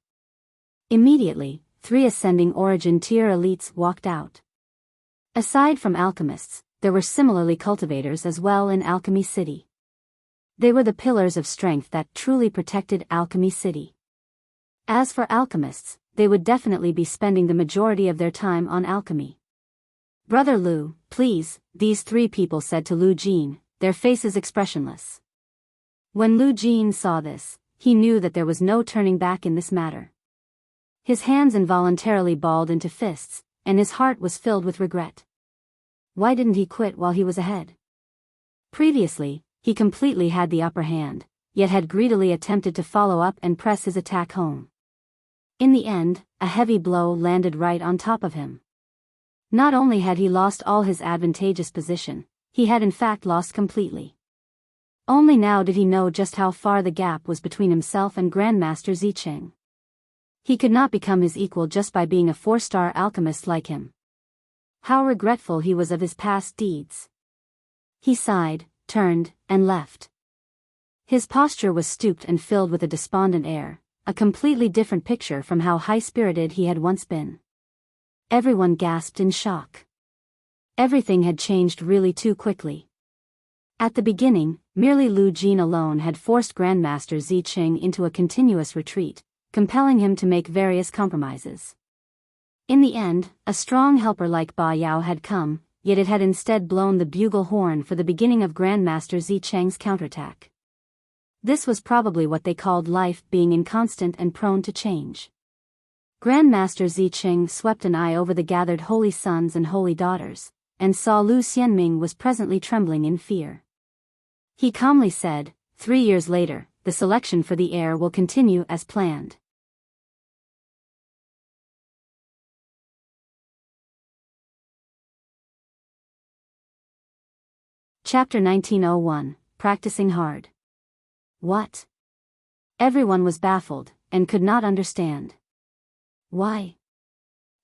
S1: Immediately, 3 ascending origin tier elites walked out. Aside from alchemists, there were similarly cultivators as well in Alchemy City. They were the pillars of strength that truly protected Alchemy City. As for alchemists, they would definitely be spending the majority of their time on alchemy. Brother Lu, please, these 3 people said to Lu Jin, their faces expressionless. When Lu Jin saw this, he knew that there was no turning back in this matter. His hands involuntarily balled into fists, and his heart was filled with regret. Why didn't he quit while he was ahead? Previously, he completely had the upper hand, yet had greedily attempted to follow up and press his attack home. In the end, a heavy blow landed right on top of him. Not only had he lost all his advantageous position, he had in fact lost completely. Only now did he know just how far the gap was between himself and Grandmaster Zicheng. He could not become his equal just by being a 4-star alchemist like him. How regretful he was of his past deeds. He sighed, turned, and left. His posture was stooped and filled with a despondent air, a completely different picture from how high-spirited he had once been. Everyone gasped in shock. Everything had changed really too quickly. At the beginning, merely Lu Jin alone had forced Grandmaster Zicheng into a continuous retreat, compelling him to make various compromises. In the end, a strong helper like Biyao had come, yet it had instead blown the bugle horn for the beginning of Grandmaster Zicheng's counterattack. This was probably what they called life being inconstant and prone to change. Grandmaster Zicheng swept an eye over the gathered holy sons and holy daughters, and saw Lu Xianming was presently trembling in fear. He calmly said, 3 years later, the selection for the heir will continue as planned. Chapter 1901, Practicing Hard. What? Everyone was baffled, and could not understand. Why?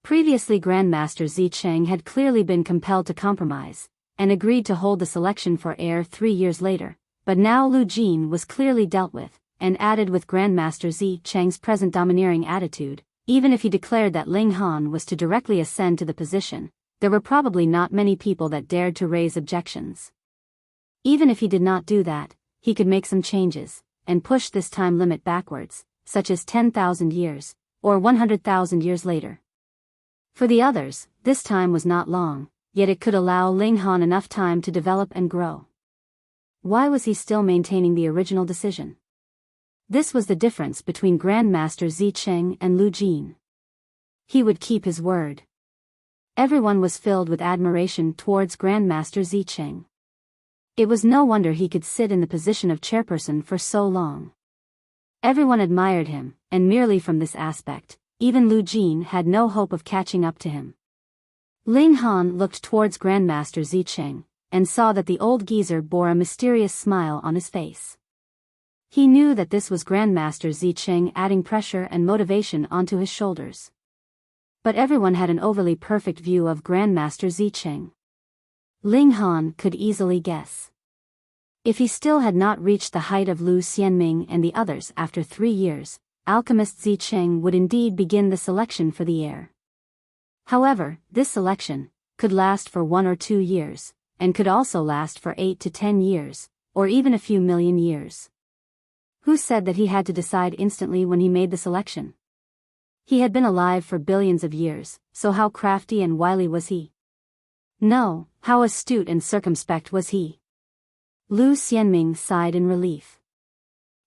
S1: Previously Grandmaster Zicheng had clearly been compelled to compromise, and agreed to hold the selection for heir 3 years later, but now Lu Jin was clearly dealt with, and added with Grandmaster Zicheng's present domineering attitude, even if he declared that Ling Han was to directly ascend to the position, there were probably not many people that dared to raise objections. Even if he did not do that, he could make some changes, and push this time limit backwards, such as 10,000 years, or 100,000 years later. For the others, this time was not long, yet it could allow Ling Han enough time to develop and grow. Why was he still maintaining the original decision? This was the difference between Grandmaster Zicheng and Lu Jin. He would keep his word. Everyone was filled with admiration towards Grandmaster Zicheng. It was no wonder he could sit in the position of chairperson for so long. Everyone admired him, and merely from this aspect, even Lu Jin had no hope of catching up to him. Ling Han looked towards Grandmaster Zicheng, and saw that the old geezer bore a mysterious smile on his face. He knew that this was Grandmaster Zicheng adding pressure and motivation onto his shoulders. But everyone had an overly perfect view of Grandmaster Zicheng. Ling Han could easily guess. If he still had not reached the height of Lu Xianming and the others after 3 years, Alchemist Zicheng would indeed begin the selection for the heir. However, this selection could last for 1 or 2 years, and could also last for 8 to 10 years, or even a few million years. Who said that he had to decide instantly when he made the selection? He had been alive for billions of years, so how crafty and wily was he? No, how astute and circumspect was he? Lu Xianming sighed in relief.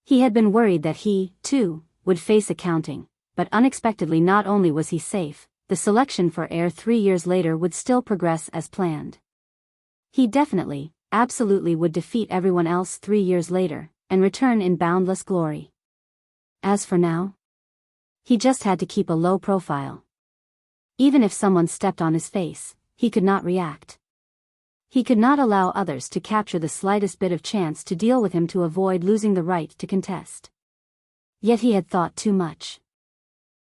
S1: He had been worried that he, too, would face accounting, but unexpectedly not only was he safe, the selection for heir 3 years later would still progress as planned. He definitely, absolutely would defeat everyone else 3 years later, and return in boundless glory. As for now, he just had to keep a low profile. Even if someone stepped on his face, he could not react. He could not allow others to capture the slightest bit of chance to deal with him to avoid losing the right to contest. Yet he had thought too much.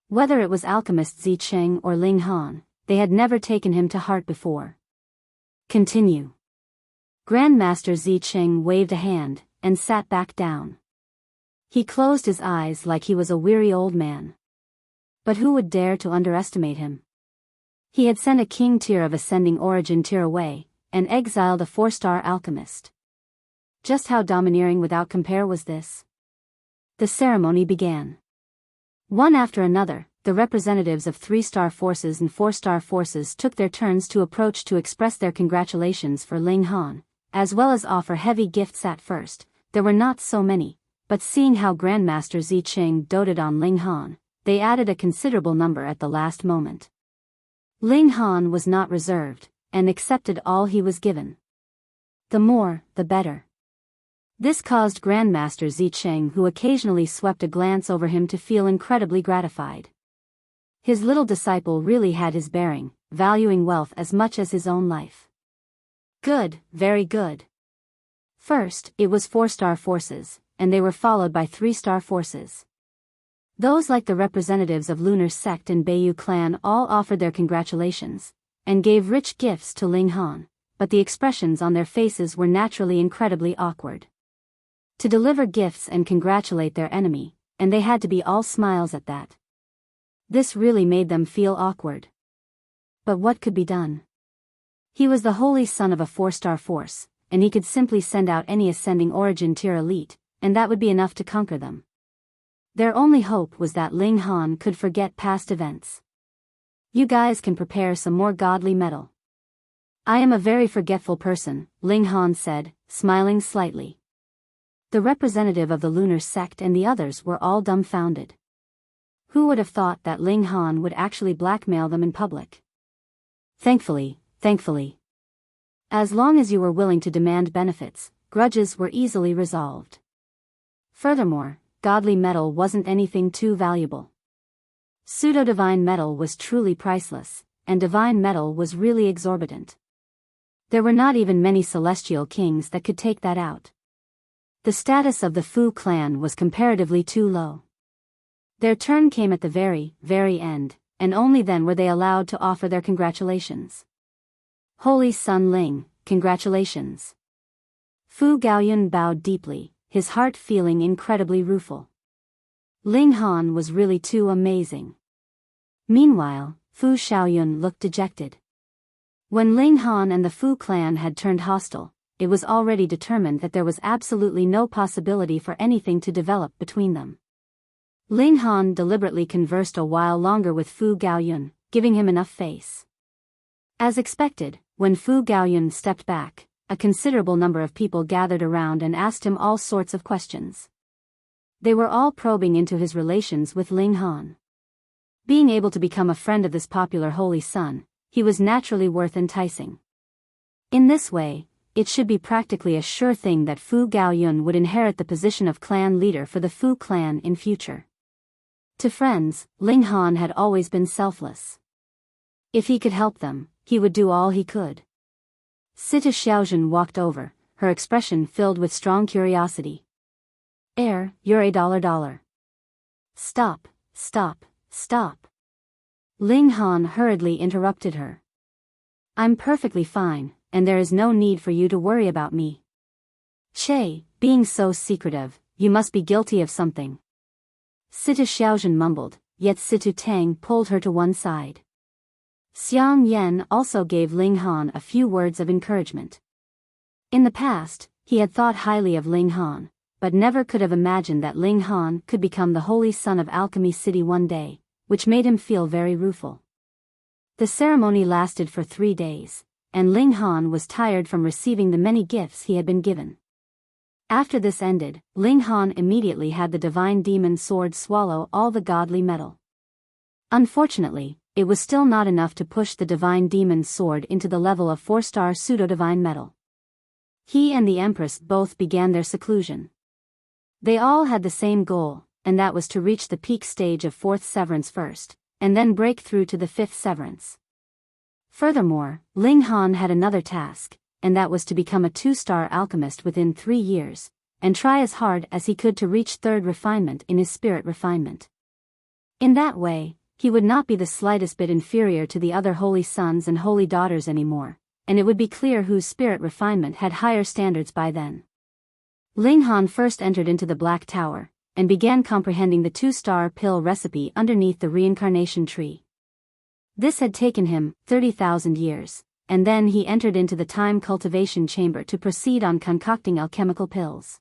S1: Whether it was alchemist Zicheng or Ling Han, they had never taken him to heart before. Continue. Grandmaster Zicheng waved a hand, and sat back down. He closed his eyes like he was a weary old man. But who would dare to underestimate him? He had sent a king tier of ascending origin tier away, and exiled a 4-star alchemist. Just how domineering without compare was this? The ceremony began. One after another, the representatives of 3-star forces and 4-star forces took their turns to approach to express their congratulations for Ling Han, as well as offer heavy gifts at first. There were not so many, but seeing how Grandmaster Zicheng doted on Ling Han, they added a considerable number at the last moment. Ling Han was not reserved, and accepted all he was given. The more, the better. This caused Grandmaster Zicheng, who occasionally swept a glance over him, to feel incredibly gratified. His little disciple really had his bearing, valuing wealth as much as his own life. Good, very good. First, it was 4-star forces, and they were followed by 3-star forces. Those like the representatives of Lunar Sect and Biyao clan all offered their congratulations, and gave rich gifts to Ling Han, but the expressions on their faces were naturally incredibly awkward. To deliver gifts and congratulate their enemy, and they had to be all smiles at that. This really made them feel awkward. But what could be done? He was the holy son of a 4-star force, and he could simply send out any ascending origin tier elite, and that would be enough to conquer them. Their only hope was that Ling Han could forget past events. You guys can prepare some more godly metal. I am a very forgetful person, Ling Han said, smiling slightly. The representative of the Lunar Sect and the others were all dumbfounded. Who would have thought that Ling Han would actually blackmail them in public? Thankfully. As long as you were willing to demand benefits, grudges were easily resolved. Furthermore, godly metal wasn't anything too valuable. Pseudo-divine metal was truly priceless, and divine metal was really exorbitant. There were not even many celestial kings that could take that out. The status of the Fu clan was comparatively too low. Their turn came at the very, very end, and only then were they allowed to offer their congratulations. Holy Son Ling, congratulations. Fu Gaoyun bowed deeply, his heart feeling incredibly rueful. Ling Han was really too amazing. Meanwhile, Fu Xiaoyun looked dejected. When Ling Han and the Fu clan had turned hostile, it was already determined that there was absolutely no possibility for anything to develop between them. Ling Han deliberately conversed a while longer with Fu Gaoyun, giving him enough face. As expected, when Fu Gaoyun stepped back, a considerable number of people gathered around and asked him all sorts of questions. They were all probing into his relations with Ling Han. Being able to become a friend of this popular holy son, he was naturally worth enticing. In this way, it should be practically a sure thing that Fu Gaoyun would inherit the position of clan leader for the Fu clan in future. To friends, Ling Han had always been selfless. If he could help them, he would do all he could. Sita Xiaojun walked over, her expression filled with strong curiosity. You're $1. Stop. Ling Han hurriedly interrupted her. I'm perfectly fine, and there is no need for you to worry about me. Che, being so secretive, you must be guilty of something. Sita Xiaojun mumbled, yet Situ Tang pulled her to one side. Xiang Yan also gave Ling Han a few words of encouragement. In the past, he had thought highly of Ling Han, but never could have imagined that Ling Han could become the holy son of Alchemy City one day, which made him feel very rueful. The ceremony lasted for 3 days, and Ling Han was tired from receiving the many gifts he had been given. After this ended, Ling Han immediately had the divine demon sword swallow all the godly metal. Unfortunately, it was still not enough to push the divine demon's sword into the level of 4-star pseudo-divine metal. He and the Empress both began their seclusion. They all had the same goal, and that was to reach the peak stage of 4th severance first, and then break through to the 5th severance. Furthermore, Ling Han had another task, and that was to become a 2-star alchemist within 3 years, and try as hard as he could to reach 3rd refinement in his spirit refinement. In that way, he would not be the slightest bit inferior to the other holy sons and holy daughters anymore, and it would be clear whose spirit refinement had higher standards by then. Ling Han first entered into the Black Tower, and began comprehending the 2-star pill recipe underneath the reincarnation tree. This had taken him 30,000 years, and then he entered into the time cultivation chamber to proceed on concocting alchemical pills.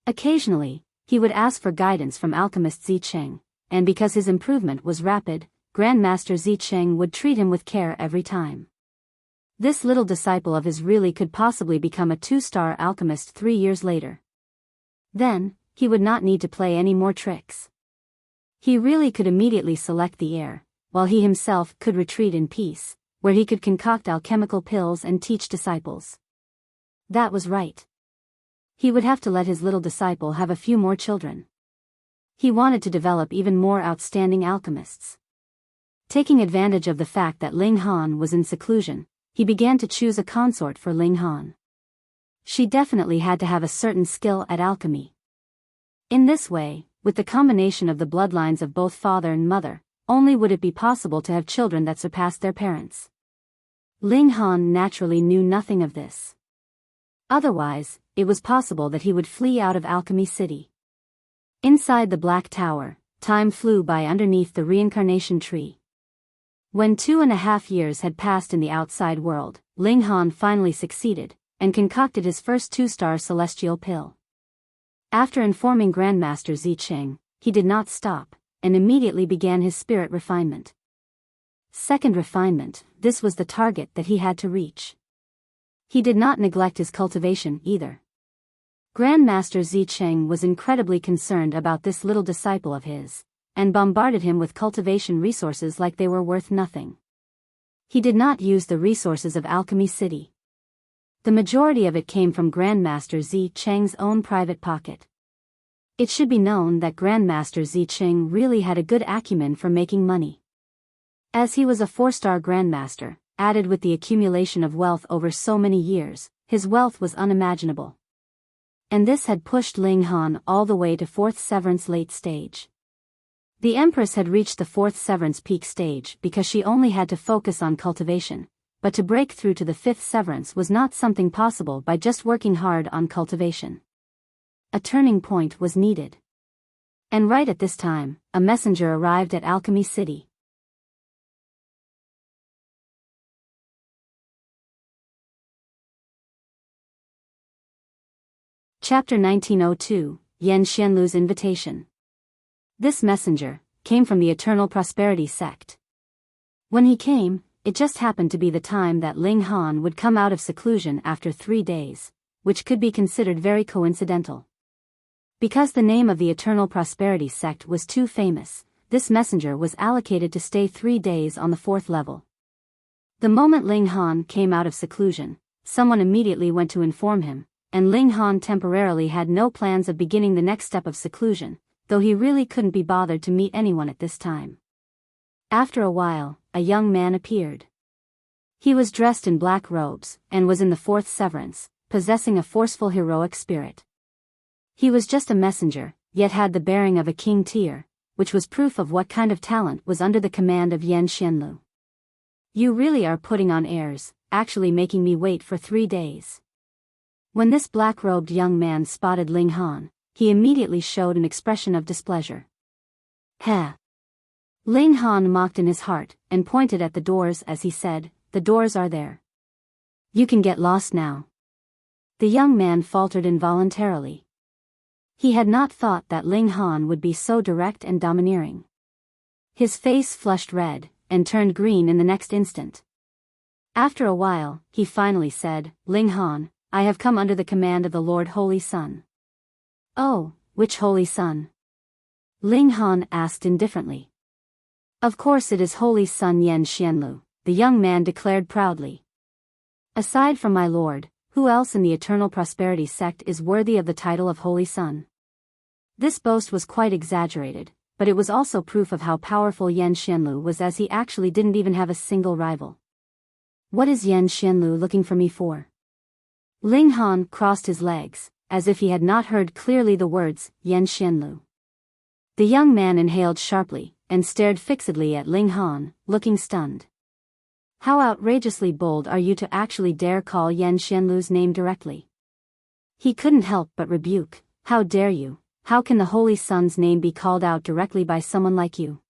S1: Occasionally, he would ask for guidance from alchemist Zicheng, and because his improvement was rapid, Grandmaster Zicheng would treat him with care every time. This little disciple of his really could possibly become a 2-star alchemist 3 years later. Then, he would not need to play any more tricks. He really could immediately select the heir, while he himself could retreat in peace, where he could concoct alchemical pills and teach disciples. That was right. He would have to let his little disciple have a few more children. He wanted to develop even more outstanding alchemists. Taking advantage of the fact that Ling Han was in seclusion, he began to choose a consort for Ling Han. She definitely had to have a certain skill at alchemy. In this way, with the combination of the bloodlines of both father and mother, only would it be possible to have children that surpassed their parents. Ling Han naturally knew nothing of this. Otherwise, it was possible that he would flee out of Alchemy City. Inside the Black Tower, time flew by underneath the reincarnation tree. When 2.5 years had passed in the outside world, Ling Han finally succeeded, and concocted his first 2-star celestial pill. After informing Grandmaster Zicheng, he did not stop, and immediately began his spirit refinement. 2nd refinement, this was the target that he had to reach. He did not neglect his cultivation either. Grandmaster Zicheng was incredibly concerned about this little disciple of his, and bombarded him with cultivation resources like they were worth nothing. He did not use the resources of Alchemy City. The majority of it came from Grandmaster Zicheng's own private pocket. It should be known that Grandmaster Zicheng really had a good acumen for making money. As he was a 4-star Grandmaster, added with the accumulation of wealth over so many years, his wealth was unimaginable. And this had pushed Ling Han all the way to 4th severance late stage. The Empress had reached the 4th severance peak stage because she only had to focus on cultivation, but to break through to the 5th severance was not something possible by just working hard on cultivation. A turning point was needed. And right at this time, a messenger arrived at Alchemy City. Chapter 1902, Yan Xianlu's Invitation. This messenger came from the Eternal Prosperity sect. When he came, it just happened to be the time that Ling Han would come out of seclusion after 3 days, which could be considered very coincidental. Because the name of the Eternal Prosperity sect was too famous, this messenger was allocated to stay 3 days on the 4th level. The moment Ling Han came out of seclusion, someone immediately went to inform him, and Ling Han temporarily had no plans of beginning the next step of seclusion, though he really couldn't be bothered to meet anyone at this time. After a while, a young man appeared. He was dressed in black robes, and was in the 4th severance, possessing a forceful heroic spirit. He was just a messenger, yet had the bearing of a king tier, which was proof of what kind of talent was under the command of Yan Xianlu. You really are putting on airs, actually making me wait for 3 days. When this black-robed young man spotted Ling Han, he immediately showed an expression of displeasure. Heh! Ling Han mocked in his heart, and pointed at the doors as he said, "The doors are there. You can get lost now." The young man faltered involuntarily. He had not thought that Ling Han would be so direct and domineering. His face flushed red, and turned green in the next instant. After a while, he finally said, "Ling Han, I have come under the command of the Lord Holy Sun." "Oh, which Holy Sun?" Ling Han asked indifferently. "Of course it is Holy Sun Yen Xianlu," the young man declared proudly. "Aside from my lord, who else in the Eternal Prosperity sect is worthy of the title of Holy Sun?" This boast was quite exaggerated, but it was also proof of how powerful Yen Xianlu was, as he actually didn't even have a single rival. "What is Yen Xianlu looking for me for?" Ling Han crossed his legs, as if he had not heard clearly the words, Yen Xianlu. The young man inhaled sharply, and stared fixedly at Ling Han, looking stunned. "How outrageously bold are you to actually dare call Yen Xianlu's name directly?" He couldn't help but rebuke, "How dare you? How can the Holy Sun's name be called out directly by someone like you?"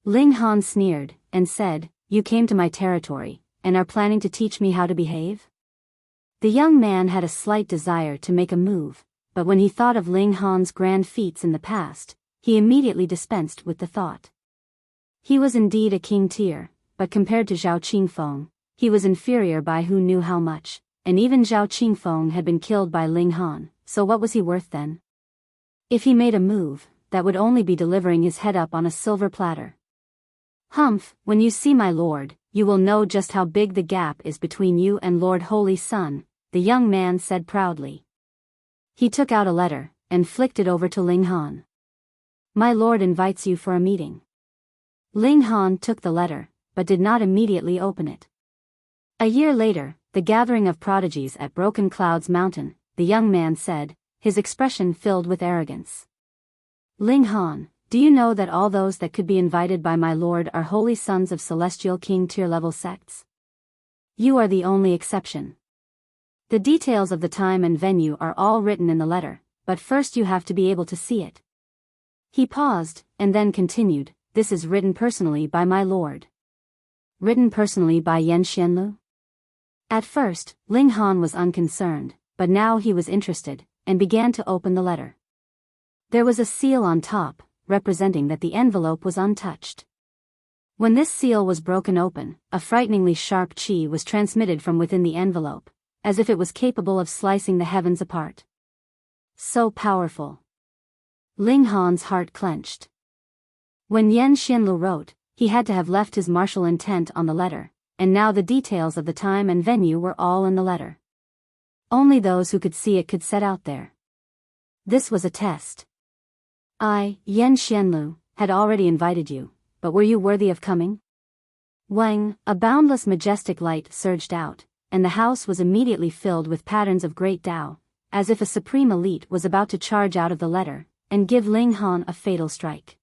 S1: Ling Han sneered, and said, "You came to my territory, and are planning to teach me how to behave?" The young man had a slight desire to make a move, but when he thought of Ling Han's grand feats in the past, he immediately dispensed with the thought. He was indeed a king tier, but compared to Zhao Qingfeng, he was inferior by who knew how much, and even Zhao Qingfeng had been killed by Ling Han, so what was he worth then? If he made a move, that would only be delivering his head up on a silver platter. "Humph, when you see my lord, you will know just how big the gap is between you and Lord Holy Sun," the young man said proudly. He took out a letter, and flicked it over to Ling Han. "My lord invites you for a meeting." Ling Han took the letter, but did not immediately open it. A year later, the gathering of prodigies at Broken Clouds Mountain, the young man said, his expression filled with arrogance. "Ling Han, do you know that all those that could be invited by my lord are holy sons of celestial king tier level sects? You are the only exception. The details of the time and venue are all written in the letter, but first you have to be able to see it." He paused, and then continued, "This is written personally by my lord." Written personally by Yen Xianlu? At first, Ling Han was unconcerned, but now he was interested, and began to open the letter. There was a seal on top, representing that the envelope was untouched. When this seal was broken open, a frighteningly sharp qi was transmitted from within the envelope, as if it was capable of slicing the heavens apart. So powerful. Ling Han's heart clenched. When Yen Xianlu wrote, he had to have left his martial intent on the letter, and now the details of the time and venue were all in the letter. Only those who could see it could set out there. This was a test. "I, Yen Xianlu, had already invited you, but were you worthy of coming?" Wang, a boundless majestic light surged out, and the house was immediately filled with patterns of great Tao, as if a supreme elite was about to charge out of the letter, and give Ling Han a fatal strike.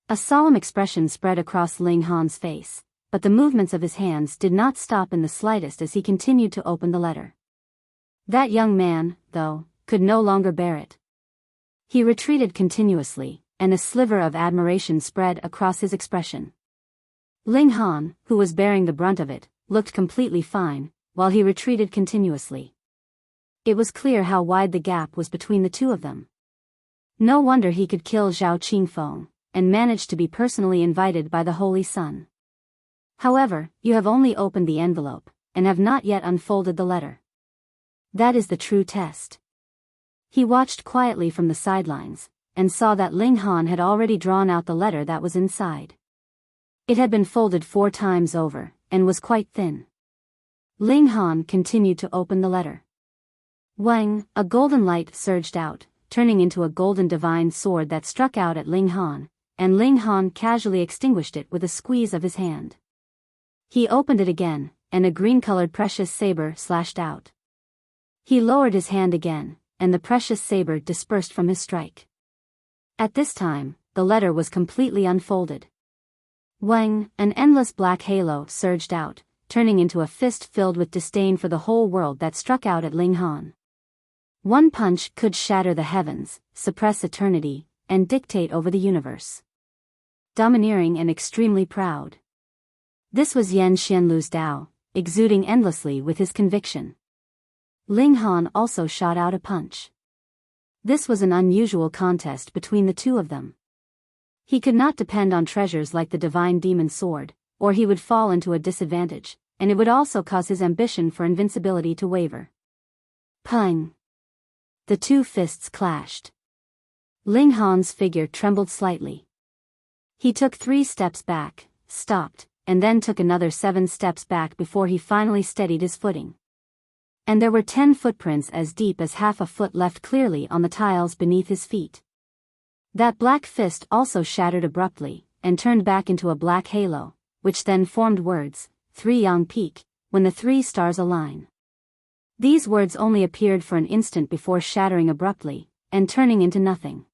S1: A solemn expression spread across Ling Han's face, but the movements of his hands did not stop in the slightest as he continued to open the letter. That young man, though, could no longer bear it. He retreated continuously, and a sliver of admiration spread across his expression. Ling Han, who was bearing the brunt of it, looked completely fine, while he retreated continuously. It was clear how wide the gap was between the two of them. No wonder he could kill Zhao Qingfeng, and managed to be personally invited by the Holy Sun. However, you have only opened the envelope, and have not yet unfolded the letter. That is the true test. He watched quietly from the sidelines, and saw that Ling Han had already drawn out the letter that was inside. It had been folded 4 times over, and was quite thin. Ling Han continued to open the letter. Wang, a golden light surged out, turning into a golden divine sword that struck out at Ling Han, and Ling Han casually extinguished it with a squeeze of his hand. He opened it again, and a green-colored precious saber slashed out. He lowered his hand again, and the precious saber dispersed from his strike. At this time, the letter was completely unfolded. Wang, an endless black halo surged out, turning into a fist filled with disdain for the whole world that struck out at Ling Han. One punch could shatter the heavens, suppress eternity, and dictate over the universe. Domineering and extremely proud. This was Yen Xianlu's Tao, exuding endlessly with his conviction. Ling Han also shot out a punch. This was an unusual contest between the two of them. He could not depend on treasures like the divine demon sword, or he would fall into a disadvantage, and it would also cause his ambition for invincibility to waver. Pung! The two fists clashed. Ling Han's figure trembled slightly. He took 3 steps back, stopped, and then took another 7 steps back before he finally steadied his footing. And there were 10 footprints as deep as half a foot left clearly on the tiles beneath his feet. That black fist also shattered abruptly, and turned back into a black halo, which then formed words, 3 Yang Peak, when the 3 stars align. These words only appeared for an instant before shattering abruptly, and turning into nothing.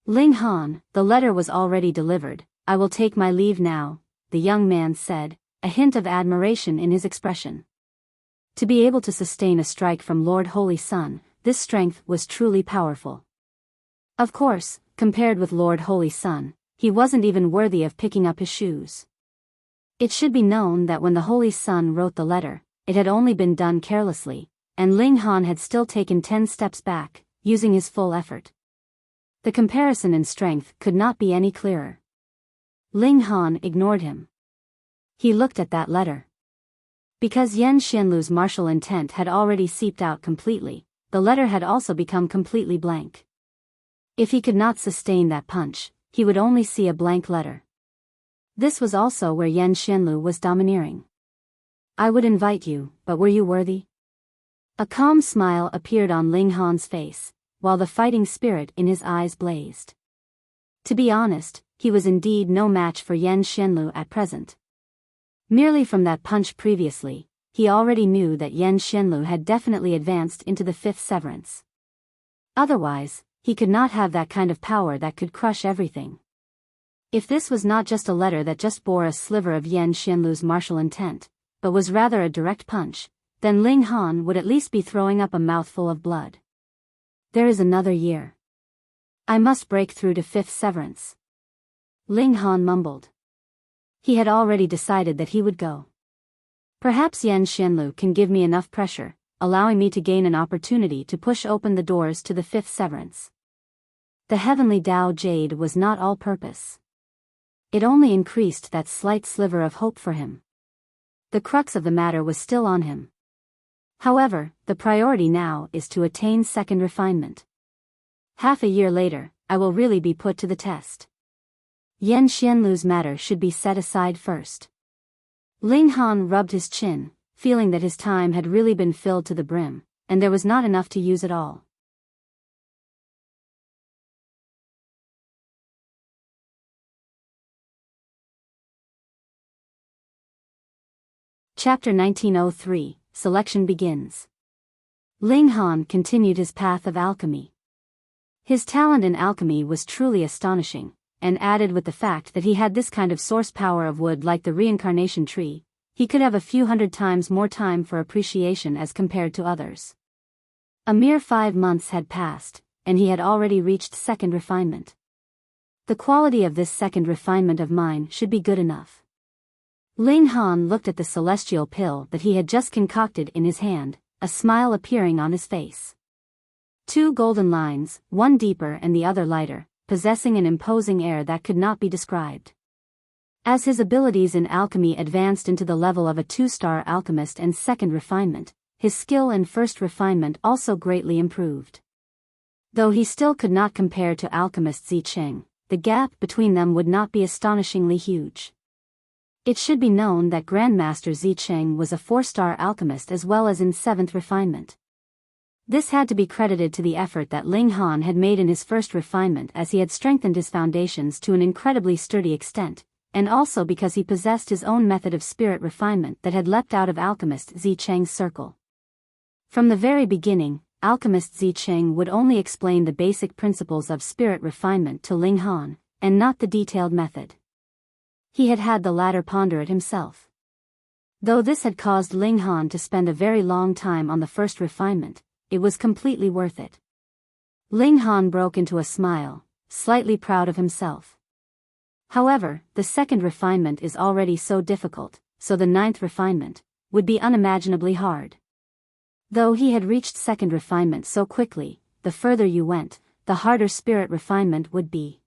S1: Ling Han, the letter was already delivered. I will take my leave now, the young man said, a hint of admiration in his expression. To be able to sustain a strike from Lord Holy Sun, this strength was truly powerful. Of course, compared with Lord Holy Sun, he wasn't even worthy of picking up his shoes. It should be known that when the Holy Sun wrote the letter, it had only been done carelessly, and Ling Han had still taken 10 steps back, using his full effort. The comparison in strength could not be any clearer. Ling Han ignored him. He looked at that letter. Because Xianlu's martial intent had already seeped out completely, the letter had also become completely blank. If he could not sustain that punch, he would only see a blank letter. This was also where Xianlu was domineering. I would invite you, but were you worthy? A calm smile appeared on Ling Han's face, while the fighting spirit in his eyes blazed. To be honest, he was indeed no match for Xianlu at present. Merely from that punch previously, he already knew that Xianlu had definitely advanced into the 5th severance. Otherwise, he could not have that kind of power that could crush everything. If this was not just a letter that just bore a sliver of Xianlu's martial intent, but was rather a direct punch, then Ling Han would at least be throwing up a mouthful of blood. There is another year. I must break through to 5th severance. Ling Han mumbled. He had already decided that he would go. Perhaps Xianlu can give me enough pressure, allowing me to gain an opportunity to push open the doors to the 5th severance. The heavenly Dao Jade was not all purpose. It only increased that slight sliver of hope for him. The crux of the matter was still on him. However, the priority now is to attain 2nd refinement. Half a year later, I will really be put to the test. Xianlu's matter should be set aside first. Ling Han rubbed his chin, feeling that his time had really been filled to the brim, and there was not enough to use at all. Chapter 1903, Selection begins. Ling Han continued his path of alchemy. His talent in alchemy was truly astonishing, and added with the fact that he had this kind of source power of wood like the reincarnation tree, he could have a few hundred times more time for appreciation as compared to others. A mere 5 months had passed, and he had already reached 2nd refinement. The quality of this 2nd refinement of mine should be good enough. Ling Han looked at the celestial pill that he had just concocted in his hand, a smile appearing on his face. 2 golden lines, one deeper and the other lighter, possessing an imposing air that could not be described. As his abilities in alchemy advanced into the level of a 2-star alchemist and 2nd refinement, his skill in 1st refinement also greatly improved. Though he still could not compare to alchemist Zicheng, the gap between them would not be astonishingly huge. It should be known that Grandmaster Zicheng was a 4-star alchemist as well as in 7th refinement. This had to be credited to the effort that Ling Han had made in his 1st refinement, as he had strengthened his foundations to an incredibly sturdy extent, and also because he possessed his own method of spirit refinement that had leapt out of alchemist Zicheng's circle. From the very beginning, alchemist Zicheng would only explain the basic principles of spirit refinement to Ling Han, and not the detailed method. He had had the latter ponder it himself. Though this had caused Ling Han to spend a very long time on the 1st refinement, it was completely worth it. Ling Han broke into a smile, slightly proud of himself. However, the 2nd refinement is already so difficult, so the 9th refinement would be unimaginably hard. Though he had reached second refinement so quickly, the further you went, the harder spirit refinement would be.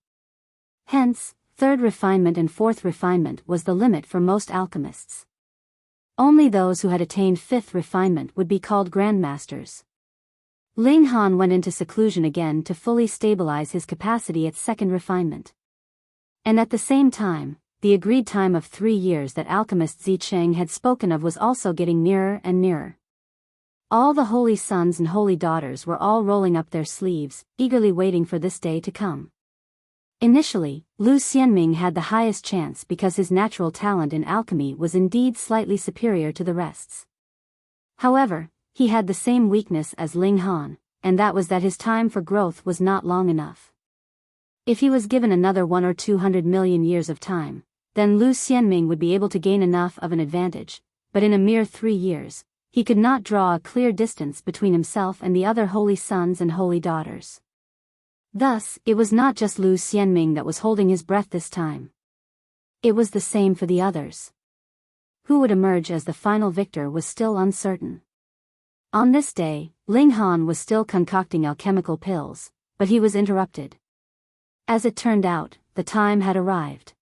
S1: Hence, third refinement and fourth refinement was the limit for most alchemists. Only those who had attained fifth refinement would be called grandmasters. Ling Han went into seclusion again to fully stabilize his capacity at second refinement. And at the same time, the agreed time of 3 years that alchemist Zicheng had spoken of was also getting nearer and nearer. All the holy sons and holy daughters were all rolling up their sleeves, eagerly waiting for this day to come. Initially, Lu Xianming had the highest chance because his natural talent in alchemy was indeed slightly superior to the rest's. However, he had the same weakness as Ling Han, and that was that his time for growth was not long enough. If he was given another 100 or 200 million years of time, then Lu Xianming would be able to gain enough of an advantage, but in a mere 3 years, he could not draw a clear distance between himself and the other holy sons and holy daughters. Thus, it was not just Lu Xianming that was holding his breath this time. It was the same for the others. Who would emerge as the final victor was still uncertain. On this day, Ling Han was still concocting alchemical pills, but he was interrupted. As it turned out, the time had arrived.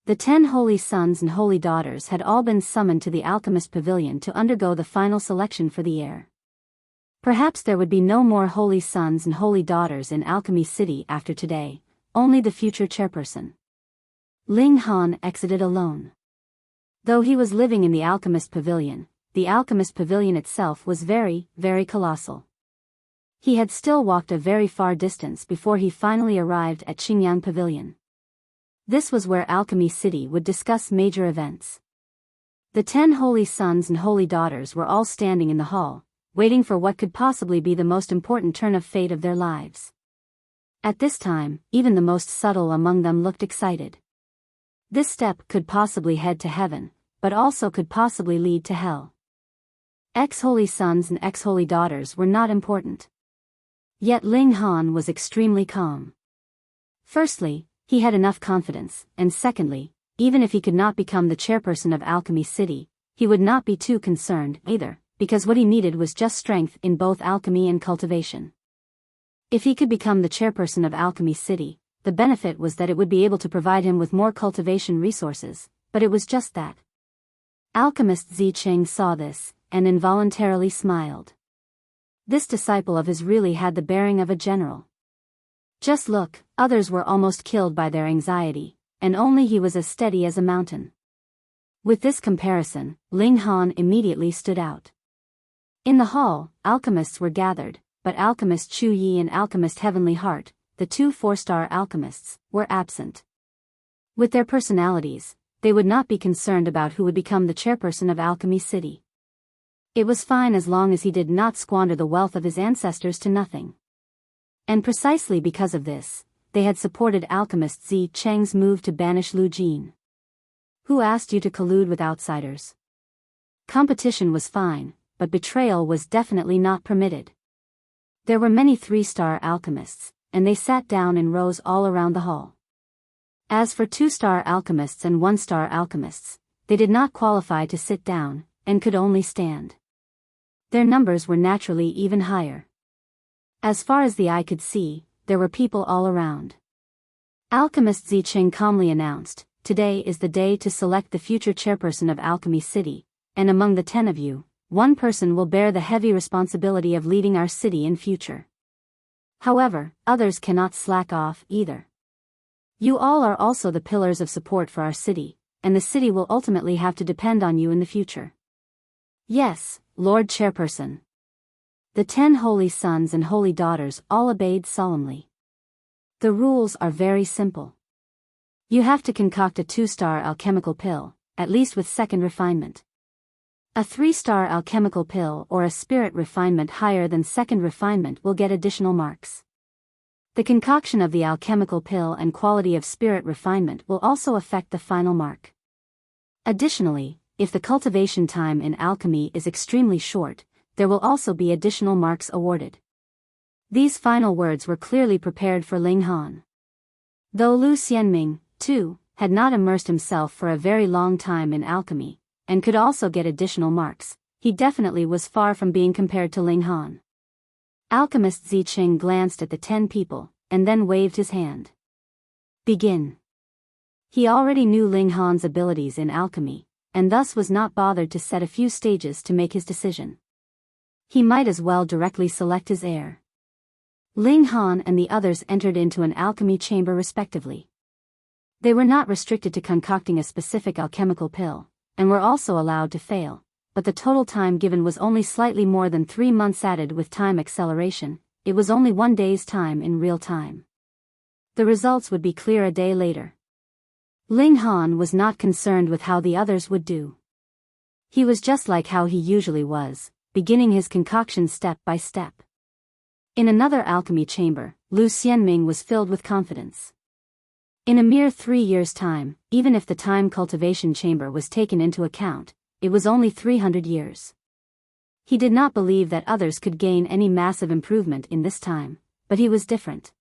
S1: The 10 holy sons and holy daughters had all been summoned to the alchemist pavilion to undergo the final selection for the heir. Perhaps there would be no more holy sons and holy daughters in Alchemy City after today, only the future chairperson. Ling Han exited alone. Though he was living in the alchemist pavilion itself was very, very colossal. He had still walked a very far distance before he finally arrived at Qingyang Pavilion. This was where Alchemy City would discuss major events. The 10 holy sons and holy daughters were all standing in the hall, waiting for what could possibly be the most important turn of fate of their lives. At this time, even the most subtle among them looked excited. This step could possibly head to heaven, but also could possibly lead to hell. Ex-holy sons and ex-holy daughters were not important. Yet Ling Han was extremely calm. Firstly, he had enough confidence, and secondly, even if he could not become the chairperson of Alchemy City, he would not be too concerned either, because what he needed was just strength in both alchemy and cultivation. If he could become the chairperson of Alchemy City, the benefit was that it would be able to provide him with more cultivation resources, but it was just that. Alchemist Zicheng saw this, and involuntarily smiled. This disciple of his really had the bearing of a general. Just look, others were almost killed by their anxiety, and only he was as steady as a mountain. With this comparison, Ling Han immediately stood out. In the hall, alchemists were gathered, but Alchemist Chu Yi and Alchemist Heavenly Heart, the 2 4-star alchemists, were absent. With their personalities, they would not be concerned about who would become the chairperson of Alchemy City. It was fine as long as he did not squander the wealth of his ancestors to nothing. And precisely because of this, they had supported Alchemist Zi Cheng's move to banish Lu Jin. Who asked you to collude with outsiders? Competition was fine, but betrayal was definitely not permitted. There were many 3-star alchemists, and they sat down in rows all around the hall. As for 2-star alchemists and 1-star alchemists, they did not qualify to sit down, and could only stand. Their numbers were naturally even higher. As far as the eye could see, there were people all around. Alchemist Zicheng calmly announced, "Today is the day to select the future chairperson of Alchemy City, and among the 10 of you, 1 person will bear the heavy responsibility of leading our city in future. However, others cannot slack off either. You all are also the pillars of support for our city, and the city will ultimately have to depend on you in the future." "Yes, Lord Chairperson." The 10 holy sons and holy daughters all obeyed solemnly. The rules are very simple. You have to concoct a 2-star alchemical pill, at least with second refinement. A 3-star alchemical pill or a spirit refinement higher than second refinement will get additional marks. The concoction of the alchemical pill and quality of spirit refinement will also affect the final mark. Additionally, if the cultivation time in alchemy is extremely short, there will also be additional marks awarded. These final words were clearly prepared for Ling Han. Though Lu Xianming, too, had not immersed himself for a very long time in alchemy, and could also get additional marks, he definitely was far from being compared to Ling Han. Alchemist Zicheng glanced at the 10 people, and then waved his hand. Begin. He already knew Ling Han's abilities in alchemy, and thus was not bothered to set a few stages to make his decision. He might as well directly select his heir. Ling Han and the others entered into an alchemy chamber respectively. They were not restricted to concocting a specific alchemical pill, and were also allowed to fail, but the total time given was only slightly more than 3 months added with time acceleration. It was only 1 day's time in real time. The results would be clear a day later. Ling Han was not concerned with how the others would do. He was just like how he usually was, beginning his concoction step by step. In another alchemy chamber, Lu Xianming was filled with confidence. In a mere 3 years' time, even if the time cultivation chamber was taken into account, it was only 300 years. He did not believe that others could gain any massive improvement in this time, but he was different.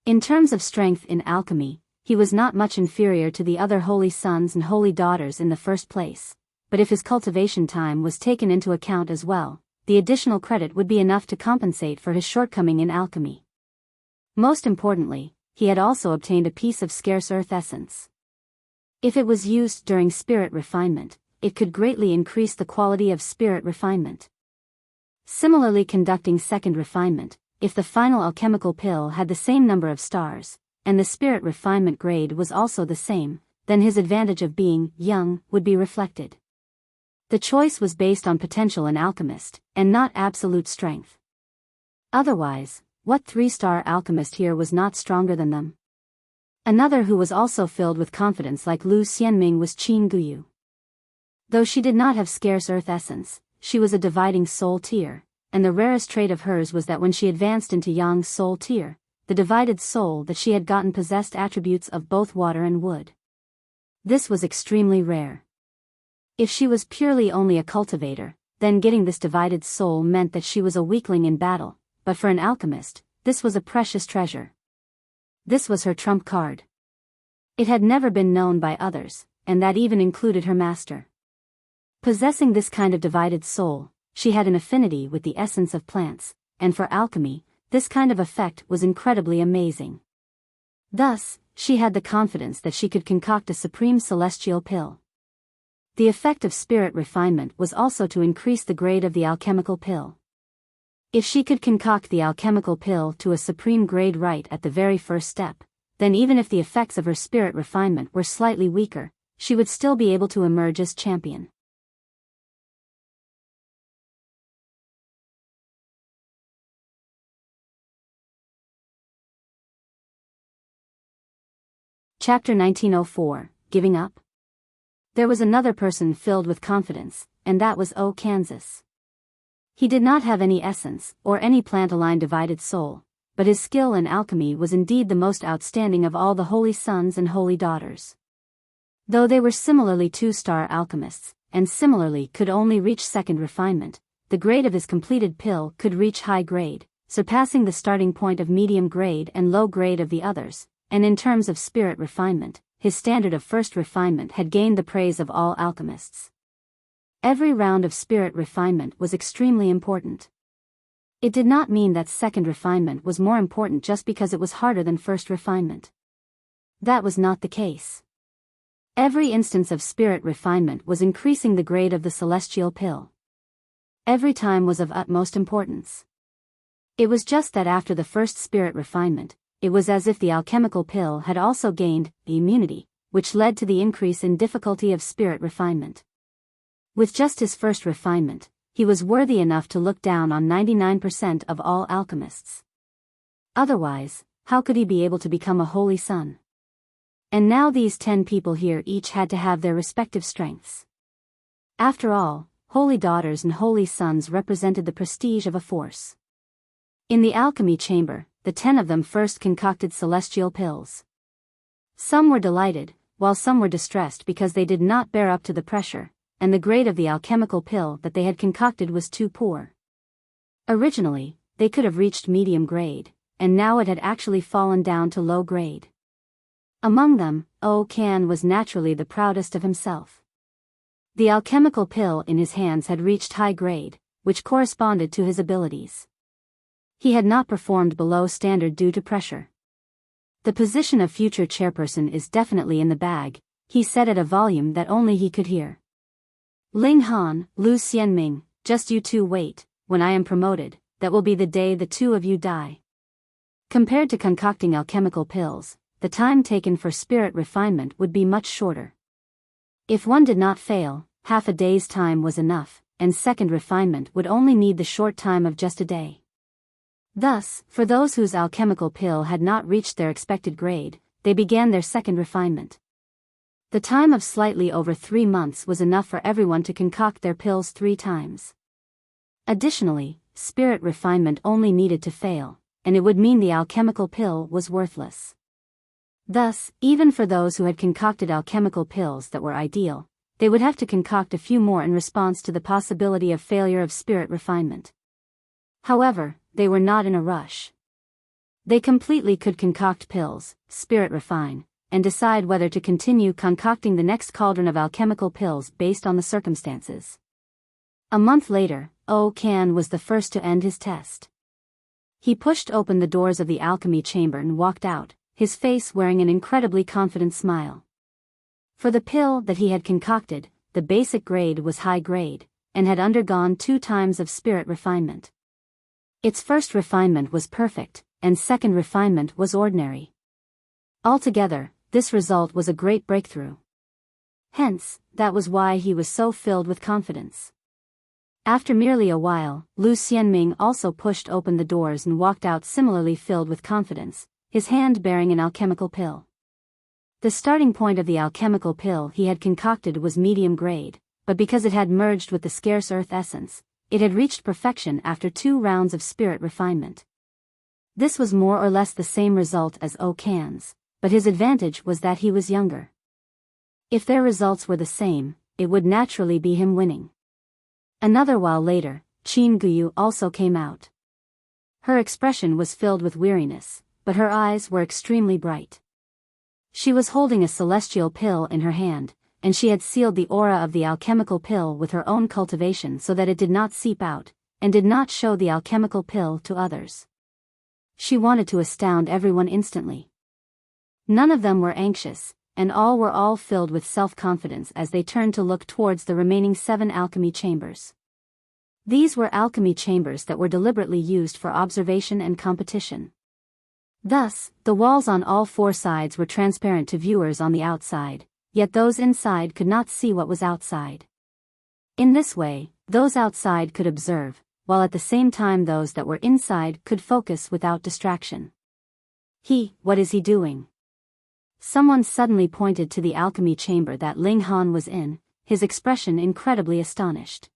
S1: In terms of strength in alchemy, he was not much inferior to the other holy sons and holy daughters in the first place, but if his cultivation time was taken into account as well, the additional credit would be enough to compensate for his shortcoming in alchemy. Most importantly, he had also obtained a piece of scarce earth essence. If it was used during spirit refinement, it could greatly increase the quality of spirit refinement. Similarly, conducting second refinement, if the final alchemical pill had the same number of stars, and the spirit refinement grade was also the same, then his advantage of being young would be reflected. The choice was based on potential in alchemist, and not absolute strength. Otherwise, what 3-star alchemist here was not stronger than them? Another who was also filled with confidence like Lu Xianming was Qin Guyu. Though she did not have scarce earth essence, she was a dividing soul tier, and the rarest trait of hers was that when she advanced into Yang soul tier, the divided soul that she had gotten possessed attributes of both water and wood. This was extremely rare. If she was purely only a cultivator, then getting this divided soul meant that she was a weakling in battle, but for an alchemist, this was a precious treasure. This was her trump card. It had never been known by others, and that even included her master. Possessing this kind of divided soul, she had an affinity with the essence of plants, and for alchemy, this kind of effect was incredibly amazing. Thus, she had the confidence that she could concoct a supreme celestial pill. The effect of spirit refinement was also to increase the grade of the alchemical pill. If she could concoct the alchemical pill to a supreme grade right at the very first step, then even if the effects of her spirit refinement were slightly weaker, she would still be able to emerge as champion. Chapter 1904, Giving Up? There was another person filled with confidence, and that was O Kansas. He did not have any essence, or any plant-aligned divided soul, but his skill in alchemy was indeed the most outstanding of all the holy sons and holy daughters. Though they were similarly 2-star alchemists, and similarly could only reach second refinement, the grade of his completed pill could reach high grade, surpassing the starting point of medium grade and low grade of the others, and in terms of spirit refinement, his standard of first refinement had gained the praise of all alchemists. Every round of spirit refinement was extremely important. It did not mean that second refinement was more important just because it was harder than first refinement. That was not the case. Every instance of spirit refinement was increasing the grade of the celestial pill. Every time was of utmost importance. It was just that after the first spirit refinement, it was as if the alchemical pill had also gained the immunity, which led to the increase in difficulty of spirit refinement. With just his first refinement, he was worthy enough to look down on 99% of all alchemists. Otherwise, how could he be able to become a holy son? And now these 10 people here each had to have their respective strengths. After all, holy daughters and holy sons represented the prestige of a force. In the alchemy chamber, the 10 of them first concocted celestial pills. Some were delighted, while some were distressed because they did not bear up to the pressure, and the grade of the alchemical pill that they had concocted was too poor. Originally, they could have reached medium grade, and now it had actually fallen down to low grade. Among them, O Kan was naturally the proudest of himself. The alchemical pill in his hands had reached high grade, which corresponded to his abilities. He had not performed below standard due to pressure. The position of future chairperson is definitely in the bag, he said at a volume that only he could hear. Ling Han, Lu Xianming, just you two wait, when I am promoted, that will be the day the two of you die. Compared to concocting alchemical pills, the time taken for spirit refinement would be much shorter. If one did not fail, half a day's time was enough, and second refinement would only need the short time of just a day. Thus, for those whose alchemical pill had not reached their expected grade, they began their second refinement. The time of slightly over 3 months was enough for everyone to concoct their pills 3 times. Additionally, spirit refinement only needed to fail, and it would mean the alchemical pill was worthless. Thus, even for those who had concocted alchemical pills that were ideal, they would have to concoct a few more in response to the possibility of failure of spirit refinement. However, they were not in a rush. They completely could concoct pills, spirit refine, and decide whether to continue concocting the next cauldron of alchemical pills based on the circumstances. A month later, Can was the first to end his test. He pushed open the doors of the alchemy chamber and walked out, his face wearing an incredibly confident smile. For the pill that he had concocted, the basic grade was high grade, and had undergone 2 times of spirit refinement. Its first refinement was perfect, and second refinement was ordinary. Altogether, this result was a great breakthrough. Hence, that was why he was so filled with confidence. After merely a while, Lu Xianming also pushed open the doors and walked out similarly filled with confidence, his hand bearing an alchemical pill. The starting point of the alchemical pill he had concocted was medium grade, but because it had merged with the scarce earth essence, it had reached perfection after 2 rounds of spirit refinement. This was more or less the same result as Can's, but his advantage was that he was younger. If their results were the same, it would naturally be him winning. Another while later, Qin Guyu also came out. Her expression was filled with weariness, but her eyes were extremely bright. She was holding a celestial pill in her hand, and she had sealed the aura of the alchemical pill with her own cultivation so that it did not seep out, and did not show the alchemical pill to others. She wanted to astound everyone instantly. None of them were anxious, and all were filled with self-confidence as they turned to look towards the remaining 7 alchemy chambers. These were alchemy chambers that were deliberately used for observation and competition. Thus, the walls on all 4 sides were transparent to viewers on the outside, yet those inside could not see what was outside. In this way, those outside could observe, while at the same time those that were inside could focus without distraction. What is he doing? Someone suddenly pointed to the alchemy chamber that Ling Han was in, his expression incredibly astonished.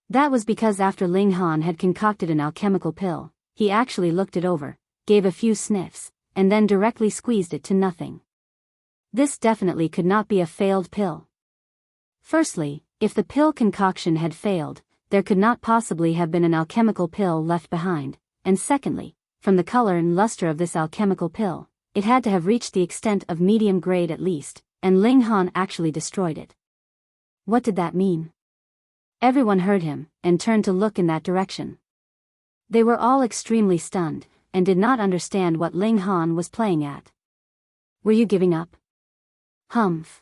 S1: That was because after Ling Han had concocted an alchemical pill, he actually looked it over, gave a few sniffs, and then directly squeezed it to nothing. This definitely could not be a failed pill. Firstly, if the pill concoction had failed, there could not possibly have been an alchemical pill left behind, and secondly, from the color and luster of this alchemical pill, it had to have reached the extent of medium grade at least, and Ling Han actually destroyed it. What did that mean? Everyone heard him, and turned to look in that direction. They were all extremely stunned, and did not understand what Ling Han was playing at. Were you giving up? Humph.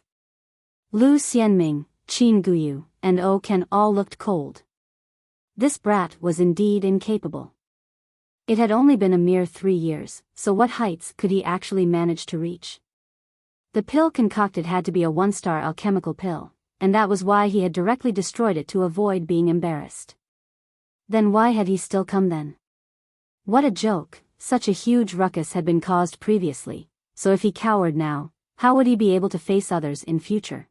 S1: Lu Xianming, Qin Guyu, and Can all looked cold. This brat was indeed incapable. It had only been a mere 3 years, so what heights could he actually manage to reach? The pill concocted had to be a 1-star alchemical pill, and that was why he had directly destroyed it to avoid being embarrassed. Then why had he still come then? What a joke, such a huge ruckus had been caused previously, so if he cowered now, how would he be able to face others in future?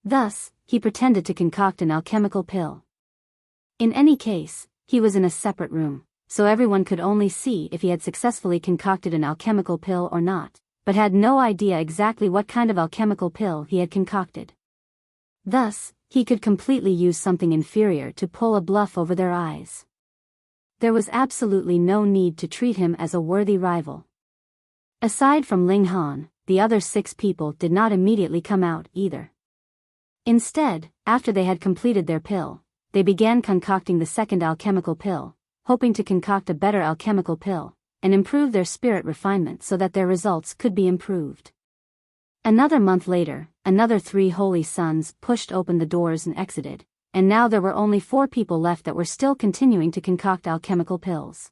S1: Thus, he pretended to concoct an alchemical pill. In any case, he was in a separate room, so everyone could only see if he had successfully concocted an alchemical pill or not, but had no idea exactly what kind of alchemical pill he had concocted. Thus, he could completely use something inferior to pull a bluff over their eyes. There was absolutely no need to treat him as a worthy rival. Aside from Ling Han, the other 6 people did not immediately come out either. Instead, after they had completed their pill, they began concocting the second alchemical pill, hoping to concoct a better alchemical pill, and improve their spirit refinement so that their results could be improved. Another month later, another 3 holy sons pushed open the doors and exited, and now there were only 4 people left that were still continuing to concoct alchemical pills.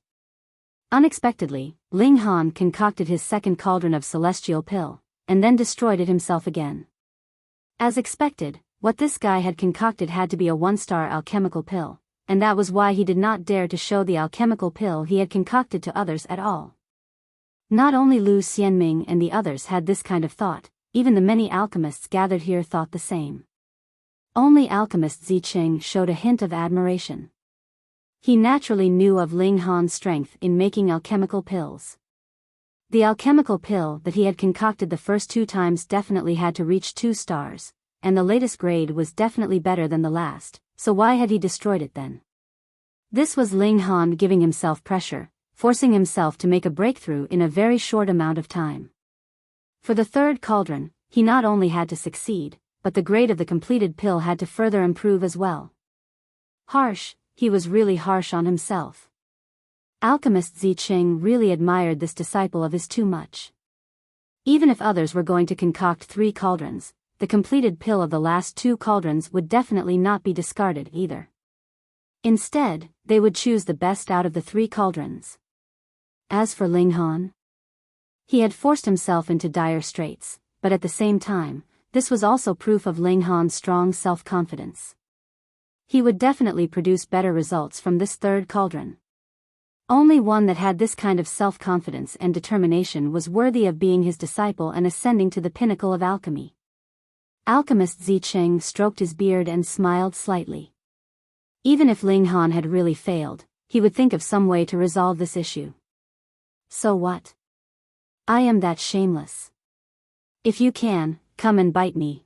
S1: Unexpectedly, Ling Han concocted his second cauldron of celestial pill, and then destroyed it himself again. As expected, what this guy had concocted had to be a 1-star alchemical pill, and that was why he did not dare to show the alchemical pill he had concocted to others at all. Not only Lu Xianming and the others had this kind of thought, even the many alchemists gathered here thought the same. Only alchemist Zicheng showed a hint of admiration. He naturally knew of Ling Han's strength in making alchemical pills. The alchemical pill that he had concocted the first 2 times definitely had to reach 2 stars, and the latest grade was definitely better than the last, so why had he destroyed it then? This was Ling Han giving himself pressure, forcing himself to make a breakthrough in a very short amount of time. For the third cauldron, he not only had to succeed, but the grade of the completed pill had to further improve as well. Harsh, he was really harsh on himself. Alchemist Zicheng really admired this disciple of his too much. Even if others were going to concoct 3 cauldrons, the completed pill of the last 2 cauldrons would definitely not be discarded either. Instead, they would choose the best out of the 3 cauldrons. As for Ling Han, he had forced himself into dire straits, but at the same time, this was also proof of Ling Han's strong self-confidence. He would definitely produce better results from this third cauldron. Only one that had this kind of self-confidence and determination was worthy of being his disciple and ascending to the pinnacle of alchemy. Alchemist Zicheng stroked his beard and smiled slightly. Even if Ling Han had really failed, he would think of some way to resolve this issue. So what? I am that shameless. If you can, come and bite me.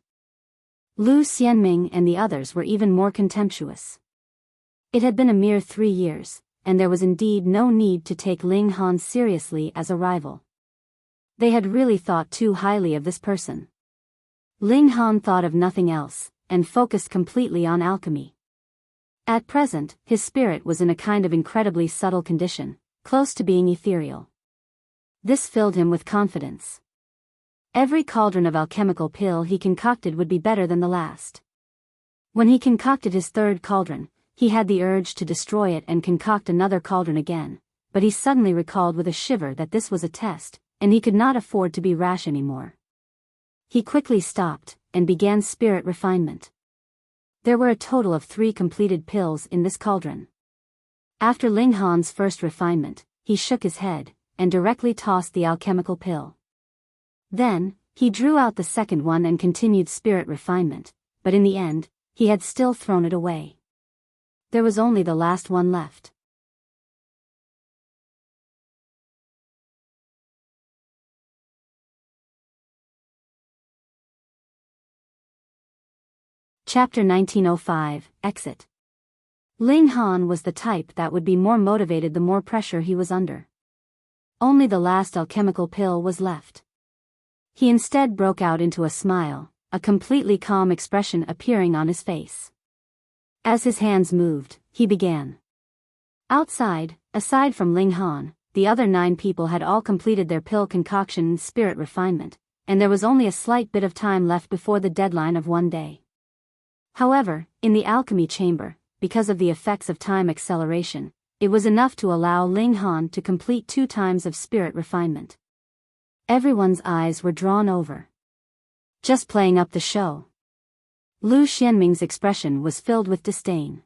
S1: Lu Xianming and the others were even more contemptuous. It had been a mere 3 years, and there was indeed no need to take Ling Han seriously as a rival. They had really thought too highly of this person. Ling Han thought of nothing else, and focused completely on alchemy. At present, his spirit was in a kind of incredibly subtle condition, close to being ethereal. This filled him with confidence. Every cauldron of alchemical pill he concocted would be better than the last. When he concocted his third cauldron, he had the urge to destroy it and concoct another cauldron again, but he suddenly recalled with a shiver that this was a test, and he could not afford to be rash anymore. He quickly stopped, and began spirit refinement. There were a total of 3 completed pills in this cauldron. After Ling Han's first refinement, he shook his head, and directly tossed the alchemical pill. Then, he drew out the second one and continued spirit refinement, but in the end, he had still thrown it away. There was only the last one left. Chapter 1905, Exit. Ling Han was the type that would be more motivated the more pressure he was under. Only the last alchemical pill was left. He instead broke out into a smile, a completely calm expression appearing on his face. As his hands moved, he began. Outside, aside from Ling Han, the other 9 people had all completed their pill concoction and spirit refinement, and there was only a slight bit of time left before the deadline of 1 day. However, in the alchemy chamber, because of the effects of time acceleration, it was enough to allow Ling Han to complete 2 times of spirit refinement. Everyone's eyes were drawn over. Just playing up the show. Lu Xianming's expression was filled with disdain.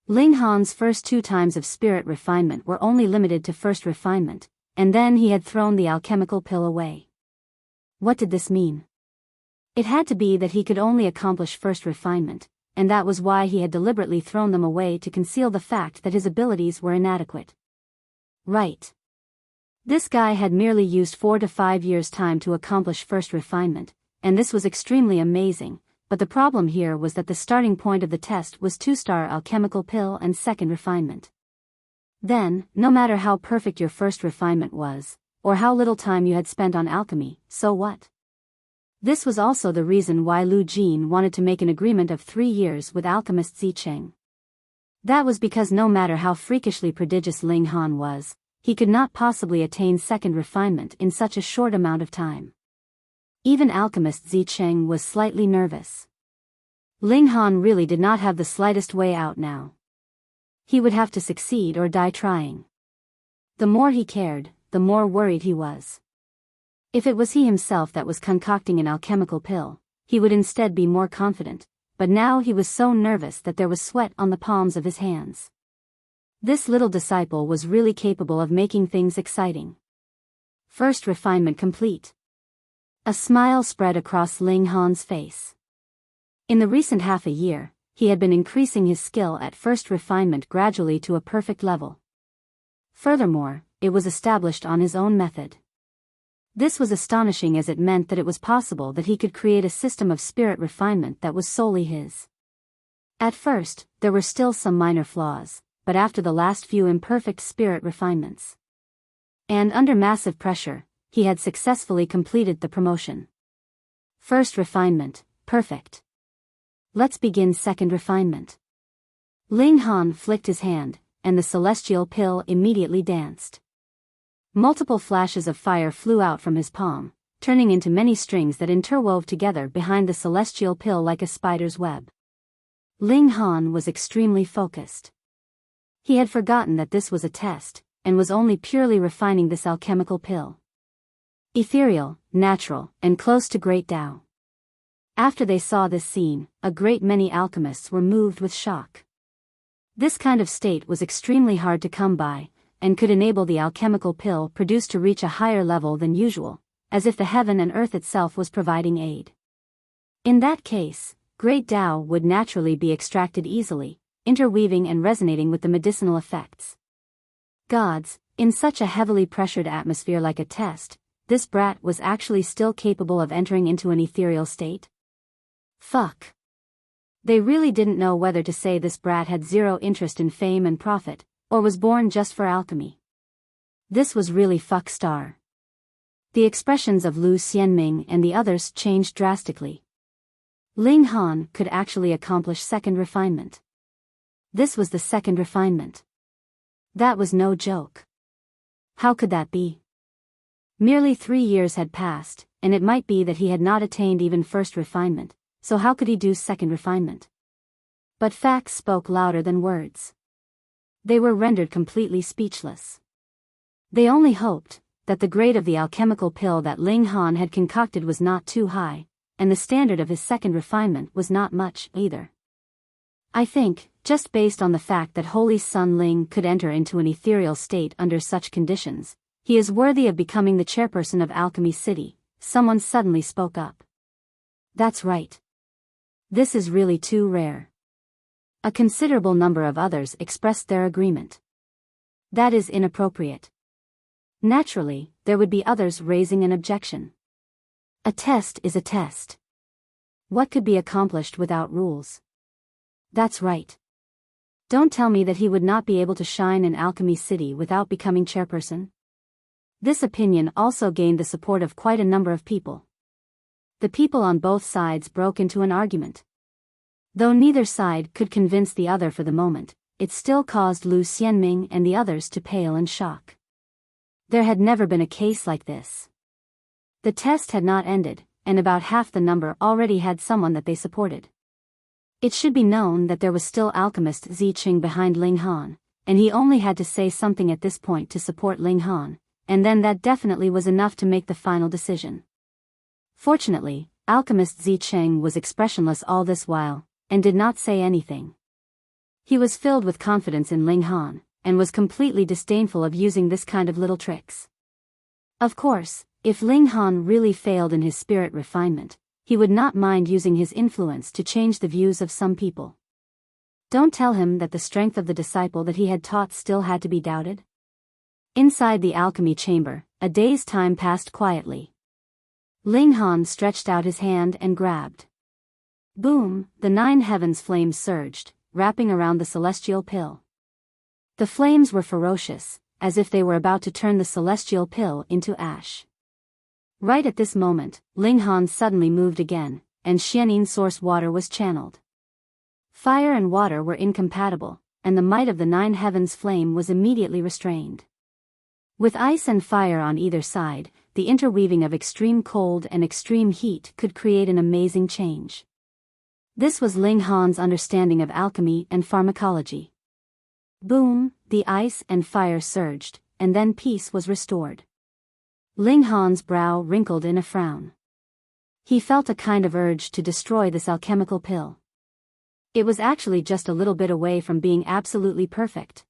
S1: Ling Han's first 2 times of spirit refinement were only limited to first refinement, and then he had thrown the alchemical pill away. What did this mean? It had to be that he could only accomplish first refinement, and that was why he had deliberately thrown them away to conceal the fact that his abilities were inadequate. Right. This guy had merely used 4 to 5 years' time to accomplish first refinement, and this was extremely amazing, but the problem here was that the starting point of the test was 2-star alchemical pill and second refinement. Then, no matter how perfect your first refinement was, or how little time you had spent on alchemy, so what? This was also the reason why Lu Jin wanted to make an agreement of 3 years with alchemist Zicheng. That was because no matter how freakishly prodigious Ling Han was, he could not possibly attain second refinement in such a short amount of time. Even alchemist Zicheng was slightly nervous. Ling Han really did not have the slightest way out now. He would have to succeed or die trying. The more he cared, the more worried he was. If it was he himself that was concocting an alchemical pill, he would instead be more confident, but now he was so nervous that there was sweat on the palms of his hands. This little disciple was really capable of making things exciting. First refinement complete. A smile spread across Ling Han's face. In the recent half a year, he had been increasing his skill at first refinement gradually to a perfect level. Furthermore, it was established on his own method. This was astonishing as it meant that it was possible that he could create a system of spirit refinement that was solely his. At first, there were still some minor flaws, but after the last few imperfect spirit refinements, and under massive pressure, he had successfully completed the promotion. First refinement, perfect. Let's begin second refinement. Ling Han flicked his hand, and the celestial pill immediately danced. Multiple flashes of fire flew out from his palm, turning into many strings that interwove together behind the celestial pill like a spider's web. Ling Han was extremely focused. He had forgotten that this was a test, and was only purely refining this alchemical pill. Ethereal, natural, and close to great Tao. After they saw this scene, a great many alchemists were moved with shock. This kind of state was extremely hard to come by, and could enable the alchemical pill produced to reach a higher level than usual, as if the heaven and earth itself was providing aid. In that case, great Tao would naturally be extracted easily, interweaving and resonating with the medicinal effects. Gods, in such a heavily pressured atmosphere like a test, this brat was actually still capable of entering into an ethereal state? Fuck. They really didn't know whether to say this brat had zero interest in fame and profit, or was born just for alchemy. This was really fuck star. The expressions of Lu Xianming and the others changed drastically. Ling Han could actually accomplish second refinement. This was the second refinement. That was no joke. How could that be? Merely 3 years had passed, and it might be that he had not attained even first refinement, so how could he do second refinement? But facts spoke louder than words. They were rendered completely speechless. They only hoped that the grade of the alchemical pill that Ling Han had concocted was not too high, and the standard of his second refinement was not much, either. I think, just based on the fact that Holy Sun Ling could enter into an ethereal state under such conditions, he is worthy of becoming the chairperson of Alchemy City, someone suddenly spoke up. That's right. This is really too rare. A considerable number of others expressed their agreement. That is inappropriate. Naturally, there would be others raising an objection. A test is a test. What could be accomplished without rules? That's right. Don't tell me that he would not be able to shine in Alchemy City without becoming chairperson. This opinion also gained the support of quite a number of people. The people on both sides broke into an argument. Though neither side could convince the other for the moment, it still caused Lu Xianming and the others to pale in shock. There had never been a case like this. The test had not ended, and about half the number already had someone that they supported. It should be known that there was still alchemist Zicheng behind Ling Han, and he only had to say something at this point to support Ling Han, and then that definitely was enough to make the final decision. Fortunately, alchemist Zicheng was expressionless all this while, and did not say anything. He was filled with confidence in Ling Han, and was completely disdainful of using this kind of little tricks. Of course, if Ling Han really failed in his spirit refinement, he would not mind using his influence to change the views of some people. Don't tell him that the strength of the disciple that he had taught still had to be doubted. Inside the alchemy chamber, a day's time passed quietly. Ling Han stretched out his hand and grabbed. Boom, the 9 heavens flames surged, wrapping around the celestial pill. The flames were ferocious, as if they were about to turn the celestial pill into ash. Right at this moment, Ling Han suddenly moved again, and Xianin source water was channeled. Fire and water were incompatible, and the might of the nine heavens flame was immediately restrained. With ice and fire on either side, the interweaving of extreme cold and extreme heat could create an amazing change. This was Ling Han's understanding of alchemy and pharmacology. Boom, the ice and fire surged, and then peace was restored. Ling Han's brow wrinkled in a frown. He felt a kind of urge to destroy this alchemical pill. It was actually just a little bit away from being absolutely perfect.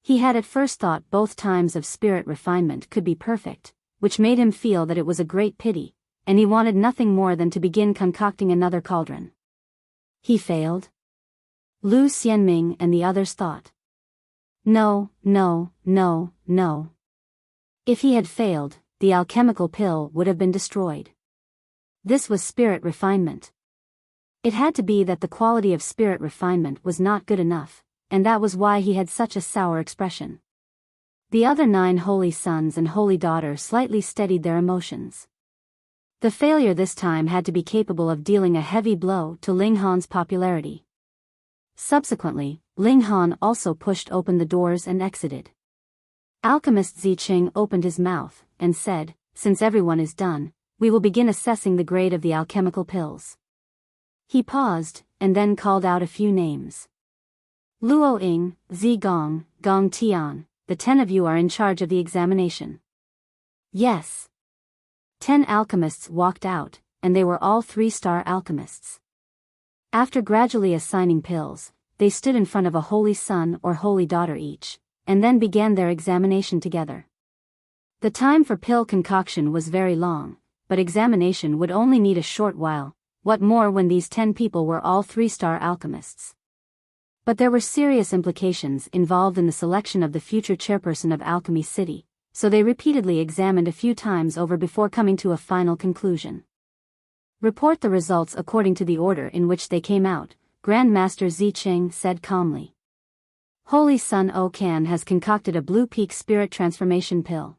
S1: He had at first thought both times of spirit refinement could be perfect, which made him feel that it was a great pity, and he wanted nothing more than to begin concocting another cauldron. He failed? Lu Xianming and the others thought. No. If he had failed, the alchemical pill would have been destroyed. This was spirit refinement. It had to be that the quality of spirit refinement was not good enough, and that was why he had such a sour expression. The other 9 holy sons and holy daughter slightly steadied their emotions. The failure this time had to be capable of dealing a heavy blow to Ling Han's popularity. Subsequently, Ling Han also pushed open the doors and exited. Alchemist Zicheng opened his mouth and said, "Since everyone is done, we will begin assessing the grade of the alchemical pills." He paused, and then called out a few names. Luo Ying, Zi Gong, Gong Tian, the 10 of you are in charge of the examination. Yes. 10 alchemists walked out, and they were all 3-star alchemists. After gradually assigning pills, they stood in front of a holy son or holy daughter each, and then began their examination together. The time for pill concoction was very long, but examination would only need a short while, what more when these 10 people were all 3-star alchemists. But there were serious implications involved in the selection of the future chairperson of Alchemy City, so they repeatedly examined a few times over before coming to a final conclusion. Report the results according to the order in which they came out, Grand Master Zicheng said calmly. Holy Sun Okan has concocted a Blue Peak Spirit Transformation Pill.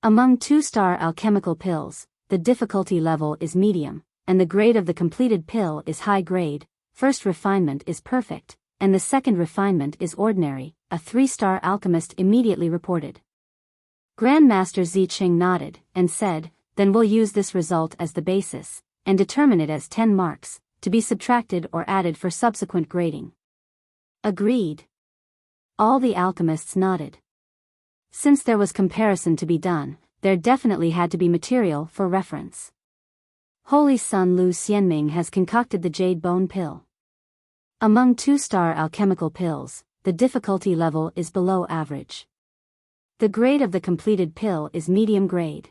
S1: Among 2-star alchemical pills, the difficulty level is medium, and the grade of the completed pill is high grade. First refinement is perfect, and the second refinement is ordinary, a 3-star alchemist immediately reported. Grand Master Zicheng nodded, and said, then we'll use this result as the basis, and determine it as 10 marks, to be subtracted or added for subsequent grading. Agreed. All the alchemists nodded. Since there was comparison to be done, there definitely had to be material for reference. Holy Sun Lu Xianming has concocted the Jade Bone Pill. Among 2-star alchemical pills, the difficulty level is below average. The grade of the completed pill is medium grade.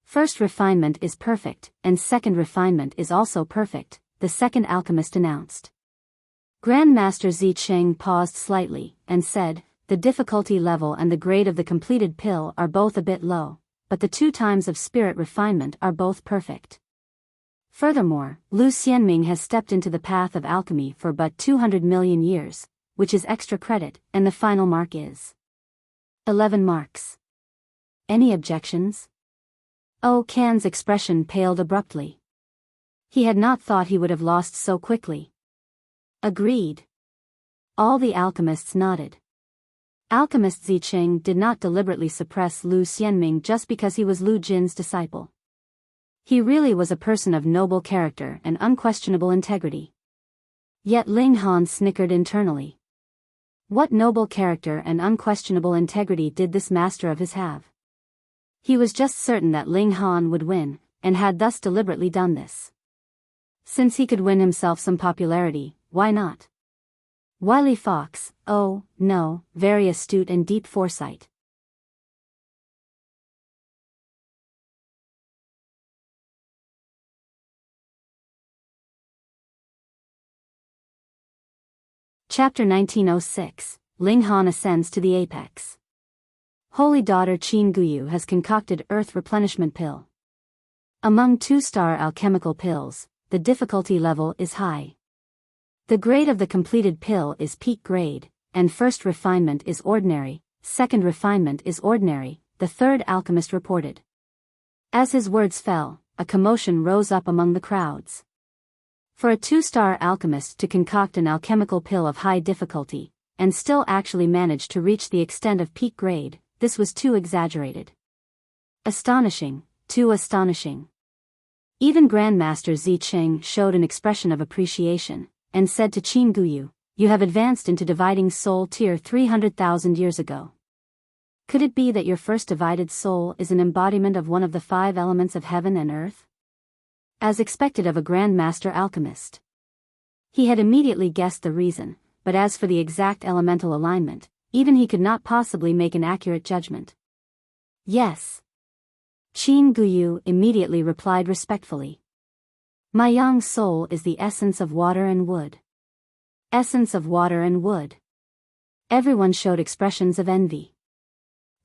S1: First refinement is perfect, and second refinement is also perfect, the second alchemist announced. Grand Master Zicheng paused slightly, and said, the difficulty level and the grade of the completed pill are both a bit low, but the 2 times of spirit refinement are both perfect. Furthermore, Lu Xianming has stepped into the path of alchemy for but 200 million years, which is extra credit, and the final mark is 11 marks. Any objections? Oh Kan's expression paled abruptly. He had not thought he would have lost so quickly. Agreed. All the alchemists nodded. Alchemist Zicheng did not deliberately suppress Lu Xianming just because he was Lu Jin's disciple. He really was a person of noble character and unquestionable integrity. Yet Ling Han snickered internally. What noble character and unquestionable integrity did this master of his have? He was just certain that Ling Han would win, and had thus deliberately done this. Since he could win himself some popularity, why not? Wily fox, oh, no, very astute and deep foresight. Chapter 1906, Ling Han ascends to the apex. Holy daughter Qin Guyu has concocted Earth Replenishment Pill. Among 2-star alchemical pills, the difficulty level is high. The grade of the completed pill is peak grade, and first refinement is ordinary, second refinement is ordinary, the third alchemist reported. As his words fell, a commotion rose up among the crowds. For a 2-star alchemist to concoct an alchemical pill of high difficulty, and still actually manage to reach the extent of peak grade, this was too exaggerated. Astonishing, too astonishing. Even Grandmaster Zicheng showed an expression of appreciation, and said to Qin Guyu, "You have advanced into dividing soul tier 300,000 years ago. Could it be that your first divided soul is an embodiment of one of the 5 elements of heaven and earth?" As expected of a Grandmaster alchemist. He had immediately guessed the reason, but as for the exact elemental alignment, even he could not possibly make an accurate judgment. "Yes." Qin Guyu immediately replied respectfully. "My young soul is the essence of water and wood." Essence of water and wood. Everyone showed expressions of envy.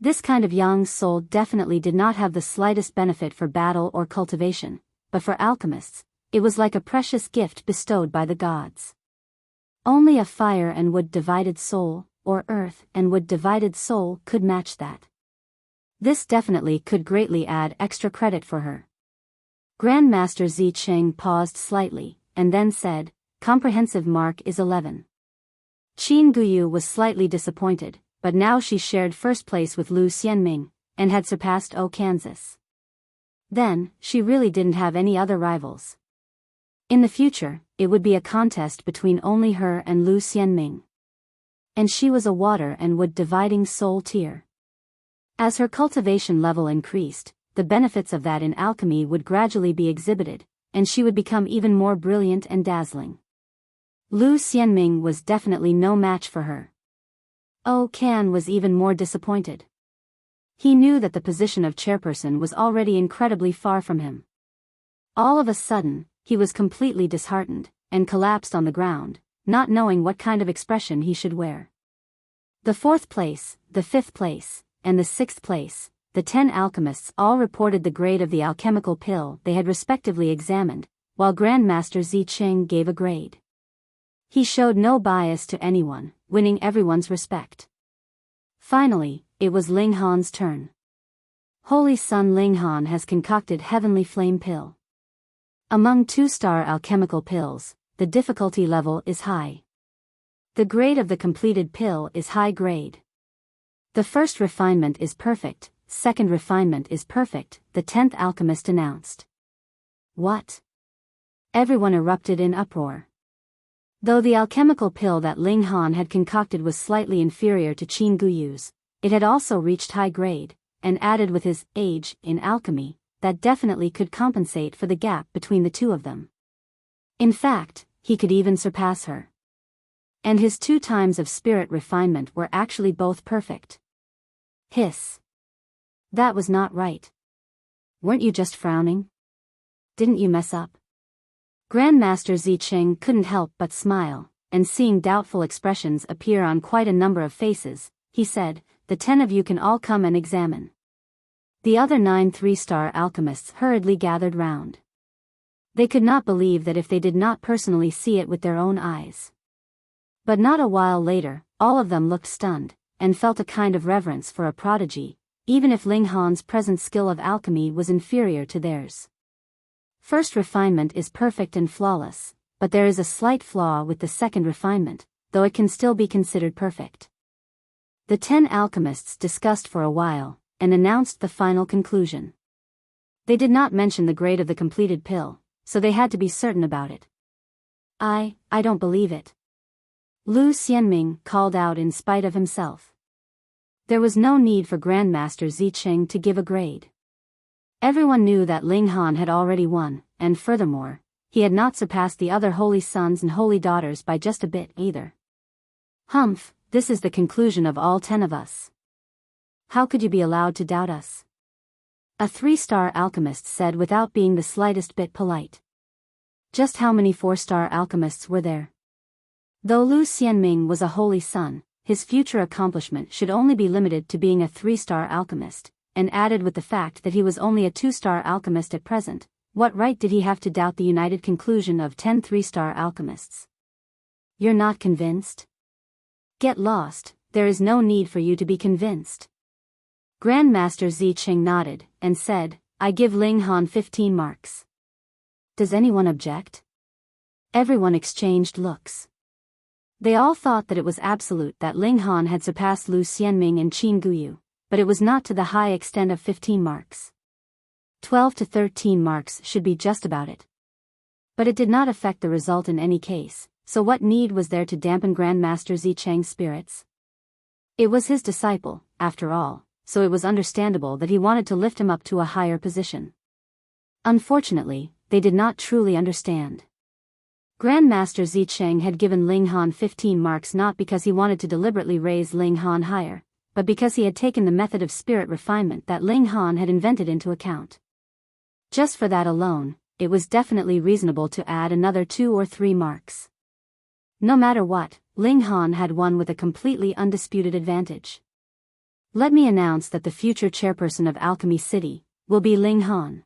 S1: This kind of young soul definitely did not have the slightest benefit for battle or cultivation, but for alchemists, it was like a precious gift bestowed by the gods. Only a fire and wood divided soul, or earth and wood divided soul, could match that. This definitely could greatly add extra credit for her. Grandmaster Zicheng paused slightly, and then said, "Comprehensive mark is 11. Qin Guyu was slightly disappointed, but now she shared first place with Lu Xianming, and had surpassed Kansas. Then, she really didn't have any other rivals. In the future, it would be a contest between only her and Lu Xianming. And she was a water and wood dividing soul tier. As her cultivation level increased, the benefits of that in alchemy would gradually be exhibited, and she would become even more brilliant and dazzling. Lu Xianming was definitely no match for her. Kan was even more disappointed. He knew that the position of chairperson was already incredibly far from him. All of a sudden, he was completely disheartened, and collapsed on the ground, not knowing what kind of expression he should wear. The 4th place, the 5th place, and the 6th place, the 10 alchemists all reported the grade of the alchemical pill they had respectively examined, while Grandmaster Zicheng gave a grade. He showed no bias to anyone, winning everyone's respect. Finally, it was Ling Han's turn. Holy Son Ling Han has concocted Heavenly Flame Pill. Among 2-star alchemical pills, the difficulty level is high. The grade of the completed pill is high grade. The first refinement is perfect, second refinement is perfect, the 10th alchemist announced. What? Everyone erupted in uproar. Though the alchemical pill that Ling Han had concocted was slightly inferior to Qin Guyu's, it had also reached high grade, and added with his age in alchemy, that definitely could compensate for the gap between the two of them. In fact, he could even surpass her. And his 2 times of spirit refinement were actually both perfect. Hiss. That was not right. Weren't you just frowning? Didn't you mess up? Grandmaster Zicheng couldn't help but smile, and seeing doubtful expressions appear on quite a number of faces, he said, "The 10 of you can all come and examine." The other 9 3-star alchemists hurriedly gathered round. They could not believe that if they did not personally see it with their own eyes. But not a while later, all of them looked stunned, and felt a kind of reverence for a prodigy, even if Ling Han's present skill of alchemy was inferior to theirs. First refinement is perfect and flawless, but there is a slight flaw with the second refinement, though it can still be considered perfect. The 10 alchemists discussed for a while, and announced the final conclusion. They did not mention the grade of the completed pill, so they had to be certain about it. I don't believe it." Lu Xianming called out in spite of himself. There was no need for Grandmaster Zicheng to give a grade. Everyone knew that Ling Han had already won, and furthermore, he had not surpassed the other holy sons and holy daughters by just a bit either. "Humph, this is the conclusion of all 10 of us. How could you be allowed to doubt us?" A 3-star alchemist said without being the slightest bit polite. Just how many 4-star alchemists were there? Though Lu Xianming was a holy son, his future accomplishment should only be limited to being a 3-star alchemist, and added with the fact that he was only a 2-star alchemist at present, what right did he have to doubt the united conclusion of 10 3-star alchemists? You're not convinced? Get lost, there is no need for you to be convinced. Grandmaster Zicheng nodded, and said, I give Ling Han 15 marks. Does anyone object? Everyone exchanged looks. They all thought that it was absolute that Ling Han had surpassed Lu Xianming and Qin Guyu, but it was not to the high extent of 15 marks. 12 to 13 marks should be just about it. But it did not affect the result in any case, so what need was there to dampen Grandmaster Zicheng's spirits? It was his disciple, after all, so it was understandable that he wanted to lift him up to a higher position. Unfortunately, they did not truly understand. Grandmaster Zicheng had given Ling Han 15 marks not because he wanted to deliberately raise Ling Han higher, but because he had taken the method of spirit refinement that Ling Han had invented into account. Just for that alone, it was definitely reasonable to add another 2 or 3 marks. No matter what, Ling Han had won with a completely undisputed advantage. Let me announce that the future chairperson of Alchemy City will be Ling Han.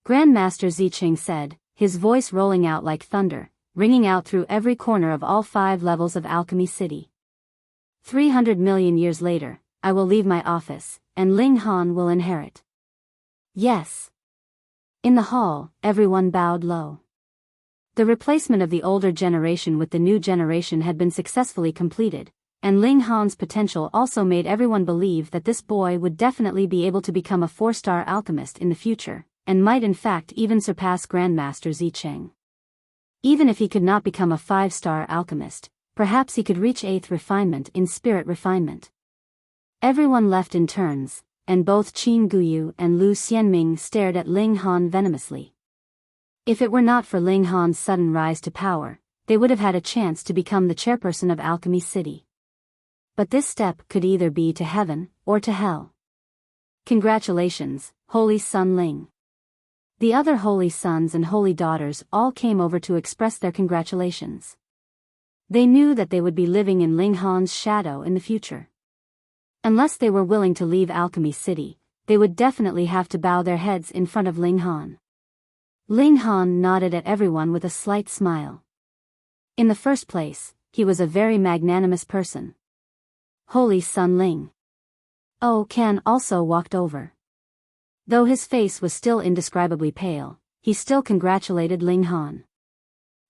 S1: Grandmaster Zicheng said, his voice rolling out like thunder, ringing out through every corner of all 5 levels of Alchemy City. 300 million years later, I will leave my office, and Ling Han will inherit. Yes. In the hall, everyone bowed low. The replacement of the older generation with the new generation had been successfully completed, and Ling Han's potential also made everyone believe that this boy would definitely be able to become a 4-star alchemist in the future, and might in fact even surpass Grandmaster Zicheng. Even if he could not become a 5-star alchemist, perhaps he could reach 8th refinement in spirit refinement. Everyone left in turns, and both Qin Guyu and Lu Xianming stared at Ling Han venomously. If it were not for Ling Han's sudden rise to power, they would have had a chance to become the chairperson of Alchemy City. But this step could either be to heaven or to hell. Congratulations, Holy Son Ling. The other holy sons and holy daughters all came over to express their congratulations. They knew that they would be living in Ling Han's shadow in the future. Unless they were willing to leave Alchemy City, they would definitely have to bow their heads in front of Ling Han. Ling Han nodded at everyone with a slight smile. In the first place, he was a very magnanimous person. Holy Son Ling. Oh Can also walked over. Though his face was still indescribably pale, he still congratulated Ling Han.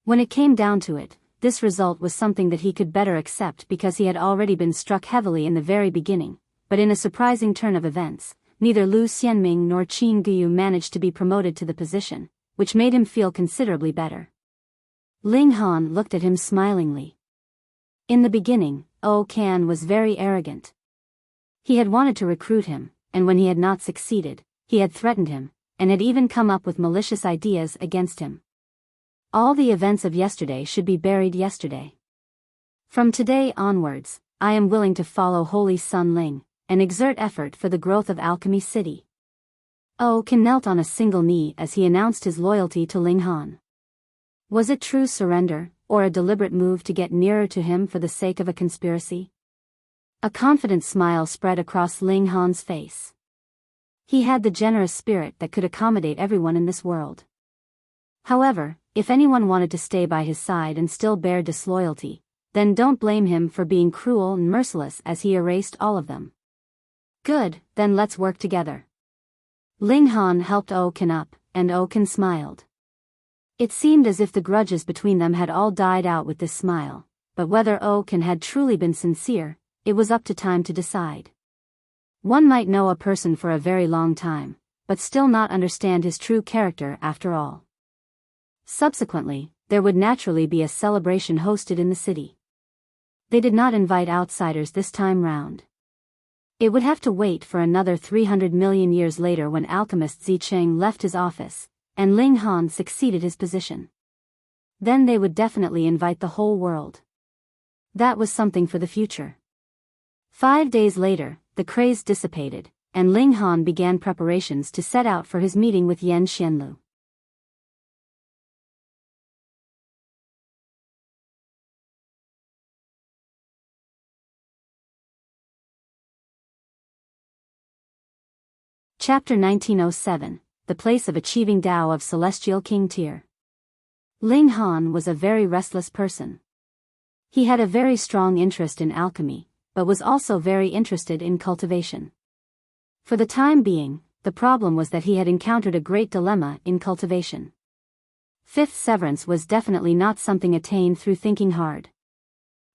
S1: When it came down to it, this result was something that he could better accept because he had already been struck heavily in the very beginning, but in a surprising turn of events, neither Lu Xianming nor Qin Guyu managed to be promoted to the position, which made him feel considerably better. Ling Han looked at him smilingly. In the beginning, Can was very arrogant. He had wanted to recruit him, and when he had not succeeded, he had threatened him, and had even come up with malicious ideas against him. All the events of yesterday should be buried yesterday. From today onwards, I am willing to follow Holy Son Ling, and exert effort for the growth of Alchemy City. Can knelt on a single knee as he announced his loyalty to Ling Han. Was it true surrender, or a deliberate move to get nearer to him for the sake of a conspiracy? A confident smile spread across Ling Han's face. He had the generous spirit that could accommodate everyone in this world. However, if anyone wanted to stay by his side and still bear disloyalty, then don't blame him for being cruel and merciless as he erased all of them. Good, then let's work together. Ling Han helped Can up, and Can smiled. It seemed as if the grudges between them had all died out with this smile, but whether Can had truly been sincere, it was up to time to decide. One might know a person for a very long time, but still not understand his true character after all. Subsequently, there would naturally be a celebration hosted in the city. They did not invite outsiders this time round. It would have to wait for another 300 million years later when alchemist Zicheng left his office, and Ling Han succeeded his position. Then they would definitely invite the whole world. That was something for the future. 5 days later, the craze dissipated, and Ling Han began preparations to set out for his meeting with Xianlu. Chapter 1907, The Place of Achieving Tao of Celestial King Tier. Ling Han was a very restless person. He had a very strong interest in alchemy, but was also very interested in cultivation. For the time being, the problem was that he had encountered a great dilemma in cultivation. Fifth severance was definitely not something attained through thinking hard.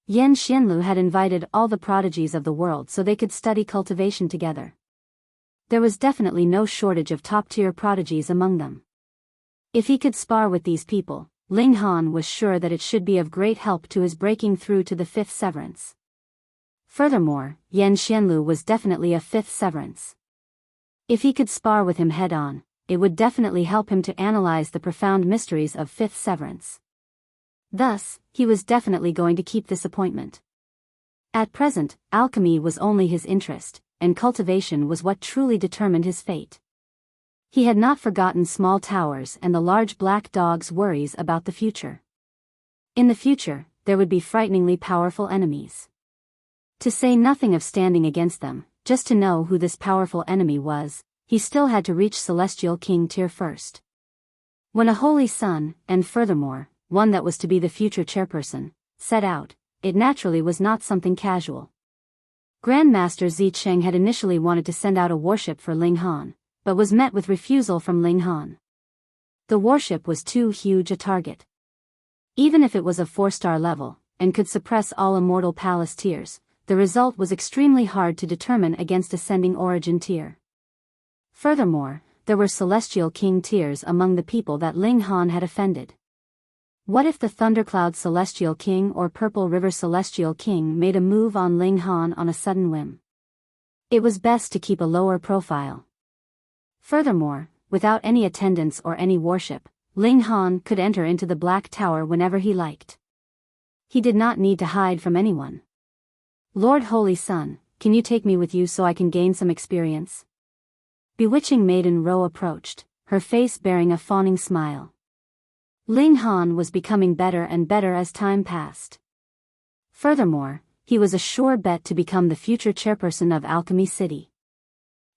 S1: Xianlu had invited all the prodigies of the world so they could study cultivation together. There was definitely no shortage of top-tier prodigies among them. If he could spar with these people, Ling Han was sure that it should be of great help to his breaking through to the fifth severance. Furthermore, Xianlu was definitely a fifth severance. If he could spar with him head-on, it would definitely help him to analyze the profound mysteries of fifth severance. Thus, he was definitely going to keep this appointment. At present, alchemy was only his interest, and cultivation was what truly determined his fate. He had not forgotten small towers and the large black dog's worries about the future. In the future, there would be frighteningly powerful enemies. To say nothing of standing against them, just to know who this powerful enemy was, he still had to reach Celestial King tier first. When a holy son, and furthermore, one that was to be the future chairperson, set out, it naturally was not something casual. Grandmaster Zicheng had initially wanted to send out a warship for Ling Han, but was met with refusal from Ling Han. The warship was too huge a target. Even if it was of 4-star level, and could suppress all immortal palace tiers, the result was extremely hard to determine against ascending origin tier. Furthermore, there were Celestial King tiers among the people that Ling Han had offended. What if the Thundercloud Celestial King or Purple River Celestial King made a move on Ling Han on a sudden whim? It was best to keep a lower profile. Furthermore, without any attendants or any warship, Ling Han could enter into the Black Tower whenever he liked. He did not need to hide from anyone. Lord Holy Son, can you take me with you so I can gain some experience? Bewitching Maiden Ro approached, her face bearing a fawning smile. Ling Han was becoming better and better as time passed. Furthermore, he was a sure bet to become the future chairperson of Alchemy City.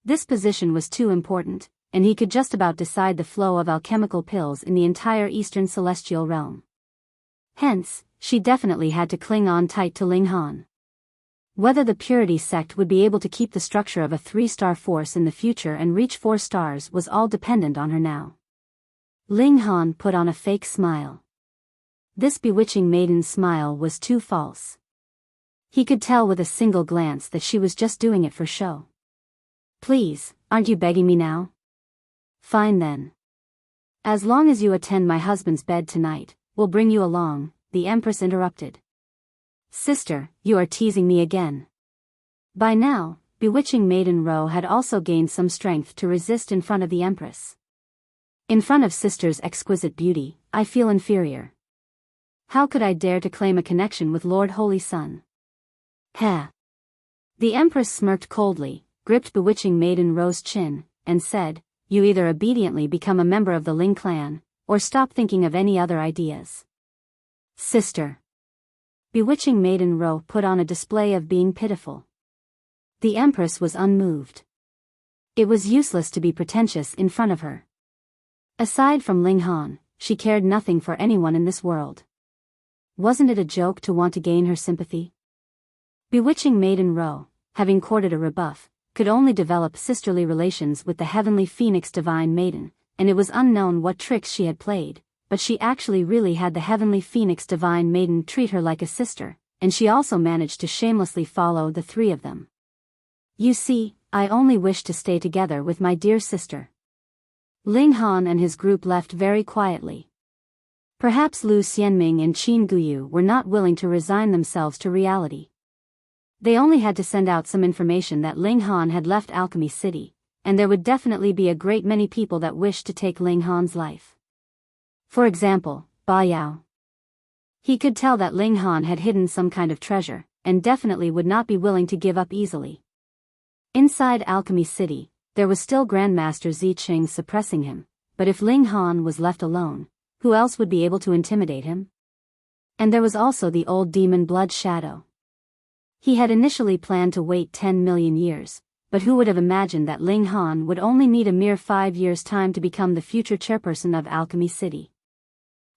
S1: This position was too important, and he could just about decide the flow of alchemical pills in the entire Eastern Celestial Realm. Hence, she definitely had to cling on tight to Ling Han. Whether the Purity sect would be able to keep the structure of a 3-star force in the future and reach 4 stars was all dependent on her now. Ling Han put on a fake smile. This bewitching maiden's smile was too false. He could tell with a single glance that she was just doing it for show. Please, aren't you begging me now? Fine then. As long as you attend my husband's bed tonight, we'll bring you along, the Empress interrupted. Sister, you are teasing me again. By now, bewitching Maiden Ro had also gained some strength to resist in front of the Empress. In front of sister's exquisite beauty, I feel inferior. How could I dare to claim a connection with Lord Holy Son? Heh. The Empress smirked coldly, gripped bewitching Maiden Ro's chin, and said, you either obediently become a member of the Ling clan, or stop thinking of any other ideas. Sister. Bewitching Maiden Ro put on a display of being pitiful. The Empress was unmoved. It was useless to be pretentious in front of her. Aside from Ling Han, she cared nothing for anyone in this world. Wasn't it a joke to want to gain her sympathy? Bewitching Maiden Ro, having courted a rebuff, could only develop sisterly relations with the heavenly Phoenix Divine Maiden, and it was unknown what tricks she had played, but she actually really had the heavenly Phoenix Divine Maiden treat her like a sister, and she also managed to shamelessly follow the 3 of them. You see, I only wish to stay together with my dear sister. Ling Han and his group left very quietly. Perhaps Lu Xianming and Qin Guyu were not willing to resign themselves to reality. They only had to send out some information that Ling Han had left Alchemy City, and there would definitely be a great many people that wished to take Ling Han's life. For example, Biyao. He could tell that Ling Han had hidden some kind of treasure, and definitely would not be willing to give up easily. Inside Alchemy City, there was still Grandmaster Zicheng suppressing him, but if Ling Han was left alone, who else would be able to intimidate him? And there was also the old demon Blood Shadow. He had initially planned to wait 10 million years, but who would have imagined that Ling Han would only need a mere 5 years' time to become the future chairperson of Alchemy City?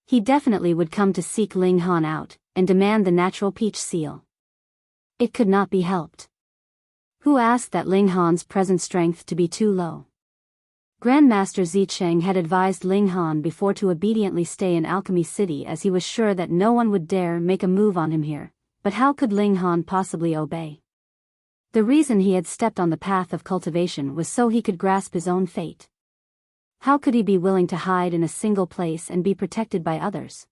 S1: He definitely would come to seek Ling Han out, and demand the natural peach seal. It could not be helped. Who asked that Ling Han's present strength to be too low? Grandmaster Zicheng had advised Ling Han before to obediently stay in Alchemy City as he was sure that no one would dare make a move on him here, but how could Ling Han possibly obey? The reason he had stepped on the path of cultivation was so he could grasp his own fate. How could he be willing to hide in a single place and be protected by others?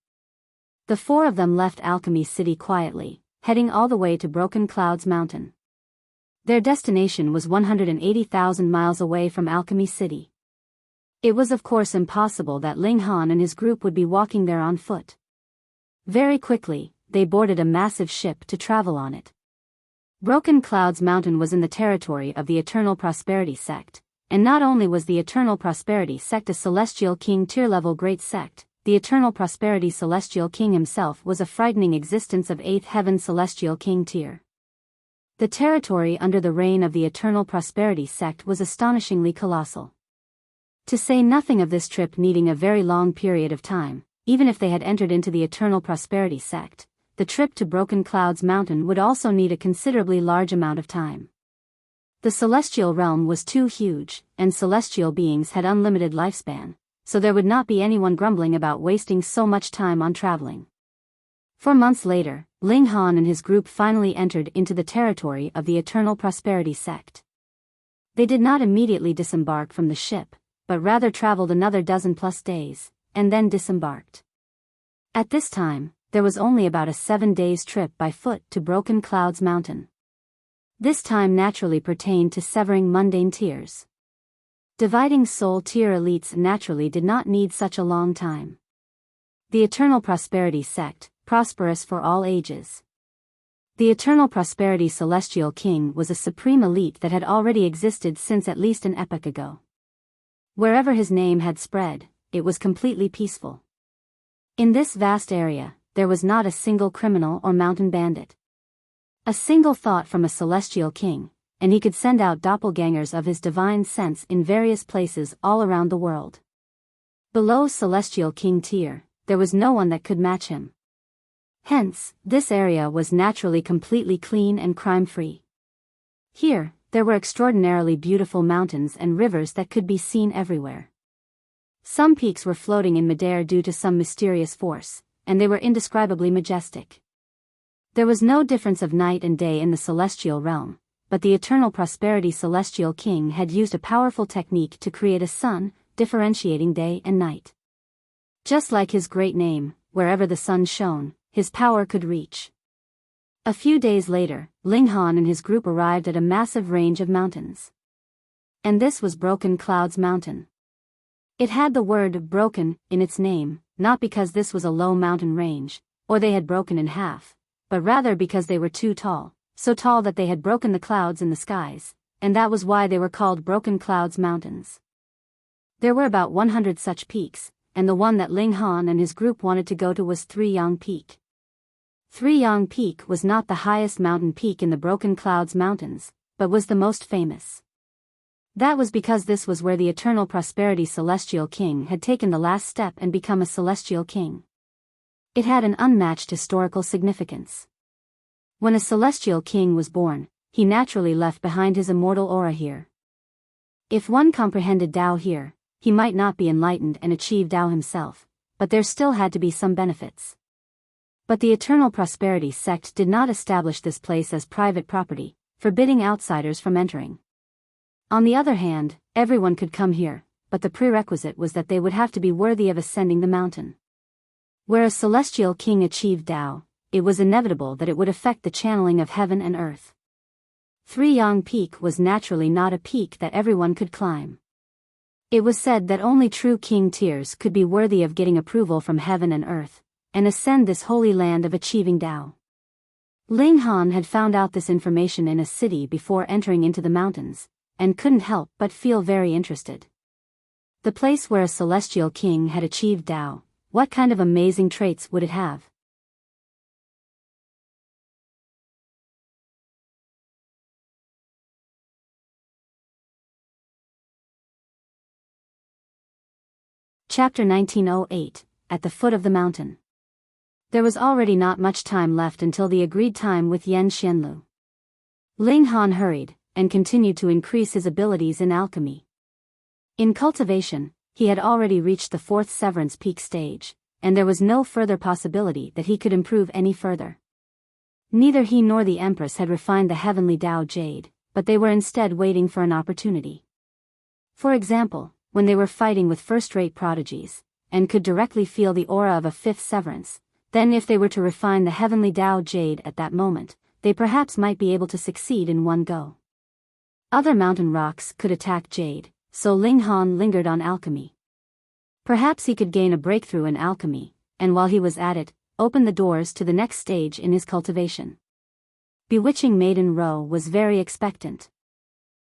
S1: The four of them left Alchemy City quietly, heading all the way to Broken Clouds Mountain. Their destination was 180,000 miles away from Alchemy City. It was of course impossible that Ling Han and his group would be walking there on foot. Very quickly, they boarded a massive ship to travel on it. Broken Clouds Mountain was in the territory of the Eternal Prosperity Sect, and not only was the Eternal Prosperity Sect a Celestial King tier-level great sect, the Eternal Prosperity Celestial King himself was a frightening existence of 8th Heaven Celestial King tier. The territory under the reign of the Eternal Prosperity Sect was astonishingly colossal. To say nothing of this trip needing a very long period of time, even if they had entered into the Eternal Prosperity Sect, the trip to Broken Clouds Mountain would also need a considerably large amount of time. The celestial realm was too huge, and celestial beings had unlimited lifespan, so there would not be anyone grumbling about wasting so much time on traveling. 4 months later, Ling Han and his group finally entered into the territory of the Eternal Prosperity Sect. They did not immediately disembark from the ship, but rather traveled another 12+ days, and then disembarked. At this time, there was only about a 7 days trip by foot to Broken Clouds Mountain. This time naturally pertained to severing mundane tiers. Dividing soul tier elites naturally did not need such a long time. The Eternal Prosperity Sect, prosperous for all ages. The Eternal Prosperity Celestial King was a supreme elite that had already existed since at least an epoch ago. Wherever his name had spread, it was completely peaceful. In this vast area, there was not a single criminal or mountain bandit. A single thought from a celestial king, and he could send out doppelgangers of his divine sense in various places all around the world. Below Celestial King tier, there was no one that could match him. Hence, this area was naturally completely clean and crime-free. Here, there were extraordinarily beautiful mountains and rivers that could be seen everywhere. Some peaks were floating in midair due to some mysterious force, and they were indescribably majestic. There was no difference of night and day in the celestial realm, but the Eternal Prosperity Celestial King had used a powerful technique to create a sun, differentiating day and night. Just like his great name, wherever the sun shone, his power could reach. A few days later, Ling Han and his group arrived at a massive range of mountains. And this was Broken Clouds Mountain. It had the word broken in its name, not because this was a low mountain range, or they had broken in half, but rather because they were too tall, so tall that they had broken the clouds in the skies, and that was why they were called Broken Clouds Mountains. There were about 100 such peaks, and the one that Ling Han and his group wanted to go to was Three Yang Peak. Three Yang Peak was not the highest mountain peak in the Broken Clouds Mountains, but was the most famous. That was because this was where the Eternal Prosperity Celestial King had taken the last step and become a Celestial King. It had an unmatched historical significance. When a Celestial King was born, he naturally left behind his immortal aura here. If one comprehended Tao here, he might not be enlightened and achieve Tao himself, but there still had to be some benefits. But the Eternal Prosperity Sect did not establish this place as private property, forbidding outsiders from entering. On the other hand, everyone could come here, but the prerequisite was that they would have to be worthy of ascending the mountain. Where a Celestial King achieved Tao, it was inevitable that it would affect the channeling of heaven and earth. Three Yang Peak was naturally not a peak that everyone could climb. It was said that only true king tiers could be worthy of getting approval from heaven and earth, and ascend this holy land of achieving Tao. Ling Han had found out this information in a city before entering into the mountains, and couldn't help but feel very interested. The place where a Celestial King had achieved Tao, what kind of amazing traits would it have? Chapter 1908, At the Foot of the Mountain. There was already not much time left until the agreed time with Xianlu. Ling Han hurried, and continued to increase his abilities in alchemy. In cultivation, he had already reached the 4th Severance Peak stage, and there was no further possibility that he could improve any further. Neither he nor the Empress had refined the heavenly Tao Jade, but they were instead waiting for an opportunity. For example, when they were fighting with first-rate prodigies, and could directly feel the aura of a 5th Severance, then if they were to refine the heavenly Tao Jade at that moment, they perhaps might be able to succeed in one go. Other mountain rocks could attack Jade, so Ling Han lingered on alchemy. Perhaps he could gain a breakthrough in alchemy, and while he was at it, open the doors to the next stage in his cultivation. Bewitching Maiden Ro was very expectant.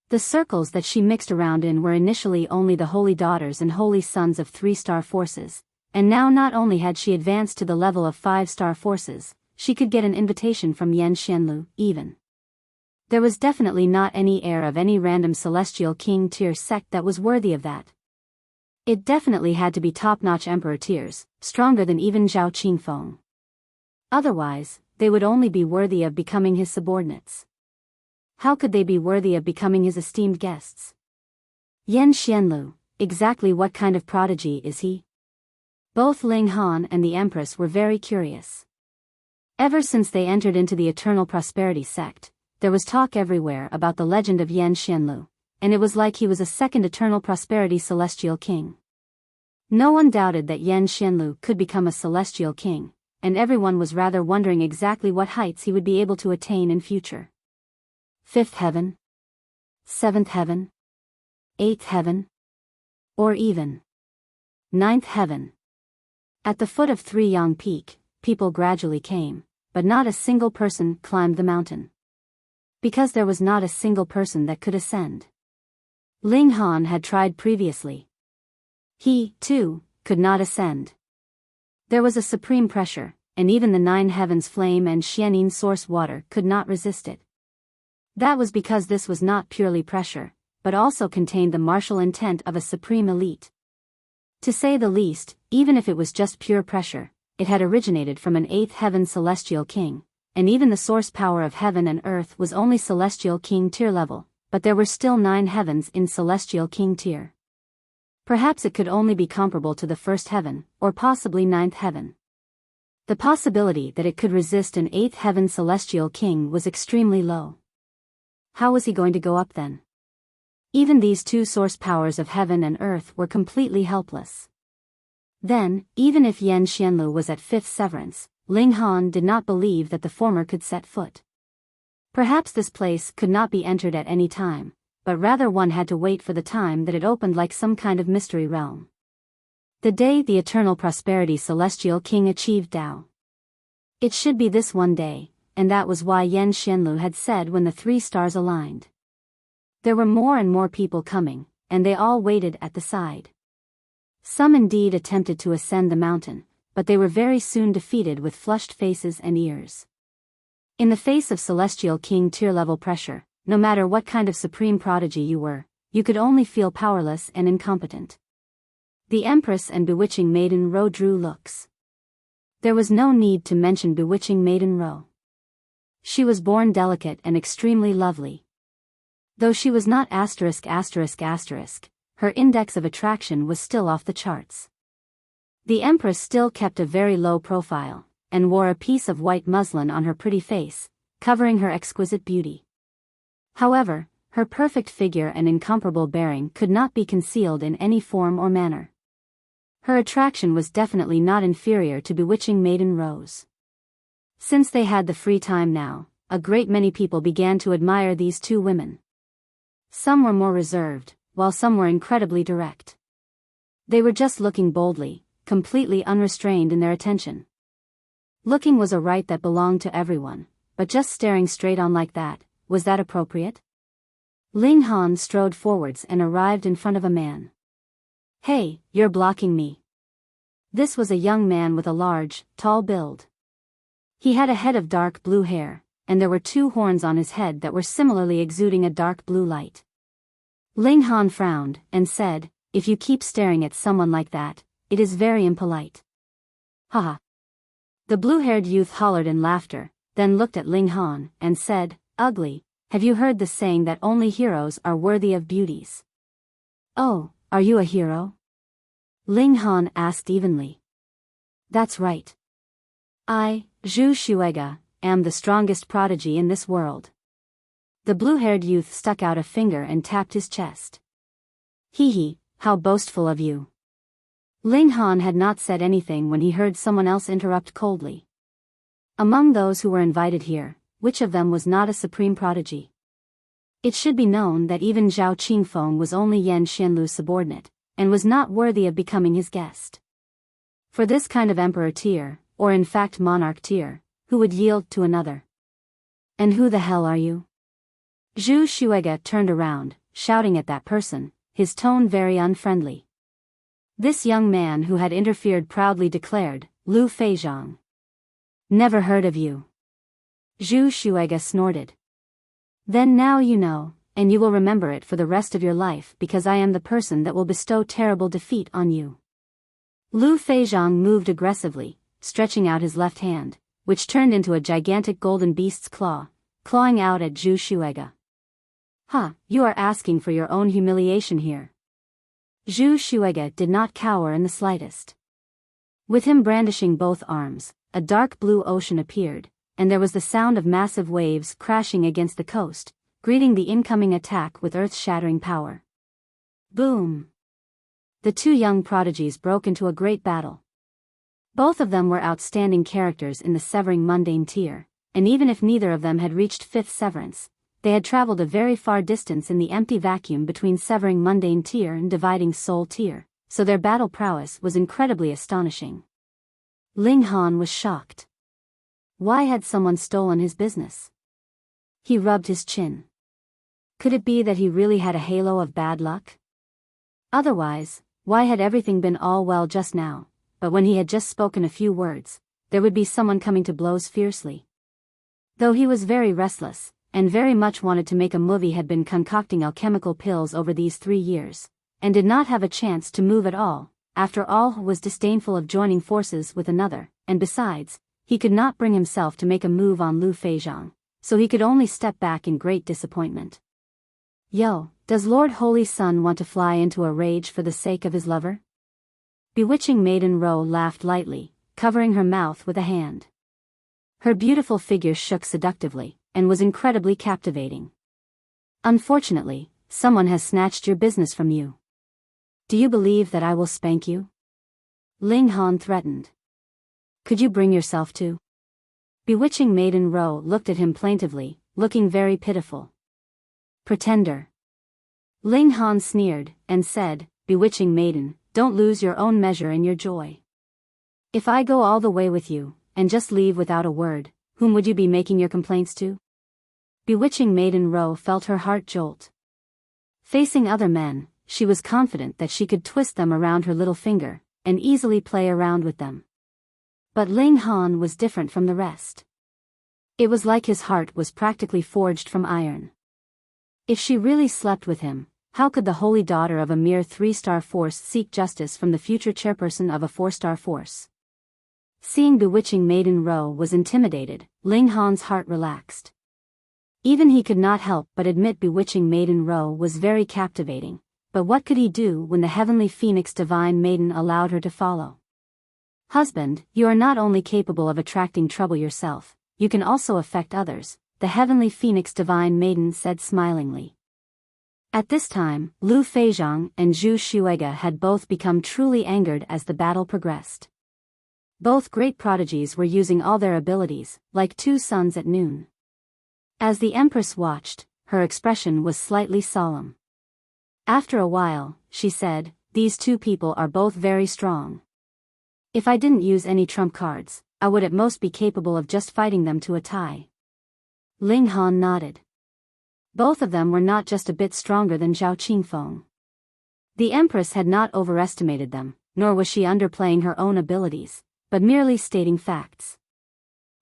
S1: The circles that she mixed around in were initially only the holy daughters and holy sons of 3-star forces, and now not only had she advanced to the level of 5-star forces, she could get an invitation from Xianlu, even. There was definitely not any heir of any random celestial king tier sect that was worthy of that. It definitely had to be top-notch emperor tiers, stronger than even Zhao Qingfeng. Otherwise, they would only be worthy of becoming his subordinates. How could they be worthy of becoming his esteemed guests? Xianlu, exactly what kind of prodigy is he? Both Ling Han and the Empress were very curious. Ever since they entered into the Eternal Prosperity sect, there was talk everywhere about the legend of Xianlu, and it was like he was a second Eternal Prosperity celestial king. No one doubted that Xianlu could become a celestial king, and everyone was rather wondering exactly what heights he would be able to attain in future. 5th heaven? 7th heaven? 8th heaven? Or even 9th heaven? At the foot of Three Yang Peak, people gradually came, but not a single person climbed the mountain. Because there was not a single person that could ascend. Ling Han had tried previously. He, too, could not ascend. There was a supreme pressure, and even the 9 heavens flame and Xianin source water could not resist it. That was because this was not purely pressure, but also contained the martial intent of a supreme elite. To say the least, even if it was just pure pressure, it had originated from an 8th heaven celestial king, and even the source power of heaven and earth was only celestial king tier level, but there were still 9 heavens in celestial king tier. Perhaps it could only be comparable to the 1st heaven, or possibly 9th heaven. The possibility that it could resist an 8th heaven celestial king was extremely low. How was he going to go up then? Even these 2 source powers of heaven and earth were completely helpless. Then, even if Xianlu was at 5th Severance, Ling Han did not believe that the former could set foot. Perhaps this place could not be entered at any time, but rather one had to wait for the time that it opened like some kind of mystery realm. The day the Eternal Prosperity Celestial King achieved Tao. It should be this one day, and that was why Xianlu had said when the 3 stars aligned. There were more and more people coming, and they all waited at the side. Some indeed attempted to ascend the mountain, but they were very soon defeated with flushed faces and ears. In the face of celestial king tier level pressure, no matter what kind of supreme prodigy you were, you could only feel powerless and incompetent. The Empress and Bewitching Maiden Ro drew looks. There was no need to mention Bewitching Maiden Ro. She was born delicate and extremely lovely. Though she was not *****, her index of attraction was still off the charts. The Empress still kept a very low profile, and wore a piece of white muslin on her pretty face, covering her exquisite beauty. However, her perfect figure and incomparable bearing could not be concealed in any form or manner. Her attraction was definitely not inferior to Bewitching Maiden Ro's. Since they had the free time now, a great many people began to admire these 2 women. Some were more reserved, while some were incredibly direct. They were just looking boldly, completely unrestrained in their attention. Looking was a right that belonged to everyone, but just staring straight on like that, was that appropriate? Ling Han strode forwards and arrived in front of a man. "Hey, you're blocking me." This was a young man with a large, tall build. He had a head of dark blue hair, and there were 2 horns on his head that were similarly exuding a dark blue light. Ling Han frowned, and said, "If you keep staring at someone like that, it is very impolite." Haha. The blue-haired youth hollered in laughter, then looked at Ling Han, and said, "Ugly, have you heard the saying that only heroes are worthy of beauties?" "Oh, are you a hero? Ling Han asked evenly. That's right. I, Zhu Shuega, am the strongest prodigy in this world. The blue-haired youth stuck out a finger and tapped his chest. Hee, how boastful of you. Ling Han had not said anything when he heard someone else interrupt coldly. Among those who were invited here, which of them was not a supreme prodigy? It should be known that even Zhao Qingfeng was only Yan Xianlu's subordinate, and was not worthy of becoming his guest. For this kind of emperor tier, or in fact monarch tier, who would yield to another? And who the hell are you? Zhu Shuega turned around, shouting at that person, his tone very unfriendly. This young man who had interfered proudly declared, Lu Feizhang. Never heard of you. Zhu Shuega snorted. Then now you know, and you will remember it for the rest of your life because I am the person that will bestow terrible defeat on you. Lu Feizhang moved aggressively, stretching out his left hand, which turned into a gigantic golden beast's claw, clawing out at Zhu Shuega. Ha, you are asking for your own humiliation here. Zhu Shuega did not cower in the slightest. With him brandishing both arms, a dark blue ocean appeared, and there was the sound of massive waves crashing against the coast, greeting the incoming attack with earth-shattering power. Boom! The two young prodigies broke into a great battle. Both of them were outstanding characters in the severing mundane tier, and even if neither of them had reached fifth severance, they had traveled a very far distance in the empty vacuum between severing mundane tier and dividing soul tier, so their battle prowess was incredibly astonishing. Ling Han was shocked. Why had someone stolen his business? He rubbed his chin. Could it be that he really had a halo of bad luck? Otherwise, why had everything been all well just now, but when he had just spoken a few words, there would be someone coming to blows fiercely? Though he was very restless, and very much wanted to make a move, he had been concocting alchemical pills over these 3 years, and did not have a chance to move at all. After all, was disdainful of joining forces with another, and besides, he could not bring himself to make a move on Lu Feizhang, so he could only step back in great disappointment. Yo, does Lord Holy Sun want to fly into a rage for the sake of his lover? Bewitching Maiden Ro laughed lightly, covering her mouth with a hand. Her beautiful figure shook seductively, and was incredibly captivating. Unfortunately, someone has snatched your business from you. Do you believe that I will spank you? Ling Han threatened. Could you bring yourself to? Bewitching Maiden Ro looked at him plaintively, looking very pitiful. Pretender. Ling Han sneered, and said, Bewitching Maiden, don't lose your own measure in your joy. If I go all the way with you, and just leave without a word, whom would you be making your complaints to? Bewitching Maiden Ro felt her heart jolt. Facing other men, she was confident that she could twist them around her little finger, and easily play around with them. But Ling Han was different from the rest. It was like his heart was practically forged from iron. If she really slept with him, how could the holy daughter of a mere 3-star force seek justice from the future chairperson of a 4-star force? Seeing Bewitching Maiden Ro was intimidated, Ling Han's heart relaxed. Even he could not help but admit Bewitching Maiden Ro was very captivating, but what could he do when the heavenly phoenix divine maiden allowed her to follow? Husband, you are not only capable of attracting trouble yourself, you can also affect others, the heavenly phoenix divine maiden said smilingly. At this time, Lu Feizhang and Zhu Shuega had both become truly angered as the battle progressed. Both great prodigies were using all their abilities, like two suns at noon. As the Empress watched, her expression was slightly solemn. After a while, she said, These two people are both very strong. If I didn't use any trump cards, I would at most be capable of just fighting them to a tie. Ling Han nodded. Both of them were not just a bit stronger than Zhao Qingfeng. The Empress had not overestimated them, nor was she underplaying her own abilities, but merely stating facts.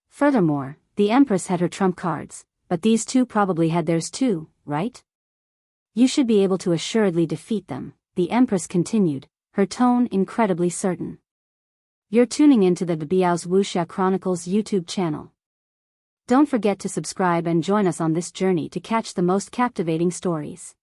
S1: Furthermore, the Empress had her trump cards, but these two probably had theirs too, right? You should be able to assuredly defeat them, the Empress continued, her tone incredibly certain. You're tuning into the Biyao's Wuxia Chronicles YouTube channel. Don't forget to subscribe and join us on this journey to catch the most captivating stories.